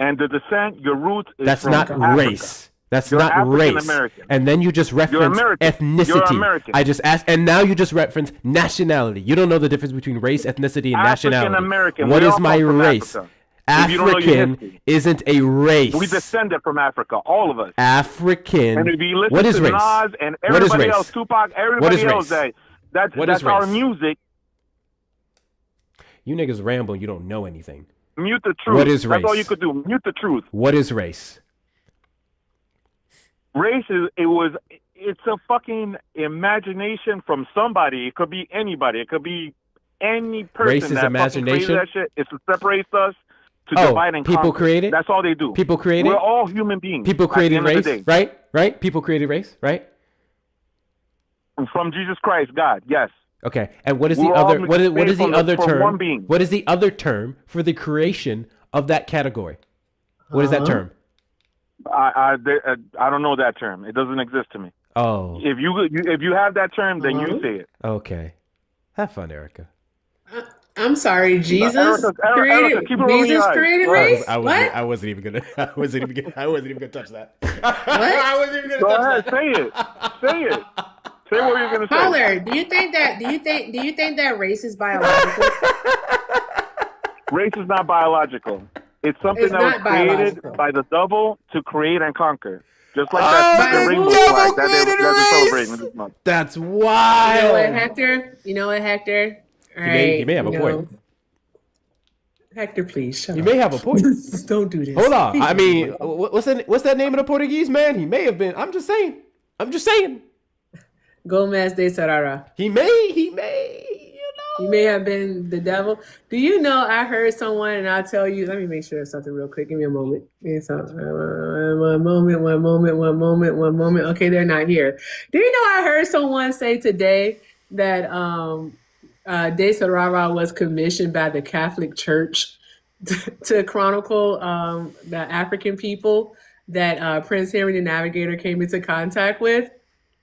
and the descent, your roots is That's from not Africa. race. That's You're not African race. American. And then you just reference American. ethnicity. You're American. I just asked, and now you just reference nationality. You don't know the difference between race, ethnicity, and nationality. African American. What We is all my come from race? Africa. If you don't know your African history. isn't a race. We descended from Africa, all of us. African. And if you listen What is to race? Nas and What is everybody race? else, Tupac, What everybody is else, race? that's What is our race? music. You niggas ramble. You don't know anything. Mute the truth. What is race? That's all you could do. Mute the truth. What is race? Race is it's a fucking imagination from somebody. It could be anybody. It could be any person Race is that fucking created imagination? that shit. It's to separate us, to Oh, divide and people conquer. create it? That's all they do. People create We're it? all human beings. People at the created end of race, the day. right? Right? People created race, right? From Jesus Christ, God. Yes. Okay. And what is the We're all other? What is made the from other from term? one being. What is the other term for the creation of that category? What is that term? I don't know that term. It doesn't exist to me. Oh. If you have that term, then you say it. Okay. Have fun, Erica. I'm sorry, Jesus Erica, created, keep rolling your Jesus eyes. created race? What? I wasn't even gonna. I wasn't even gonna touch that. What? I wasn't even gonna Go touch ahead, that. say it. Say it. Say what you're gonna say. Caller, do you think that race is biological? Race is not biological. It's something It's that was not created biological. by the devil to create and conquer. Just like that fucking rainbow flag that they're celebrating this month. That's You know wild. what, Hector? All right, He may have a point. Hector, please shut He up. may have a point. Don't do this. Hold on. Please I don't do mean, this. what's that name of the Portuguese man? He may have been. I'm just saying. Gomez de Serrara. He may. He may have been the devil. Do you know? I heard someone, and I'll tell you. Let me make sure of something real quick. Give me a moment. One moment. Okay, they're not here. Do you know? I heard someone say today that De Serrara was commissioned by the Catholic Church to chronicle the African people that Prince Henry the Navigator came into contact with.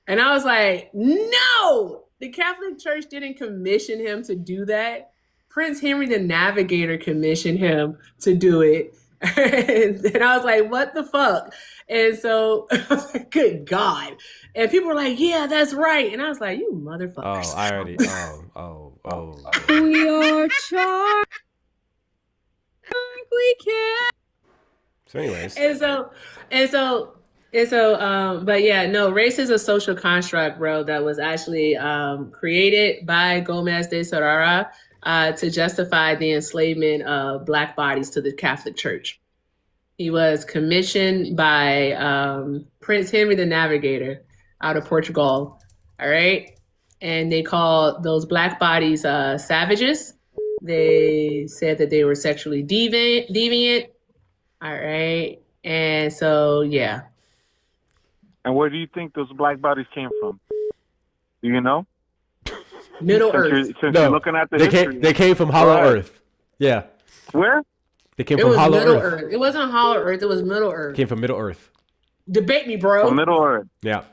And I was like, no, the Catholic Church didn't commission him to do that. Prince Henry the Navigator commissioned him to do it. And I was like, what the fuck? And so I was like, good God. And people were like, yeah, that's right. And I was like, you motherfuckers. Oh, I already. Oh. We are charged. We can. So, anyways. But yeah, no, race is a social construct, bro, that was actually created by Gomez de Serrara to justify the enslavement of Black bodies to the Catholic Church. He was commissioned by Prince Henry the Navigator out of Portugal. All right. And they called those Black bodies savages. They said that they were sexually deviant. All right. And so, yeah. And where do you think those black bodies came from? Do you know? Middle Earth. Since you're looking at the history. They came from Hollow Earth. Yeah. Where? They came from Hollow Earth. It wasn't Hollow Earth. It was Middle Earth. Came from Middle Earth. Debate me, bro. From Middle Earth. Yeah.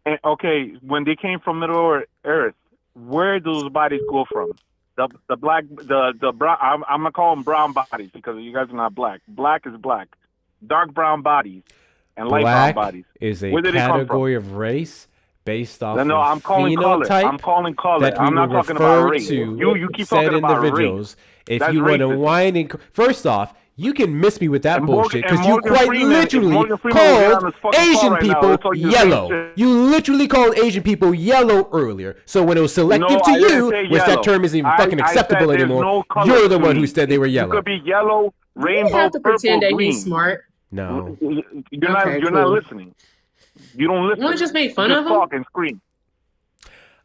And, okay, when they came from Middle Earth, where do those bodies go from? The brown. I'm gonna call them brown bodies because you guys are not black. Black is black. Dark brown bodies and light brown bodies. Is a Where did they come from? category of race based off No, I'm calling color. phenotype I'm calling color. that we I'm not will talking about refer race. to You keep said talking about individuals. race. If That's you want to racist. whine and first off, you can miss me with that And bullshit Morgan- because and you Morgan quite Freeman- literally Morgan Freeman was on called this fucking call Asian right now. people That's all you yellow. say. You literally called Asian people yellow earlier. So when it was selective No, to I didn't you, say which that yellow. term isn't even fucking I said acceptable there's anymore, no color you're the to one me. who said they were You yellow. could be yellow, rainbow, You have to purple, pretend that green. he's smart. No. You're Okay, not cool. listening. You don't listen. You wanna just make fun You of just him? talk and scream.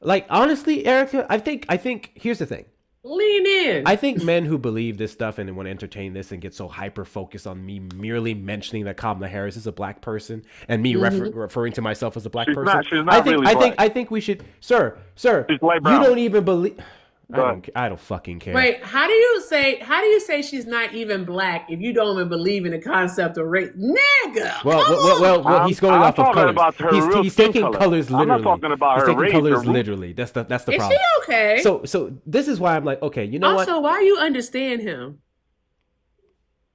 Like honestly, Erica, I think here's the thing. Lean in. I think men who believe this stuff and want to entertain this and get so hyper focused on me merely mentioning that Kamala Harris is a black person and me referring to myself as a black person. She's not really black. I think we should, sir. She's light You brown. don't even believe. I don't fucking care. Wait, how do you say she's not even black if you don't even believe in the concept of race? Nigga! Well, he's going I'm off of talking colors. about her real He's skin taking color. colors I'm not literally. talking about he's her taking race, colors her roots. literally. That's the Is problem. she okay? So this is why I'm like, okay, you know Also, why you understand him?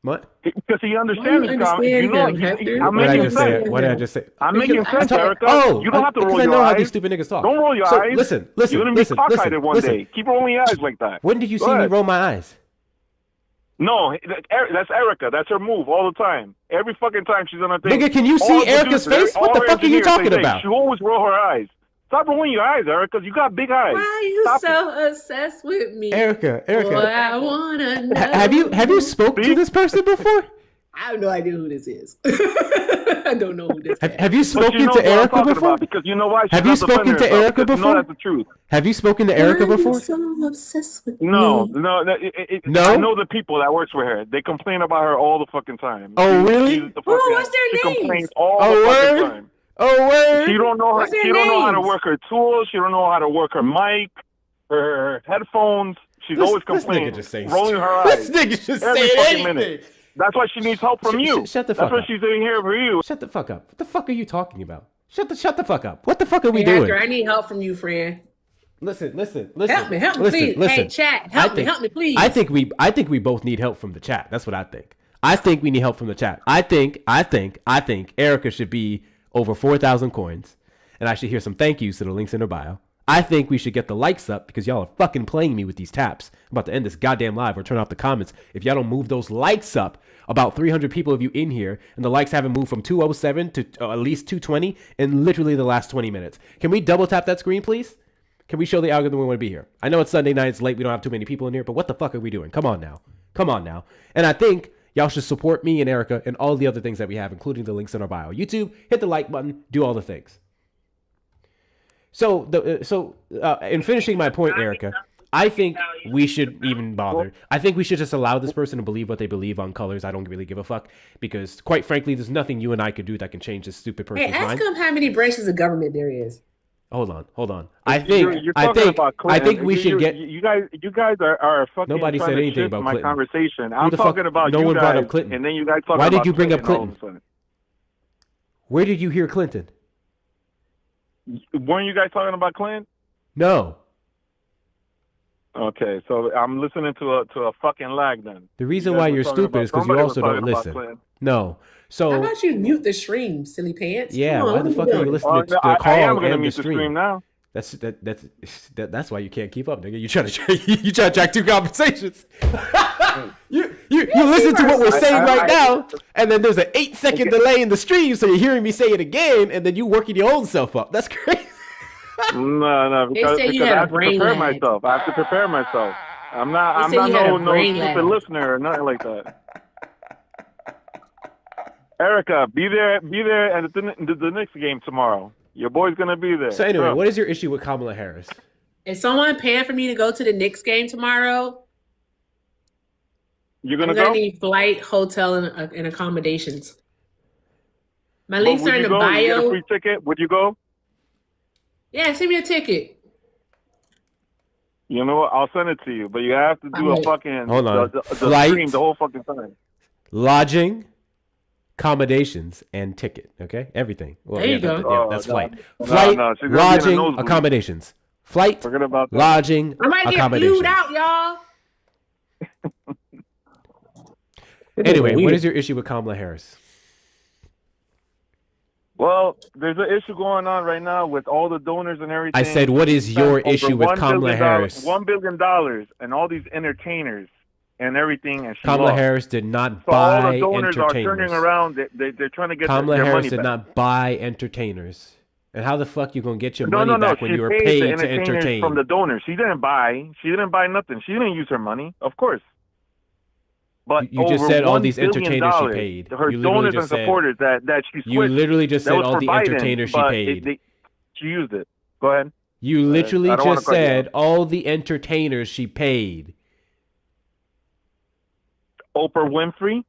what? Because he understands Why you me, Tom. understand You know, him, Hector? I'm What did I making just say? sense. What did I just say? I'm making sense, Erica. Oh, you don't have to roll because I your know eyes. how these stupid niggas talk. Don't roll your So, eyes. listen, You're gonna be cockeyed one day. Keep rolling your eyes like that. When did you Go see me ahead. roll my eyes? No, that's Erica. That's her move all the time. Every fucking time she's on a thing. Nigga, can you All see the Erica's producers, face? What all the her fuck are you engineers, talking they say, about? She always roll her eyes. Stop rolling your eyes, Erica, because you got big eyes. Why are you Stop so obsessed with me? Erica. Boy, I wanna know. Have you spoke to this person before? I have no idea who this is. I don't know who this is. Have you But spoken you know to what I'm Erica talking before? about, because you know why she's Have you not defending spoken to herself, Erica because you know before? that's the truth. Have you spoken to Erica Why before? are you so obsessed with No, me? no. No? I know the people that works with her. They complain about her all the fucking time. Oh, really? She's the fucking, what's their she names? complains all Oh, the fucking word? time. Oh, word? She don't know What's their she don't know how to names? work her tools. She don't know how to work her mic, her headphones. She's always This complaining, nigga just saying rolling her eyes. This nigga just every saying fucking anything. minute. That's why she needs help from you. Shut the That's fuck why up. she's in here for you. Shut the fuck up. What the fuck are you talking about? Shut the fuck up. What the fuck are we Hey, doing? Hector, I need help from you, friend. Listen. Help me, please. Hey, chat, help me, please. I think we both need help from the chat. That's what I think. I think we need help from the chat. I think Erica should be over 4,000 coins. And actually, here's some thank yous to the links in her bio. I think we should get the likes up because y'all are fucking playing me with these taps. I'm about to end this goddamn live or turn off the comments. If y'all don't move those likes up, about 300 people of you in here, and the likes haven't moved from 207 to at least 220 in literally the last 20 minutes. Can we double tap that screen, please? Can we show the algorithm we want to be here? I know it's Sunday night, it's late, we don't have too many people in here, but what the fuck are we doing? Come on now. Come on now. And I think y'all should support me and Erica and all the other things that we have, including the links in our bio. YouTube, hit the like button, do all the things. So, in finishing my point, Erica, I think we should even bother. I think we should just allow this person to believe what they believe on colors. I don't really give a fuck because, quite frankly, there's nothing you and I could do that can change this stupid person's Hey, ask mind. him how many branches of government there is. Hold on. You're talking about Clinton. I think we should get. You guys are fucking. Nobody trying said to anything shift about my Clinton. conversation. Who I'm the fuck- talking about no you one guys, brought up Clinton. and then you guys talking Why about did you bring up all of a Clinton? sudden. Where did you hear Clinton? Weren't you guys talking about Clinton? No. Okay, so I'm listening to a fucking lag then. The reason You guys why were you're talking stupid about- is because you somebody was also don't talking about listen. Clinton. No. So How about you mute the stream, silly pants? yeah, Come on, why the what fuck you are you doing? listening to the I call am gonna and the mute the stream stream? now. That's why you can't keep up, nigga. You try to track two conversations. you listen to what we're saying right now, and then there's an 8-second delay in the stream, so you're hearing me say it again, and then you working your own self up. That's crazy. No, They because say you I had a have to brain prepare lag. myself. I have to prepare myself. I'm not They say you had a no brain stupid lag. listener or nothing like that. Erica, be there at the next game tomorrow. Your boy's gonna be there. So anyway, Bro. what is your issue with Kamala Harris? Is someone paying for me to go to the Knicks game tomorrow? You're I'm gonna gonna go? need flight, hotel, and accommodations. My But links would are in you the go? You get a bio. free ticket? Would you go? Yeah, send me a ticket. You know what? I'll send it to you, but you have to do a fucking Hold on. the Flight. stream the whole fucking time. Lodging, accommodations, and ticket. Okay, everything. Well, There you go. Yeah, that's no. flight. No, Flight, no, she's gonna be in a lodging, nosebleed. accommodations. Flight, Forget about that. lodging, I might get accommodations. flued out, y'all. Anyway, what Weird. is your issue with Kamala Harris? Well, there's an issue going on right now with all the donors and everything. I said, what is Spent your over issue with $1 Kamala billion Harris? $1 billion and all these entertainers and everything, and she Kamala lost. Harris did not So all buy the donors are turning entertainers. around. They're trying to get Kamala their Harris money did back. not buy entertainers. And how the fuck you gonna get your No, money no, no. back when She you were paid the paid to entertainers entertain? from the donors. She didn't buy. She didn't buy nothing. She didn't use her money, of course. But You just over said all $1 these billion entertainers she paid. Her You literally donors and just said- supporters that she switched. You literally just that said was all for the Biden, entertainers she but paid. she used it. Go ahead. You literally I don't wanna just cut you said all the entertainers she paid. Oprah Winfrey,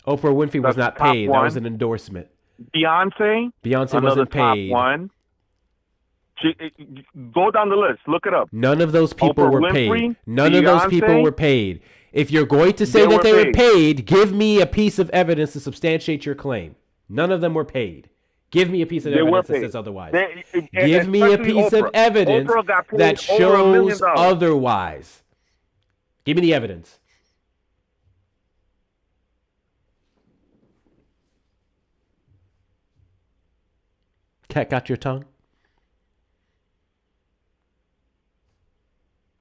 Oprah Winfrey was That's not top paid. That was one. an endorsement. Beyonce. Beyonce another wasn't top paid. one. Go down the list. Look it up. None of those people Oprah were Winfrey, paid. None of those people Beyonce, were paid. If you're going to say they that were they were paid. paid, give me a piece of evidence to substantiate your claim. None of them were paid. Give me a piece of They were evidence that paid. says otherwise. They- Give me a especially piece of Oprah. evidence Oprah got paid that over $1 million. shows otherwise. Give me the evidence. Cat got your tongue?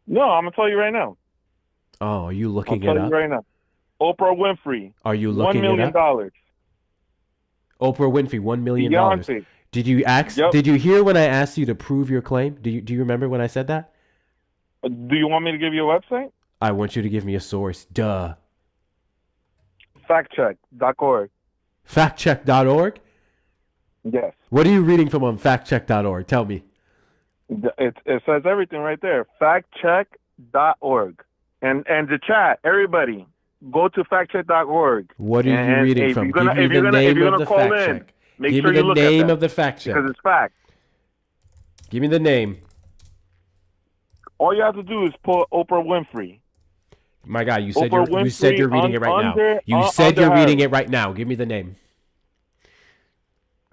No, I'm gonna tell you right now. Oh, are you I'll looking tell it you up? right now. Oprah Winfrey. Are you $1 looking it million. up? Oprah Winfrey, $1 million. Beyonce. Did you ask? Yep. Did you hear when I asked you to prove your claim? Do you remember when I said that? Do you want me to give you a website? I want you to give me a source. Duh. Factcheck.org. Factcheck.org? Yes. What are you reading from on factcheck.org? Tell me. It says everything right there. Factcheck.org. And the chat, everybody, go to factcheck.org. What are you And reading if from? you're gonna- Give if me you're the gonna- if name you're of gonna the call fact in, check. make Give sure me you the look at name that, of the fact check. because it's fact. Give me the name. All you have to do is put Oprah Winfrey. My God, you said Oprah you said you're Winfrey reading it right under- now. You said under you're reading Harris. it right now. Give me the name.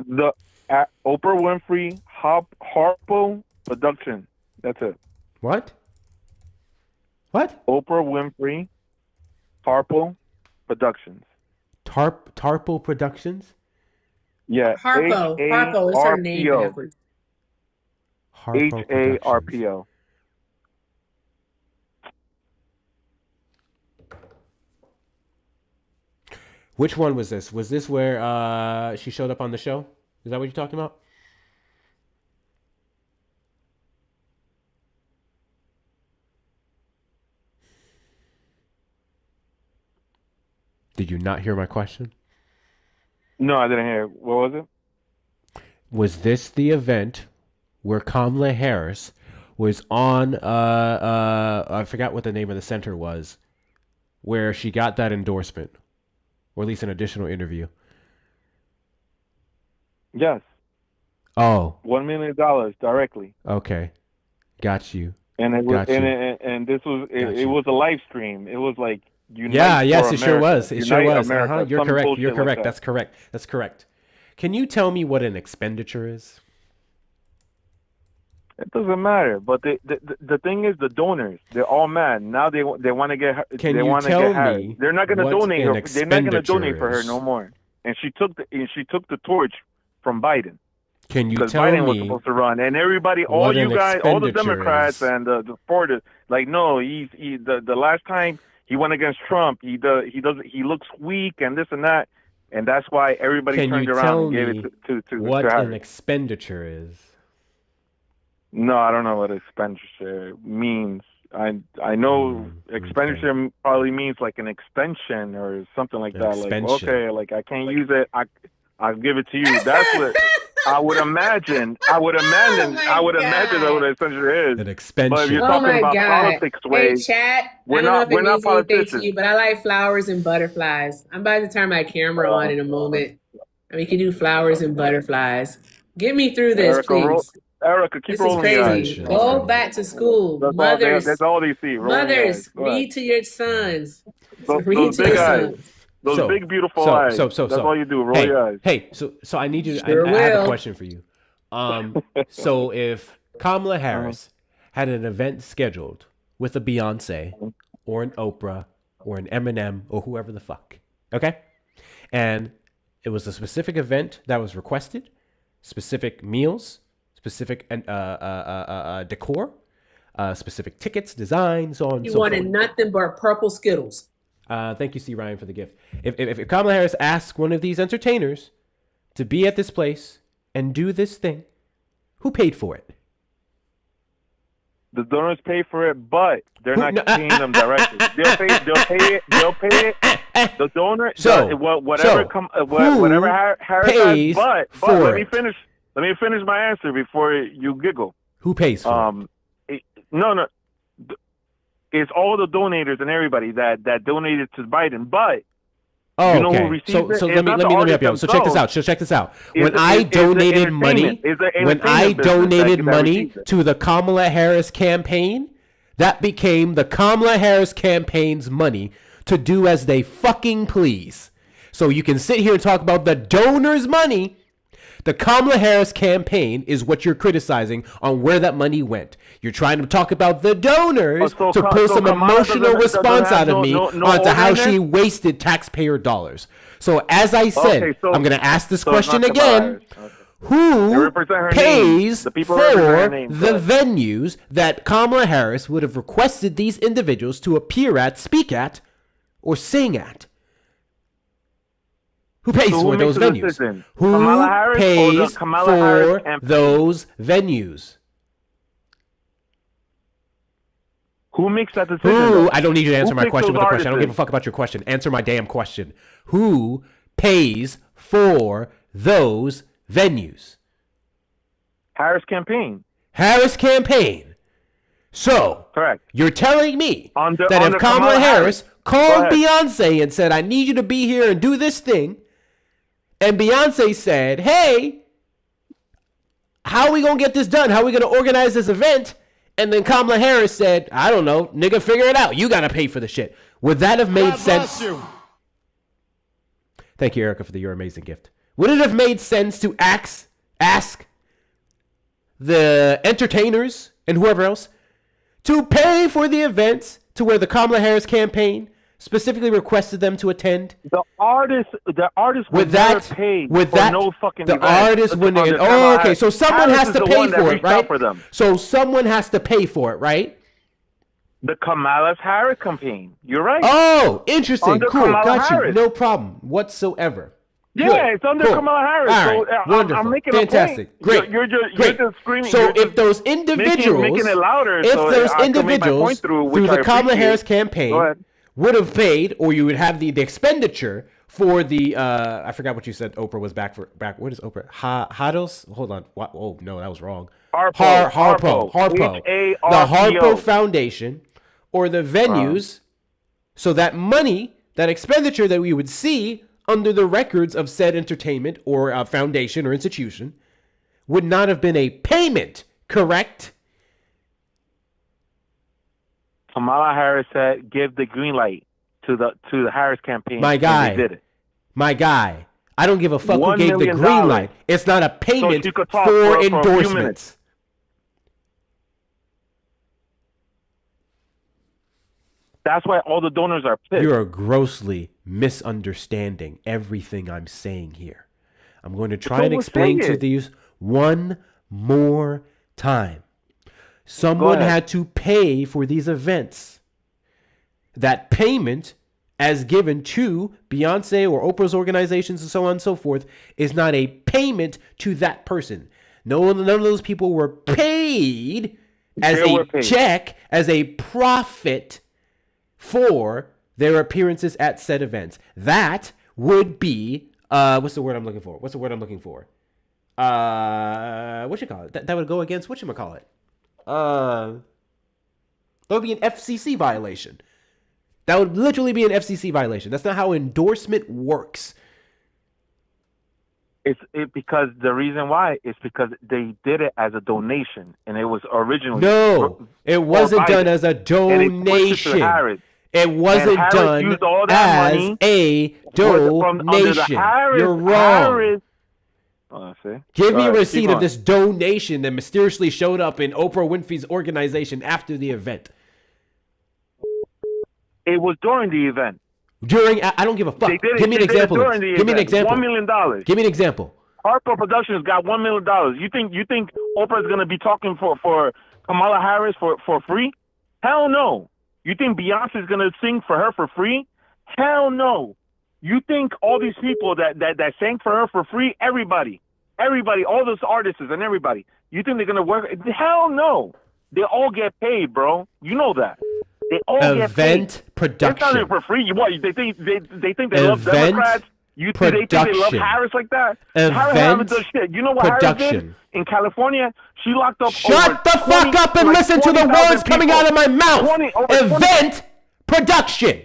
The Oprah Winfrey Harpo production. That's it. What? What? Oprah Winfrey Harpo Productions. Tarpo Productions? Yeah. Harpo. Harpo is her name Harpo. backwards. HARPO. Which one was this? Was this where she showed up on the show? Is that what you're talking about? Did you not hear my question? No, I didn't hear. What was it? Was this the event where Kamala Harris was on I forgot what the name of the center was, where she got that endorsement, or at least an additional interview? Yes. Oh, $1 million directly. okay. Got you. And it was Got you. and this was it was a live stream. It was like Unite Yeah, for yes, it sure America. was. It sure Unite was. America, You're some correct. bullshit You're like correct. that. That's correct. That's correct. Can you tell me what an expenditure is? It doesn't matter. But the thing is, the donors, they're all mad now. They want to get. Can they you want to tell get Harris. me They're not going to what donate an her. They're not going to donate for her expenditure no is? more. And she took the torch from Biden. Can you Because tell Biden was me supposed to run, and everybody, all what you an guys, all the expenditure Democrats is? and the supporters, like, no, the last time he went against Trump, he looks weak and this and that, and that's why everybody Can turned you around tell and gave me it to what an Harris. expenditure is? No, I don't know what expenditure means. I know expenditure probably means like an extension or something like that. Like, Expansion. okay, like I can't use it. I'll give it to you. That's what I would imagine. I would imagine that's what an expenditure is. An expansion. But if you're Oh talking my about God. politics Hey, ways, chat. we're I don't not know if it we're not means anything to politicians. you, but I like flowers and butterflies. I'm about to turn my camera on in a moment. And we can do flowers and butterflies. Get me through this, please. Erica, keep This is rolling your eyes. crazy. Go back to school. That's Mothers. That's all they see. Rolling your eyes. Mothers, Go ahead. read to your sons. Those Read to big your eyes. sons. Those big beautiful eyes. That's all you do. Roll hey, your eyes. Hey, so I need you. Sure I have a will. question for you. So if Kamala Harris had an event scheduled with a Beyonce or an Oprah or an Eminem or whoever the fuck, okay, and it was a specific event that was requested, specific meals, specific decor, specific tickets, designs, so on and You so wanted forth. nothing but purple Skittles. Thank you, C. Ryan, for the gift. If Kamala Harris asked one of these entertainers to be at this place and do this thing, who paid for it? The donors pay for it, but they're not paying them directly. They'll pay it. The donor, whatever Harris pays has, but for let me it? finish. Let me finish my answer before you giggle. Who pays for it? No. It's all the donators and everybody that donated to Biden, but Oh, you know okay. who received So it? let It's me not let the me help artists you out. So check this out. themselves. Check this out. It's When the- I it's the donated money, entertainment. It's the when I entertainment business donated that money receives it. to the Kamala Harris campaign, that became the Kamala Harris campaign's money to do as they fucking please. So you can sit here and talk about the donors' money. The Kamala Harris campaign is what you're criticizing on where that money went. You're trying to talk about the donors so to pull some Kamala emotional doesn't response have out of no- me no- no onto how order in she it? wasted taxpayer dollars. So as I said, Okay, so- I'm going to ask this so it's question not Kamala again. Harris. Okay. They Who represent her name. pays The people represent her for name. the venues that Kamala Harris would have requested these individuals to appear at, speak at, or sing at? Who pays So who for makes those the venues? decision? Who Kamala Harris or the pays Kamala Harris for campaign? those venues? Who makes that decision? Who? though? I don't need you to answer Who my picks question those with a question. I don't artists? give a fuck about your question. Answer my damn question. Who pays for those venues? Harris campaign. Harris campaign. So, Correct. you're telling me Under that if Kamala Harris called Go ahead. Beyonce and said, I need you to be here and do this thing, and Beyonce said, hey, how are we going to get this done? How are we going to organize this event? And then Kamala Harris said, I don't know, nigga, figure it out. You got to pay for the shit. Would that have made sense? Thank you, Erica, for your amazing gift. Would it have made sense to ask the entertainers and whoever else to pay for the events to where the Kamala Harris campaign specifically requested them to attend? The artist With was never that, paid with for that, no fucking the event. artist wouldn't. Under Oh, Kamala okay. Harris. So someone Harris has is to the pay one that for it, reached out right? for them. So someone has to pay for it, right? The Kamala Harris campaign. You're right. Oh, interesting. Under Cool. Kamala Got you. Harris. No problem whatsoever. Yeah, Good. it's under Cool. Kamala Harris. All right. So Wonderful. I'm making Fantastic. a point. Great. You're just screaming. So You're if just those individuals, making it louder, if so those I can make my individuals point through through which the I Kamala appreciate. Harris Go campaign ahead. would have paid, or you would have the expenditure for the I forgot what you said. Oprah was back. What is Oprah? Hados? Hold on. Oh no, that was wrong. Harpo. The Harpo Foundation, or the venues, so that money, that expenditure that we would see under the records of said entertainment or foundation or institution would not have been a payment, correct? Kamala Harris said, "Give the green light to the Harris campaign." My guy, and they did it. my guy. I don't give a fuck who $1 gave the million. green light. It's not a payment she could talk for for a few endorsements. minutes. That's why all the donors are pissed. You are grossly misunderstanding everything I'm saying here. I'm going to try and explain to these one more time. Someone had to pay for these events. That payment, as given to Beyonce or Oprah's organizations and so on and so forth, is not a payment to that person. None of those people were paid as check, as a profit for their appearances at said events. That would be what's the word I'm looking for? What you call it? That would go against whatchamacallit. That would be an FCC violation. That would literally be an FCC violation. That's not how endorsement works. It's because the reason why is because they did it as a donation, and it was originally it wasn't done as a donation. It wasn't done as a donation. You're wrong. Give me a receipt of this donation that mysteriously showed up in Oprah Winfrey's organization after the event. It was during the event. I don't give a fuck. Give me an example. Give me an example. $1 million. Give me an example. Harpo Productions got $1 million. You think Oprah's gonna be talking for Kamala Harris for free? Hell no. You think Beyonce's gonna sing for her for free? Hell no. You think all these people that sang for her for free, everybody, all those artists and everybody, you think they're gonna work? Hell no. They all get paid, bro. You know that. They all get paid. Event production. It's not for free. What? They think they love Democrats? They think they love Harris like that? Harris does shit. You know what Harris did in California? She locked up. Shut the fuck up and listen to the words coming out of my mouth. Event production.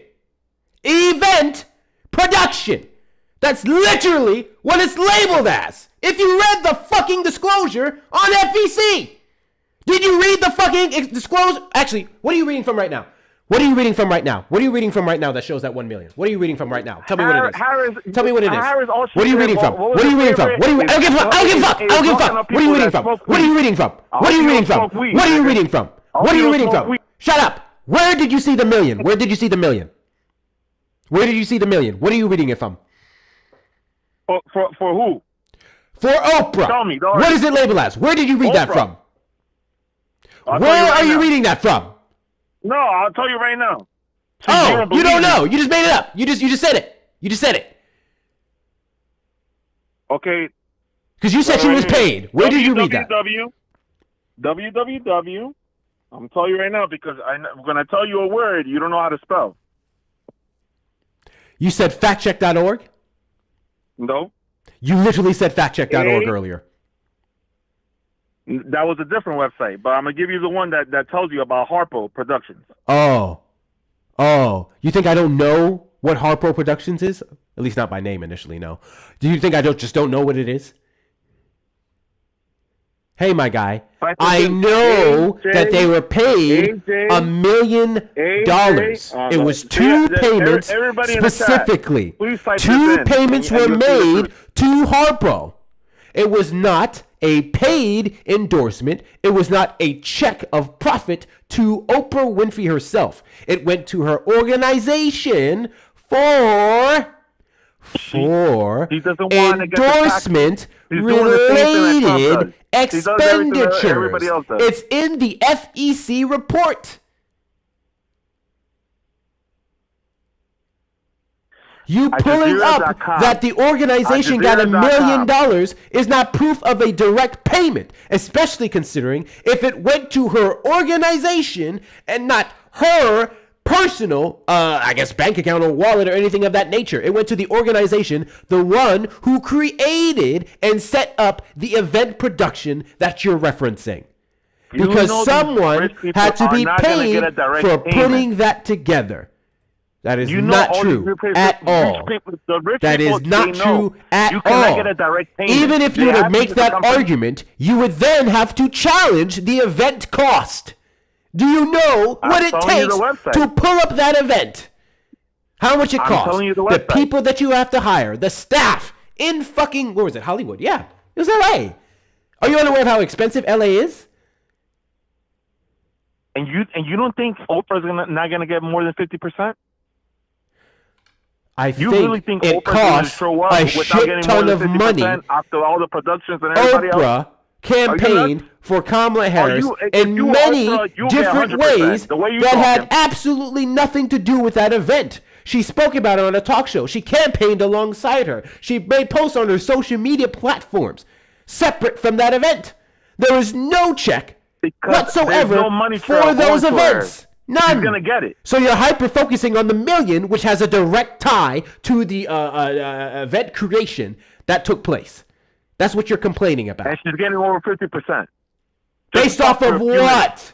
Event production. That's literally what it's labeled as. If you read the fucking disclosure on FEC. Did you read the fucking disclosure? Actually, what are you reading from right now? What are you reading from right now? What are you reading from right now that shows that 1 million? What are you reading from right now? Tell me what it is. Tell me what it is. What are you reading from? What are you reading from? I don't give a fuck. I don't give a fuck. I don't give a fuck. What are you reading from? What are you reading from? What are you reading from? What are you reading from? What are you reading from? Shut up. Where did you see the million? Where did you see the million? Where did you see the million? What are you reading it from? For who? For Oprah. Tell me. What is it labeled as? Where did you read that from? Where are you reading that from? No, I'll tell you right now. Oh, you don't know. You just made it up. You just said it. You just said it. Okay. Because you said she was paid. Where did you read that? www. I'm going to tell you right now because I'm going to tell you a word you don't know how to spell. You said factcheck.org? No. You literally said factcheck.org earlier. That was a different website, but I'm going to give you the one that tells you about Harpo Productions. Oh. You think I don't know what Harpo Productions is? At least not by name initially, no. Do you think I don't know what it is? Hey, my guy, I know that they were paid $1 million. It was two payments specifically. Two payments were made to Harpo. It was not a paid endorsement. It was not a check of profit to Oprah Winfrey herself. It went to her organization for endorsement related expenditures. It's in the FEC report. You pulling up that the organization got $1 million is not proof of a direct payment, especially considering if it went to her organization and not her personal, bank account or wallet or anything of that nature. It went to the organization, the one who created and set up the event production that you're referencing. Because someone had to be paid for putting that together. That is not true at all. That is not true at all. Even if you were to make that argument, you would then have to challenge the event cost. Do you know what it takes to pull up that event? How much it costs? The people that you have to hire, the staff in fucking, where was it? Hollywood. Yeah, it was LA. Are you unaware of how expensive LA is? And you don't think Oprah's not gonna get more than 50%? You really think it costs a shit ton of money after all the productions and everybody Oprah campaigned for Kamala Harris in many different ways that had absolutely nothing to do with that event. She spoke about it on a talk show. She campaigned alongside her. She made posts on her social media platforms separate from that event. There was no check whatsoever for those events. None. She's gonna get it. So you're hyper focusing on the $1 million, which has a direct tie to the event creation that took place. That's what you're complaining about. And she's getting over 50%. Based off of what?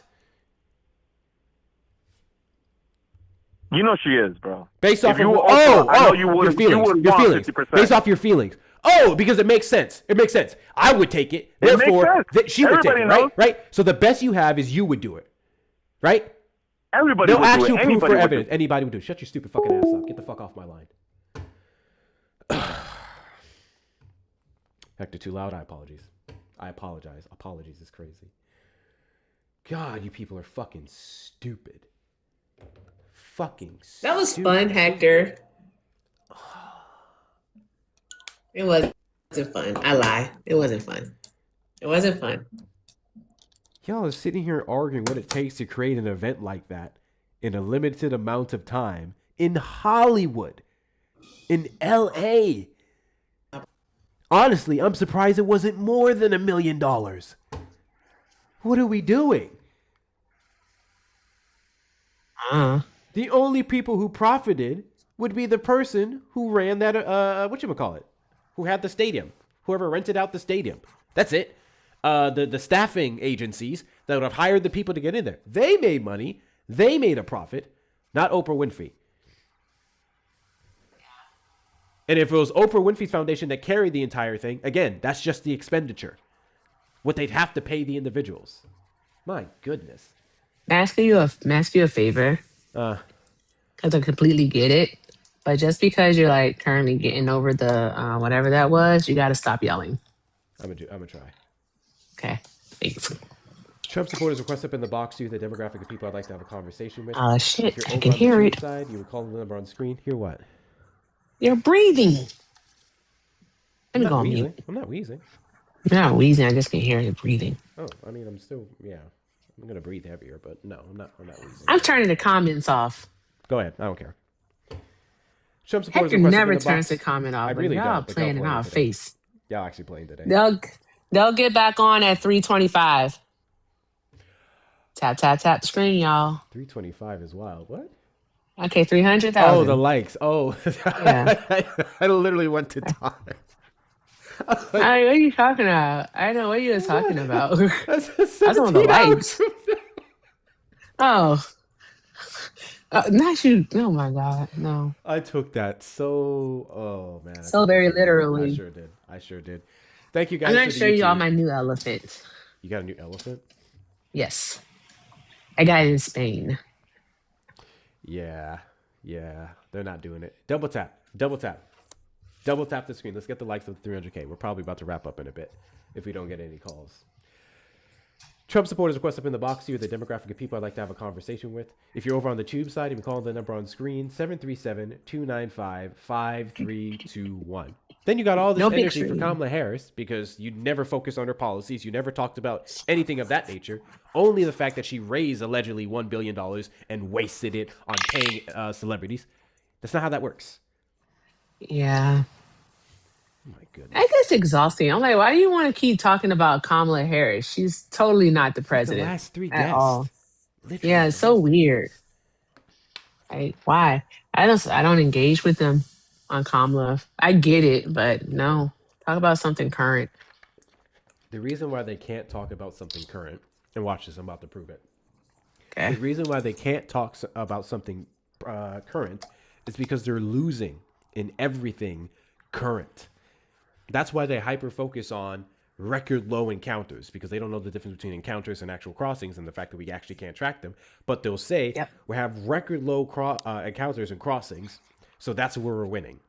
You know she is, bro. Based off of your feelings. Based off your feelings. Oh, because it makes sense. It makes sense. I would take it. Therefore, she would take it, right? So the best you have is you would do it, right? Everybody would do it. Proof for evidence. Anybody would do it. Shut your stupid fucking ass up. Get the fuck off my line. Hector, too loud. I apologize. Apologies is crazy. God, you people are fucking stupid. Fucking stupid. That was fun, Hector. It wasn't fun. I lie. It wasn't fun. It wasn't fun. Y'all are sitting here arguing what it takes to create an event like that in a limited amount of time in Hollywood, in LA. Honestly, I'm surprised it wasn't more than $1 million. What are we doing? The only people who profited would be the person who ran that, whatchamacallit, who had the stadium, whoever rented out the stadium. That's it. The staffing agencies that would have hired the people to get in there. They made money. They made a profit, not Oprah Winfrey. And if it was Oprah Winfrey's foundation that carried the entire thing, again, that's just the expenditure. What they'd have to pay the individuals. My goodness. May I ask you a favor? Because I completely get it. But just because you're like currently getting over the whatever that was, you got to stop yelling. I'm gonna try. Okay. Thanks. Trump supporters request up in the box to the demographic of people I'd like to have a conversation with. Shit, if you're I over can on hear the it. Side, you would call the number on screen. Hear what? You're breathing. Let me go on wheezing. mute. I'm not wheezing. I'm not wheezing. I just can hear you breathing. Oh, I mean, I'm still, yeah. I'm gonna breathe heavier, but no, I'm not wheezing. I'm turning the comments off. Go ahead. I don't care. Trump supporters Hector request up never in the turns box. the comment off. I But really y'all don't. but playing in y'all our today. face. Y'all actually playing today. They'll get back on at 3:25. Tap tap tap the screen, y'all. 325 is wild. What? Okay, 300,000. Oh, the likes. Oh, Yeah. I literally went to time. What are you talking about? I know what you was talking about. That's That's on the lights. Oh. Not you. Oh my God. No. I took that so. Oh man. So very literally. I sure did. Thank you guys. I'm going for to the show you all YouTube. my new elephant. You got a new elephant? Yes. I got it in Spain. Yeah. They're not doing it. Double tap. Double tap the screen. Let's get the likes of 300K. We're probably about to wrap up in a bit if we don't get any calls. Trump supporters request up in the box. You're the demographic of people I'd like to have a conversation with. If you're over on the tube side, you can call the number on screen, 737-295-5321. Then you got all this energy for Kamala Harris because you never focused on her policies. You never talked about anything of that nature. Only the fact that she raised allegedly $1 billion and wasted it on paying celebrities. That's not how that works. Yeah. Oh my goodness. I guess exhausting. I'm like, why do you want to keep talking about Kamala Harris? She's totally not the president. The last 3 at guests. all. Literally Yeah, it's so weird. Like, why? I don't engage with them on Kamala. I get it, but no. Talk about something current. The reason why they can't talk about something current, and watch this, I'm about to prove it. Okay. The reason why they can't talk about something current is because they're losing in everything current. That's why they hyper focus on record low encounters, because they don't know the difference between encounters and actual crossings and the fact that we actually can't track them. But they'll say we have record low encounters and crossings, so that's where we're winning.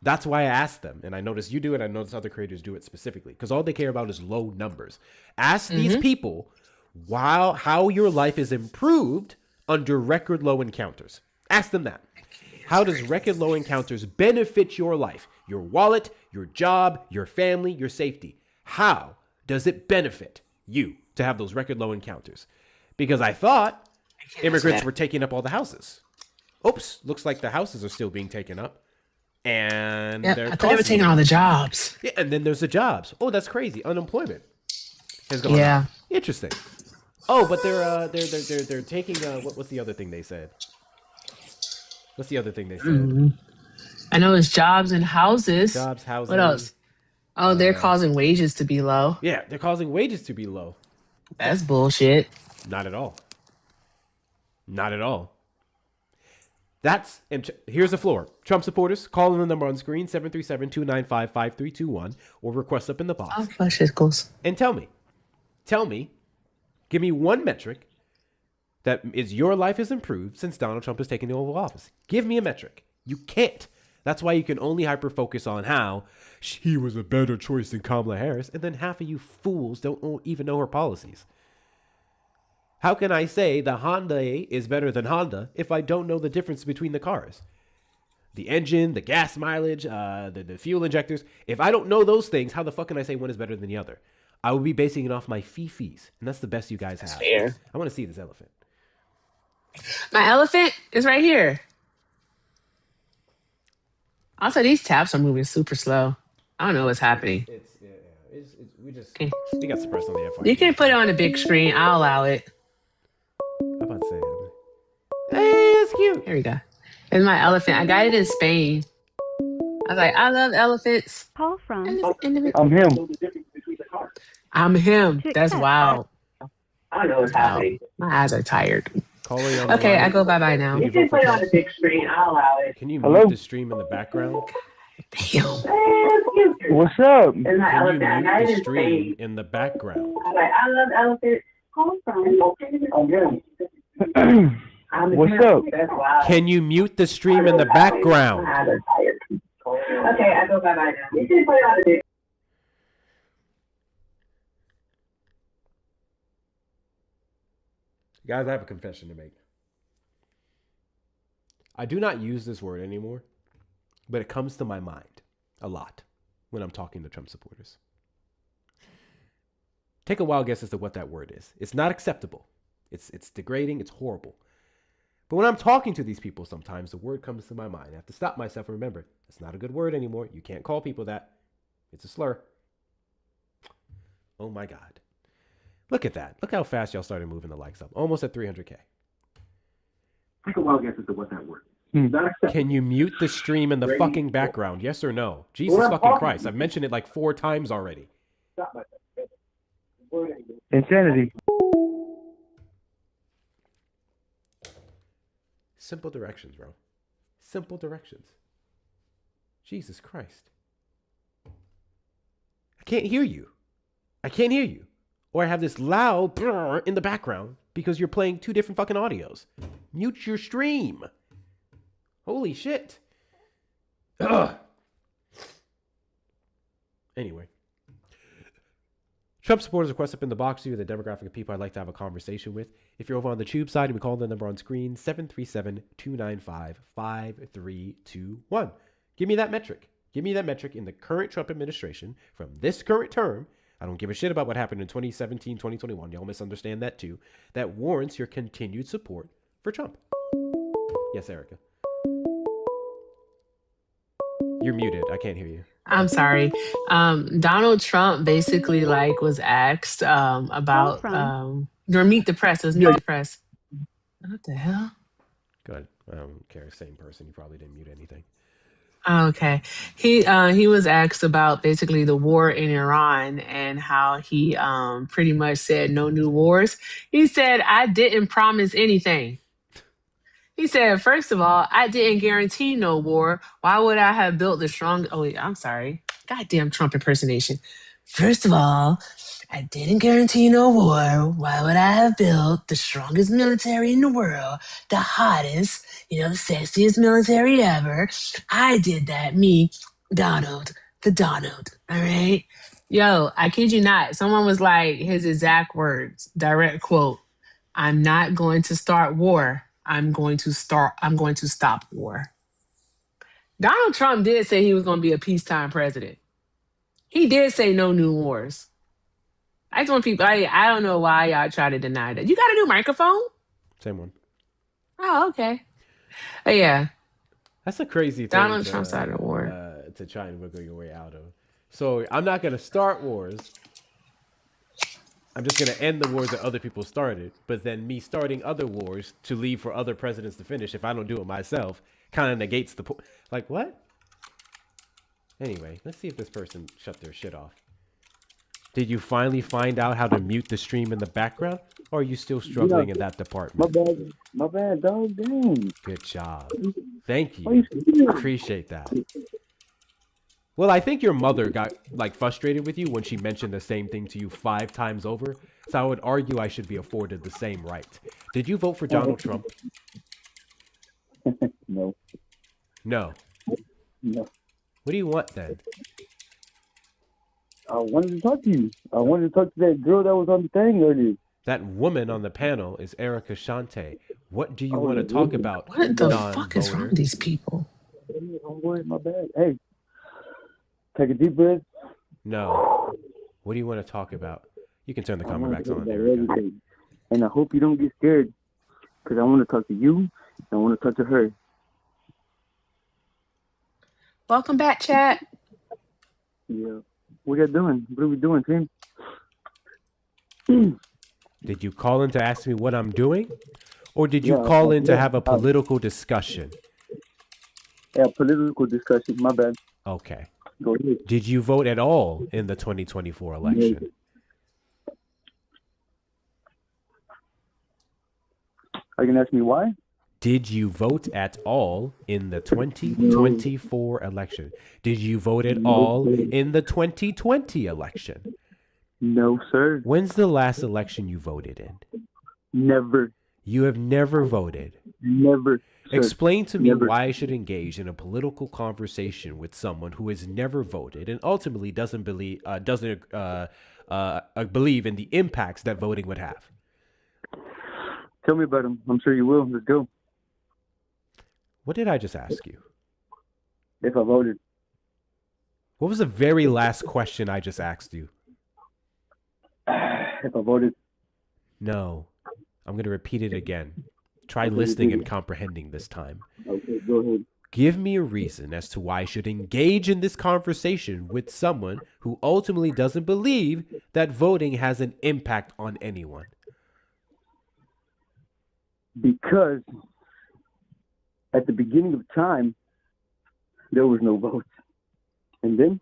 That's why I asked them, and I noticed you do it, I noticed other creators do it specifically, because all they care about is low numbers. Ask these people how your life is improved under record low encounters. Ask them that. How does record low encounters benefit your life, your wallet, your job, your family, your safety? How does it benefit you to have those record low encounters? Because I thought immigrants were taking up all the houses. Oops, looks like the houses are still being taken up. And I thought they were taking all the jobs. Yeah, and then there's the jobs. Oh, that's crazy. Unemployment has gone up. Interesting. Oh, but they're taking what's the other thing they said? What's the other thing they said? I know it's jobs and houses. Jobs, housing. What else? Oh, they're causing wages to be low. Yeah, they're causing wages to be low. That's bullshit. Not at all. Not at all. Here's the floor. Trump supporters, call in the number on screen, 737-295-5321, or request up in the box. Oh, shitcos. And tell me, give me one metric that is your life has improved since Donald Trump has taken the Oval Office. Give me a metric. You can't. That's why you can only hyper-focus on how he was a better choice than Kamala Harris, and then half of you fools don't even know her policies. How can I say the Honda is better than Honda if I don't know the difference between the cars? The engine, the gas mileage, the fuel injectors. If I don't know those things, how the fuck can I say one is better than the other? I would be basing it off my fee-fees, and that's the best you guys have. Fair. I want to see this elephant. My elephant is right here. Also, these taps are moving super slow. I don't know what's happening. We got suppressed on the FYP. You can put it on the big screen. I'll allow it. I'm about to say it. Hey, it's cute. Here we go. It's my elephant. I got it in Spain. I was like, I love elephants. Call from. I'm him. I'm him. That's wild. I don't know what's happening. My eyes are tired. Okay, I go bye-bye now. You can put it on the big screen. I'll allow it. Can you mute the stream in the background? Damn. What's up? Can you mute the stream in the background? I love elephants. Call from. What's up? Can you mute the stream in the background? Okay, I go bye-bye now. You can put it on the big. Guys, I have a confession to make. I do not use this word anymore, but it comes to my mind a lot when I'm talking to Trump supporters. Take a wild guess as to what that word is. It's not acceptable. It's degrading. It's horrible. But when I'm talking to these people, sometimes the word comes to my mind. I have to stop myself and remember, it's not a good word anymore. You can't call people that. It's a slur. Oh my God. Look at that. Look how fast y'all started moving the likes up. Almost at 300K. Take a wild guess as to what that word is. Can you mute the stream in the fucking background? Yes or no? Jesus fucking Christ. I've mentioned it like 4 times already. Insanity. Simple directions, bro. Simple directions. Jesus Christ. I can't hear you. I can't hear you. Or I have this loud brrr in the background because you're playing 2 different fucking audios. Mute your stream. Holy shit. Ugh. Anyway. Trump supporters request up in the box. You are the demographic of people I'd like to have a conversation with. If you're over on the tube side, we call the number on screen 737-295-5321. Give me that metric. Give me that metric in the current Trump administration from this current term. I don't give a shit about what happened in 2017, 2021. Y'all misunderstand that too. That warrants your continued support for Trump. Yes, Erica. You're muted. I can't hear you. I'm sorry. Donald Trump basically was asked about or Meet the Press. It was Meet the Press. What the hell? Good. I don't care. Same person. You probably didn't mute anything. Okay. He was asked about basically the war in Iran and how he pretty much said no new wars. He said, I didn't promise anything. He said, first of all, I didn't guarantee no war. Why would I have built the strong? Oh, wait, I'm sorry. Goddamn Trump impersonation. First of all, I didn't guarantee no war. Why would I have built the strongest military in the world, the hottest, the sexiest military ever? I did that. Me, Donald, the Donald. All right. Yo, I kid you not. Someone was like, his exact words, direct quote, I'm not going to start war. I'm going to stop war. Donald Trump did say he was going to be a peacetime president. He did say no new wars. I just want people, I don't know why y'all try to deny that. You got a new microphone? Same one. Oh, okay. But yeah. That's a crazy thing. Donald Trump started a war. To try and wiggle your way out of. So I'm not going to start wars. I'm just going to end the wars that other people started. But then me starting other wars to leave for other presidents to finish, if I don't do it myself, kind of negates the point. Like, what? Anyway, let's see if this person shut their shit off. Did you finally find out how to mute the stream in the background? Or are you still struggling in that department? My bad, dog. Dang. Good job. Thank you. Appreciate that. Well, I think your mother got frustrated with you when she mentioned the same thing to you 5 times over. So I would argue I should be afforded the same right. Did you vote for Donald Trump? No. No. No. What do you want then? I wanted to talk to you. I wanted to talk to that girl that was on the thing earlier. That woman on the panel is Erica Shante. What do you want to talk about? What the fuck is wrong with these people? Homeboy, my bad. Hey, take a deep breath. No. What do you want to talk about? You can turn the camera back on, Erica. And I hope you don't get scared, because I want to talk to you, and I want to talk to her. Welcome back, chat. Yeah. What are you doing? What are we doing, team? Did you call in to ask me what I'm doing? Or did you call in to have a political discussion? Yeah, political discussion. My bad. Okay. Go ahead. Did you vote at all in the 2024 election? Are you going to ask me why? Did you vote at all in the 2024 election? Did you vote at all in the 2020 election? No, sir. When's the last election you voted in? Never. You have never voted? Never. Sir. Explain to me why I should engage in a political conversation with someone who has never voted and ultimately doesn't believe in the impacts that voting would have. Tell me about him. I'm sure you will. Let's go. What did I just ask you? If I voted. What was the very last question I just asked you? If I voted. No. I'm going to repeat it again. Try listening and comprehending this time. Okay, go ahead. Give me a reason as to why I should engage in this conversation with someone who ultimately doesn't believe that voting has an impact on anyone. Because at the beginning of time, there was no votes. And then?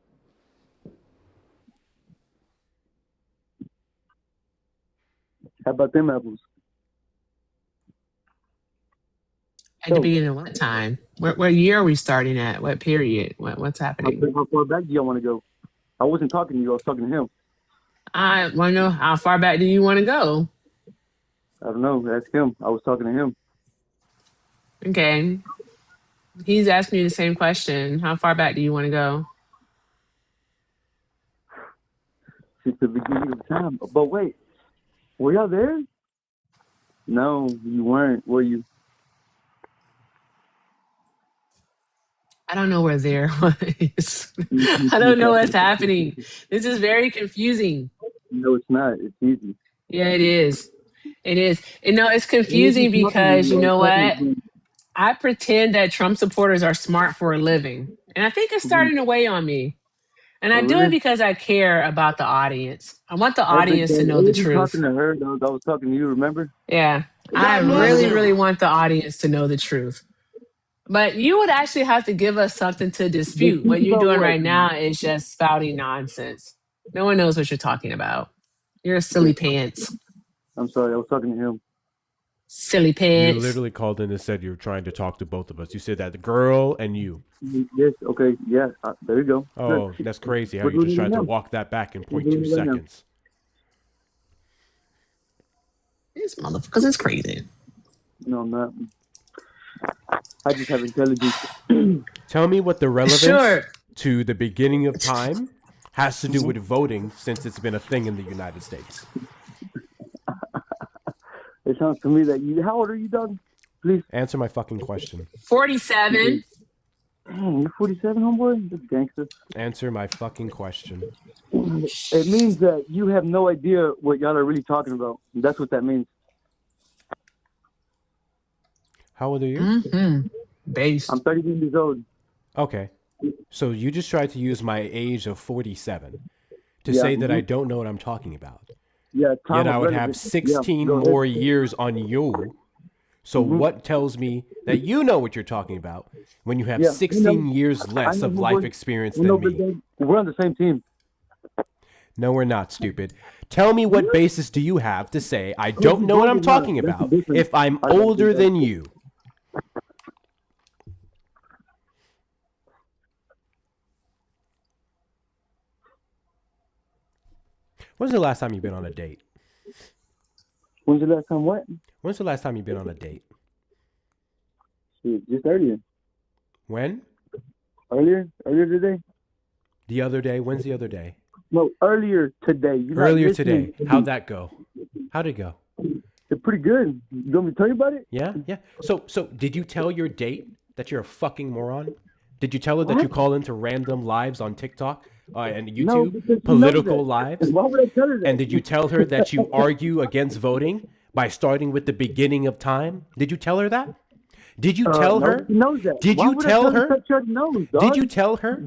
How about them apples? At the beginning of what time? What year are we starting at? What period? What's happening? How far back do y'all want to go? I wasn't talking to you. I was talking to him. I want to know how far back do you want to go? I don't know. Ask him. I was talking to him. Okay. He's asking you the same question. How far back do you want to go? since the beginning of time. But wait, were y'all there? No, you weren't, were you? I don't know where there was. I don't know what's happening. This is very confusing. No, it's not. It's easy. Yeah, it is. It is. You know, it's confusing because you know what? I pretend that Trump supporters are smart for a living. And I think it's starting to weigh on me. And I Oh, do it really? because I care about the audience. I want the I've been audience to know the truth. talking to her. I was talking to you, remember? Yeah. I really, really want the audience to know the truth. But you would actually have to give us something to dispute. What you're doing right now is just spouting nonsense. No one knows what you're talking about. You're a silly pants. I'm sorry, I was talking to him. Silly You pants. literally called in and said you were trying to talk to both of us. You said that the girl and you. Yes, okay, yeah, there you go. Oh, that's crazy how We're you just doing it tried to now. walk that back in We're 0.2 doing it right now. seconds. These motherfuckers is crazy. No, I'm not. I just have intelligence. Tell me what the relevance Sure. to the beginning of time has to do with voting since it's been a thing in the United States. It sounds to me that you. How old are you, dog? Please Answer my fucking question. 47. Dang, you're 47, homeboy. That's gangster. Answer my fucking question. It means that you have no idea what y'all are really talking about. That's what that means. How old are you? Mm-hmm. Base. I'm 31 years old. Okay. So you just tried to use my age of 47 to Yeah, say that I don't know what I'm talking about. Yeah, Yet time I was would have relevant. 16 go ahead. more years on you. So what tells me that you know what you're talking about when you have Yeah, 16 years I less know, of homeboy. life experience We know, than Big me? Dog. We're on the same team. No, we're not, stupid. Tell me what basis do you have to say I don't know what I'm talking That's the about difference. if I'm I got older you, than you? When's the last time you've been on a date? When's the last time what? When's the last time you've been on a date? Shit, just earlier. When? Earlier today? The other day? When's the other day? No, earlier today. You're not Earlier listening today. to How'd me. that go? How'd it go? It's pretty good. You want me to tell you about it? Yeah, yeah. So did you tell your date that you're a fucking moron? Did you tell her that you call into random lives on TikTok and No, YouTube, because she knows political that. lives? Why would I tell her that? And did you tell her that you argue against voting by starting with the beginning of time? Did you tell her that? Did you tell no, her? she knows that. Did Why you would I tell her? her? That she already knows, dog? Did you tell her?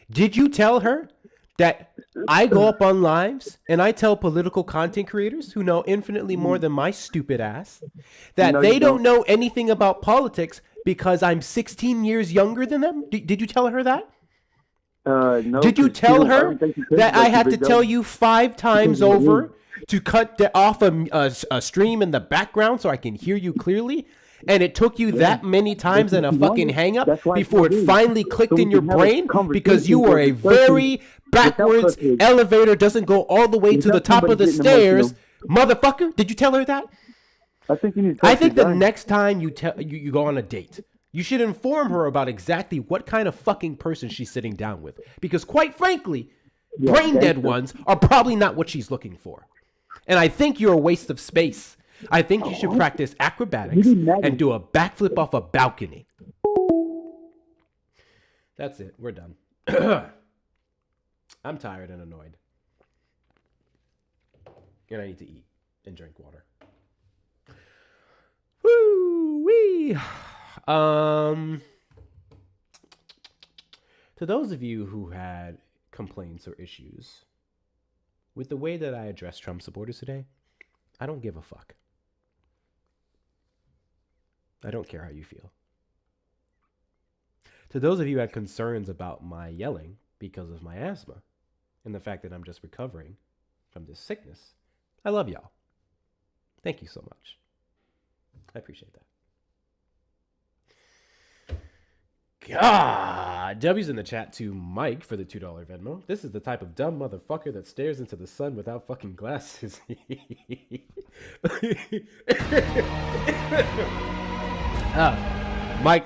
Did you tell her that I go up on lives and I tell political content creators who know infinitely more than my stupid ass that No, they you don't know anything about politics because I'm 16 years younger than them? Did you tell her that? No. Did you 'cause tell she don't- I her don't think she cares that about I you, had to big dog. tell you 5 times Because of the over to cut off a stream in the background so I can hear you clearly? And it took you that many times and a fucking hang up before it finally clicked in your brain because you were a very backwards elevator doesn't go all the way to the top of the stairs. Motherfucker, did you tell her that? I think you need to I talk to think the your guy. next time you go on a date, you should inform her about exactly what kind of fucking person she's sitting down with. Because quite frankly, brain dead ones are probably not what she's looking for. And I think you're a waste of space. I think you should practice acrobatics and do a backflip off a balcony. That's it. We're done. I'm tired and annoyed. And I need to eat and drink water. Woo-wee! To those of you who had complaints or issues with the way that I addressed Trump supporters today, I don't give a fuck. I don't care how you feel. To those of you who had concerns about my yelling because of my asthma and the fact that I'm just recovering from this sickness, I love y'all. Thank you so much. I appreciate that. God, W's in the chat to Mike for the $2 Venmo. This is the type of dumb motherfucker that stares into the sun without fucking glasses.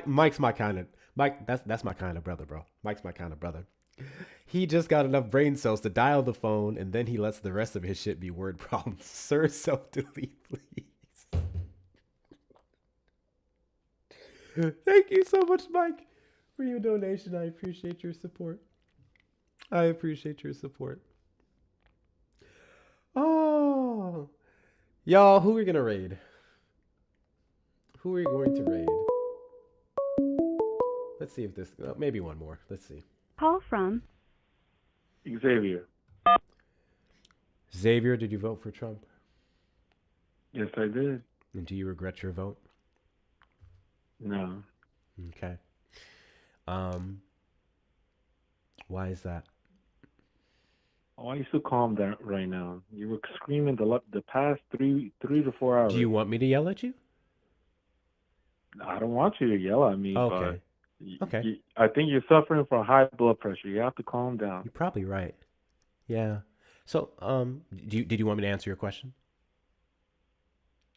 Mike's my kind of Mike. That's my kind of brother, bro. Mike's my kind of brother. He just got enough brain cells to dial the phone, and then he lets the rest of his shit be word problems. Sir, self-delete, please. Thank you so much, Mike, for your donation. I appreciate your support. I appreciate your support. Oh, y'all, who are we gonna raid? Who are we going to raid? Let's see if this, maybe one more. Let's see. Call from Xavier. Xavier, did you vote for Trump? Yes, I did. And do you regret your vote? No. Okay. Why is that? I want you to calm down right now. You were screaming the past three to 4 hours. Do you want me to yell at you? I don't want you to yell at me. Okay. But Okay. I think you're suffering from high blood pressure. You have to calm down. You're probably right. Yeah. So, did you want me to answer your question?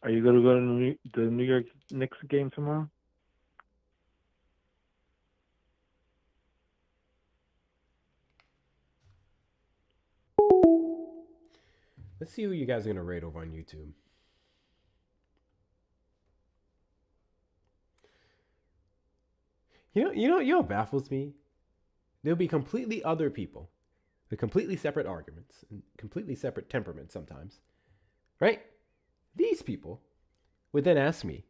Are you going to go to the New York Knicks game tomorrow? Let's see who you guys are gonna rate over on YouTube. You know what baffles me? There'll be completely other people with completely separate arguments and completely separate temperaments sometimes, right? These people would then ask me,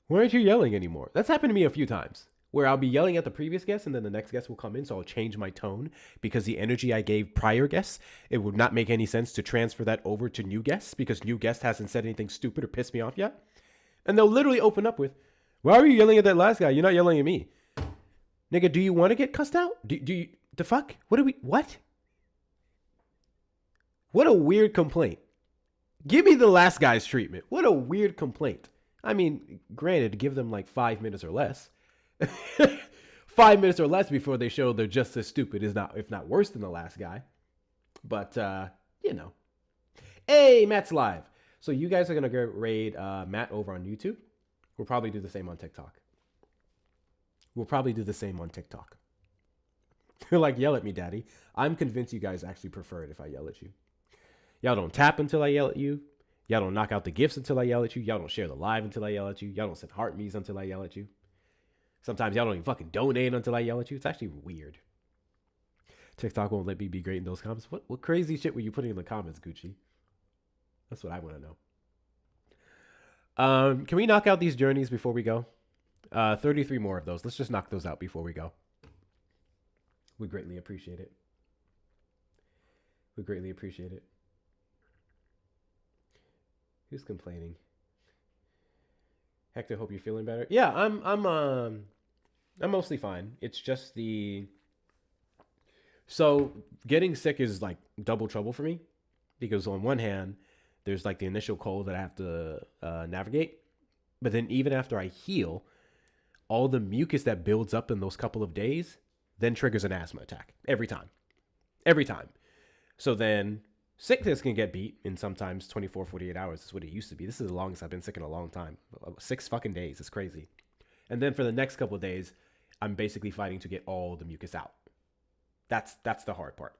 "Why aren't you yelling anymore?" That's happened to me a few times, where I'll be yelling at the previous guest and then the next guest will come in, so I'll change my tone because the energy I gave prior guests, it would not make any sense to transfer that over to new guests because new guest hasn't said anything stupid or pissed me off yet. And they'll literally open up with, "Why were you yelling at that last guy? You're not yelling at me." Nigga, do you want to get cussed out? Do you, the fuck? What? What a weird complaint. Give me the last guy's treatment. What a weird complaint. I mean, granted, give them like 5 minutes or less. 5 minutes or less before they show they're just as stupid, if not worse than the last guy. But, you know. Hey, Matt's live. So you guys are going to go raid Matt over on YouTube. We'll probably do the same on TikTok. You're like, yell at me, daddy. I'm convinced you guys actually prefer it if I yell at you. Y'all don't tap until I yell at you. Y'all don't knock out the gifts until I yell at you. Y'all don't share the live until I yell at you. Y'all don't send heart me's until I yell at you. Sometimes y'all don't even fucking donate until I yell at you. It's actually weird. TikTok won't let me be great in those comments. What crazy shit were you putting in the comments, Gucci? That's what I want to know. Can we knock out these journeys before we go? 33 more of those. Let's just knock those out before we go. We greatly appreciate it. Who's complaining? Hector, hope you're feeling better. Yeah, I'm mostly fine. It's just so getting sick is like double trouble for me because on one hand, there's like the initial cold that I have to navigate, but then even after I heal, all the mucus that builds up in those couple of days then triggers an asthma attack every time. So then sickness can get beat in sometimes 24, 48 hours. That's what it used to be. This is the longest I've been sick in a long time. 6 fucking days. It's crazy. And then for the next couple of days, I'm basically fighting to get all the mucus out. That's the hard part.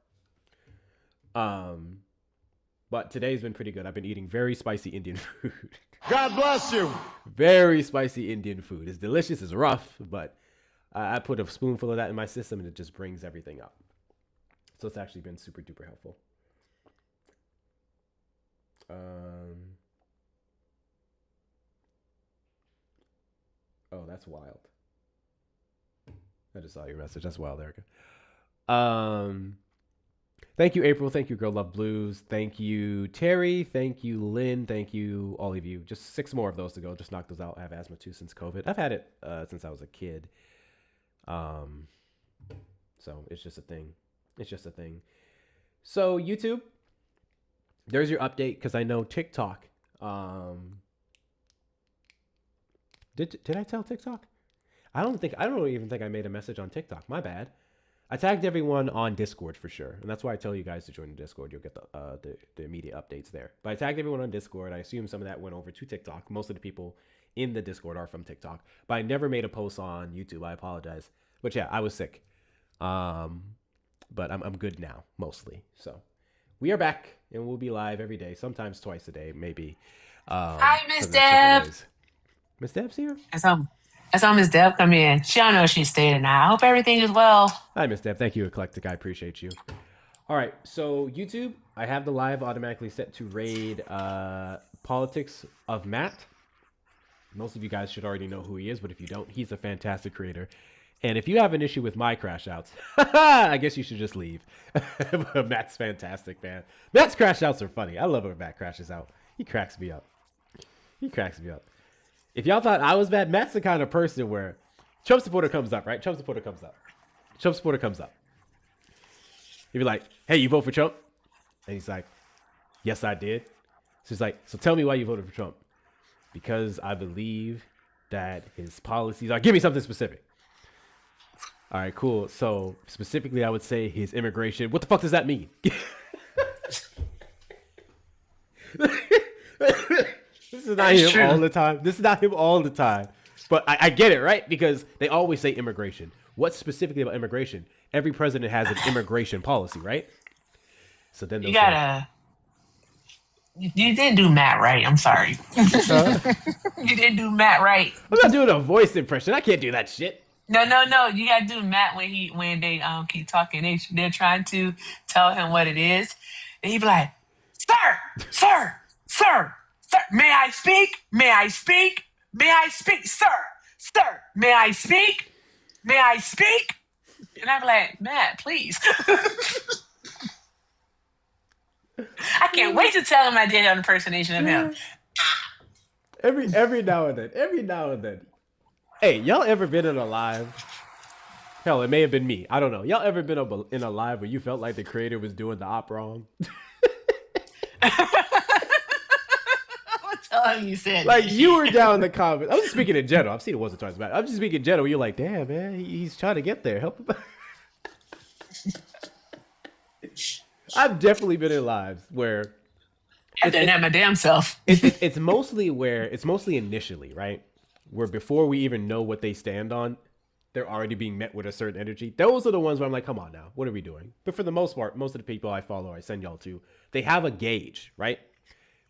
But today's been pretty good. I've been eating very spicy Indian food. God bless you. Very spicy Indian food. It's delicious. It's rough, but I put a spoonful of that in my system and it just brings everything up. So it's actually been super duper helpful. Oh, that's wild. I just saw your message. That's wild, Erica. Thank you, April. Thank you, Girl Love Blues. Thank you, Terry. Thank you, Lynn. Thank you, all of you. Just 6 more of those to go. Just knock those out. I have asthma too since COVID. I've had it since I was a kid. So it's just a thing. So YouTube, there's your update because I know TikTok. Did I tell TikTok? I don't even think I made a message on TikTok. My bad. I tagged everyone on Discord for sure, and that's why I tell you guys to join the Discord. You'll get the immediate updates there. But I tagged everyone on Discord. I assume some of that went over to TikTok. Most of the people in the Discord are from TikTok. But I never made a post on YouTube. I apologize. But yeah, I was sick. But I'm good now, mostly. So we are back, and we'll be live every day, sometimes twice a day, maybe. Hi, Miss for the next couple Deb. days. Miss Deb's here. I saw Miss Deb come in. She don't know she stayed in. I hope everything is well. Hi, Miss Deb. Thank you, Eclectic. I appreciate you. All right, so YouTube, I have the live automatically set to raid Politics of Matt. Most of you guys should already know who he is, but if you don't, he's a fantastic creator. And if you have an issue with my crash outs, I guess you should just leave. Matt's fantastic, man. Matt's crash outs are funny. I love when Matt crashes out. He cracks me up. He cracks me up. If y'all thought I was bad, Matt's the kind of person where Trump supporter comes up, right? Trump supporter comes up. Trump supporter comes up. He'd be like, hey, you vote for Trump? And he's like, yes, I did. So he's like, so tell me why you voted for Trump. Because I believe that his policies are, give me something specific. All right, cool. So specifically, I would say his immigration. What the fuck does that mean? This is not him all the time. This is not him all the time. But I get it, right? Because they always say immigration. What's specifically about immigration? Every president has an immigration policy, right? So then You gotta. You didn't do Matt right. I'm sorry. You didn't do Matt right. I'm not doing a voice impression. I can't do that shit. No. You gotta do Matt when they keep talking. They're trying to tell him what it is, and he be like, "Sir, may I speak? May I speak? May I speak, sir? May I speak? May I speak?" And I'm like, Matt, please. I can't wait to tell him I did an impersonation of him. Every now and then. Hey, y'all ever been in a live? Hell, it may have been me. I don't know. Y'all ever been in a live where you felt like the creator was doing the op wrong? Tell him you said like that you shit. were down in the comments. I'm just speaking in general. I've seen it once or twice, but I'm just speaking in general. You're like, damn, man, he's trying to get there. Help him. I've definitely been in lives where I done that my damn self. It's mostly initially, right? Where before we even know what they stand on, they're already being met with a certain energy. Those are the ones where I'm like, come on now, what are we doing? But for the most part, most of the people I follow, I send y'all to, they have a gauge, right?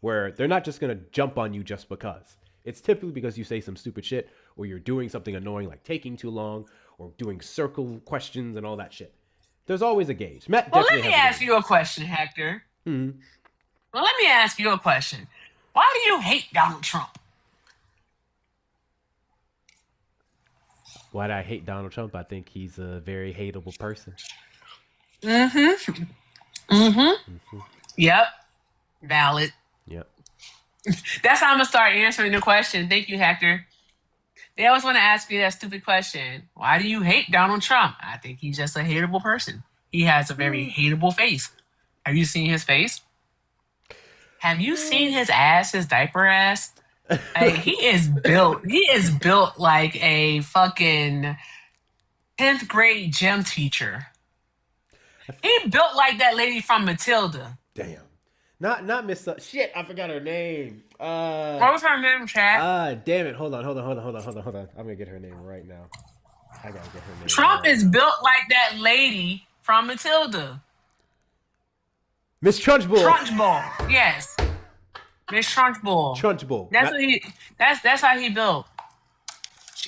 Where they're not just gonna jump on you just because. It's typically because you say some stupid shit, or you're doing something annoying like taking too long, or doing circle questions and all that shit. There's always a gauge. Matt Well, definitely let me ask you a question, Hector. Mm-hmm. Well, let me ask you a question. Why do you hate Donald Trump? Why do I hate Donald Trump? I think he's a very hateable person. Yep. Valid. Yep. That's how I'm gonna start answering the question. Thank you, Hector. They always want to ask you that stupid question. Why do you hate Donald Trump? I think he's just a hateable person. He has a very hateable face. Have you seen his face? Have you seen his ass, his diaper ass? Like, he is built like a fucking 10th grade gym teacher. He built like that lady from Matilda. Damn. Not Miss shit, I forgot her name. What was her name, chat? Damn it. Hold on. I'm gonna get her name right now. I gotta get her name. Trump is built like that lady from Matilda. Miss Trunchbull. Trunchbull, yes. Miss Trunchbull. Trunchbull. That's what he. That's how he built.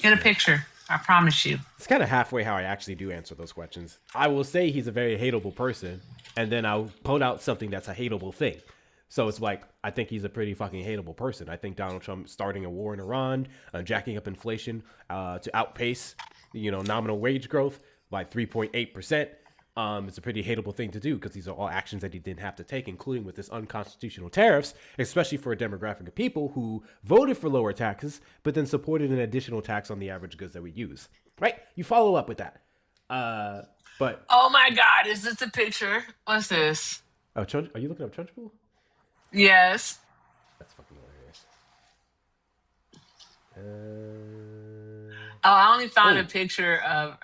Get a picture. I promise you. It's kind of halfway how I actually do answer those questions. I will say he's a very hateable person, and then I'll point out something that's a hateable thing. So it's like, I think he's a pretty fucking hateable person. I think Donald Trump starting a war in Iran, jacking up inflation to outpace, nominal wage growth by 3.8%. It's a pretty hateable thing to do because these are all actions that he didn't have to take, including with this unconstitutional tariffs, especially for a demographic of people who voted for lower taxes, but then supported an additional tax on the average goods that we use. Right? You follow up with that. But oh my God, is this a picture? What's this? Oh, are you looking up Trunchbull? Yes. That's fucking hilarious. I only found a picture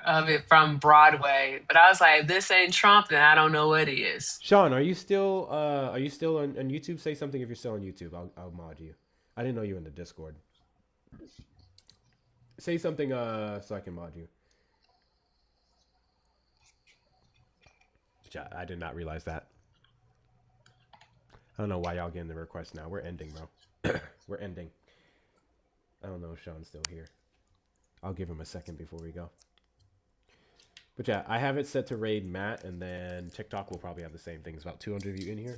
of it from Broadway, but I was like, this ain't Trump, then I don't know what he is. Sean, are you still on YouTube? Say something if you're still on YouTube. I'll mod you. I didn't know you were in the Discord. Say something so I can mod you. I did not realize that. I don't know why y'all getting the request now. We're ending, bro. We're ending. I don't know if Sean's still here. I'll give him a second before we go. But yeah, I have it set to raid Matt, and then TikTok will probably have the same thing. It's about 200 of you in here.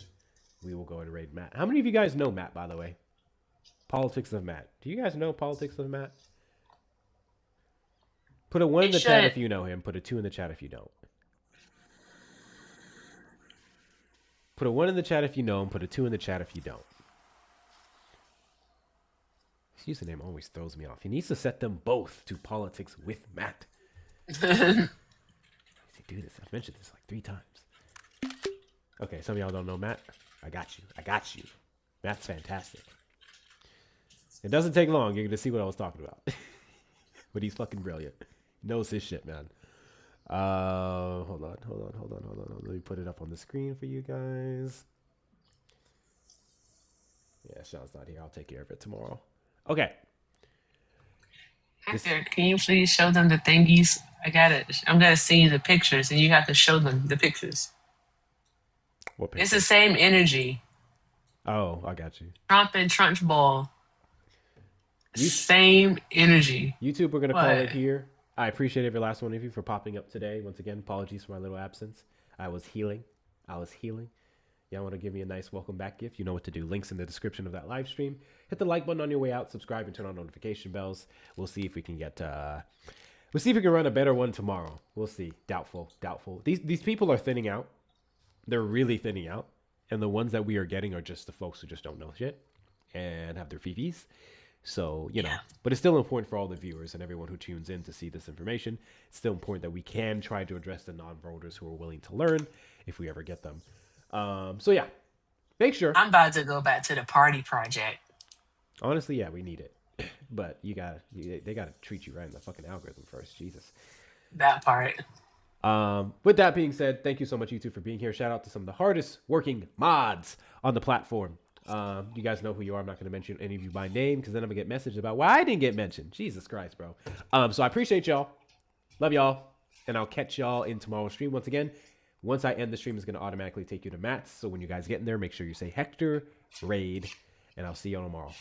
We will go and raid Matt. How many of you guys know Matt, by the way? Politics of Matt. Do you guys know Politics of Matt? Put a 1 in the chat if you know him. Put a 2 in the chat if you don't. Put a 1 in the chat if you know him. Put a 2 in the chat if you don't. His username always throws me off. He needs to set them both to Politics with Matt. Do this. I've mentioned this like 3 times. Okay, some of y'all don't know Matt. I got you. I got you. Matt's fantastic. It doesn't take long. You're going to see what I was talking about. But he's fucking brilliant. He knows his shit, man. Hold on. Let me put it up on the screen for you guys. Yeah, Sean's not here. I'll take care of it tomorrow. Okay. Hector, can you please show them the thingies? I'm gonna see the pictures, and you have to show them the pictures. What pictures? It's the same energy. Oh, I got you. Trump and Trunchbull. Same energy. YouTube, we're gonna call it here. I appreciate every last one of you for popping up today. Once again, apologies for my little absence. I was healing. Y'all want to give me a nice welcome back gift? You know what to do. Links in the description of that live stream. Hit the like button on your way out. Subscribe and turn on notification bells. We'll see if we can get. We'll see if we can run a better one tomorrow. We'll see. Doubtful. These people are thinning out. They're really thinning out, and the ones that we are getting are just the folks who just don't know shit and have their fifis. So, you know, but it's still important for all the viewers and everyone who tunes in to see this information. It's still important that we can try to address the non-voters who are willing to learn if we ever get them. So yeah, make sure. I'm about to go back to the party project. Honestly, yeah, we need it. But they gotta treat you right in the fucking algorithm first. Jesus. That part. With that being said, thank you so much, YouTube, for being here. Shout out to some of the hardest working mods on the platform. You guys know who you are. I'm not going to mention any of you by name because then I'm going to get messages about why I didn't get mentioned. Jesus Christ, bro. So I appreciate y'all. Love y'all. And I'll catch y'all in tomorrow's stream. Once again, once I end the stream, it's going to automatically take you to Matt's. So when you guys get in there, make sure you say Hector Raid. And I'll see y'all tomorrow.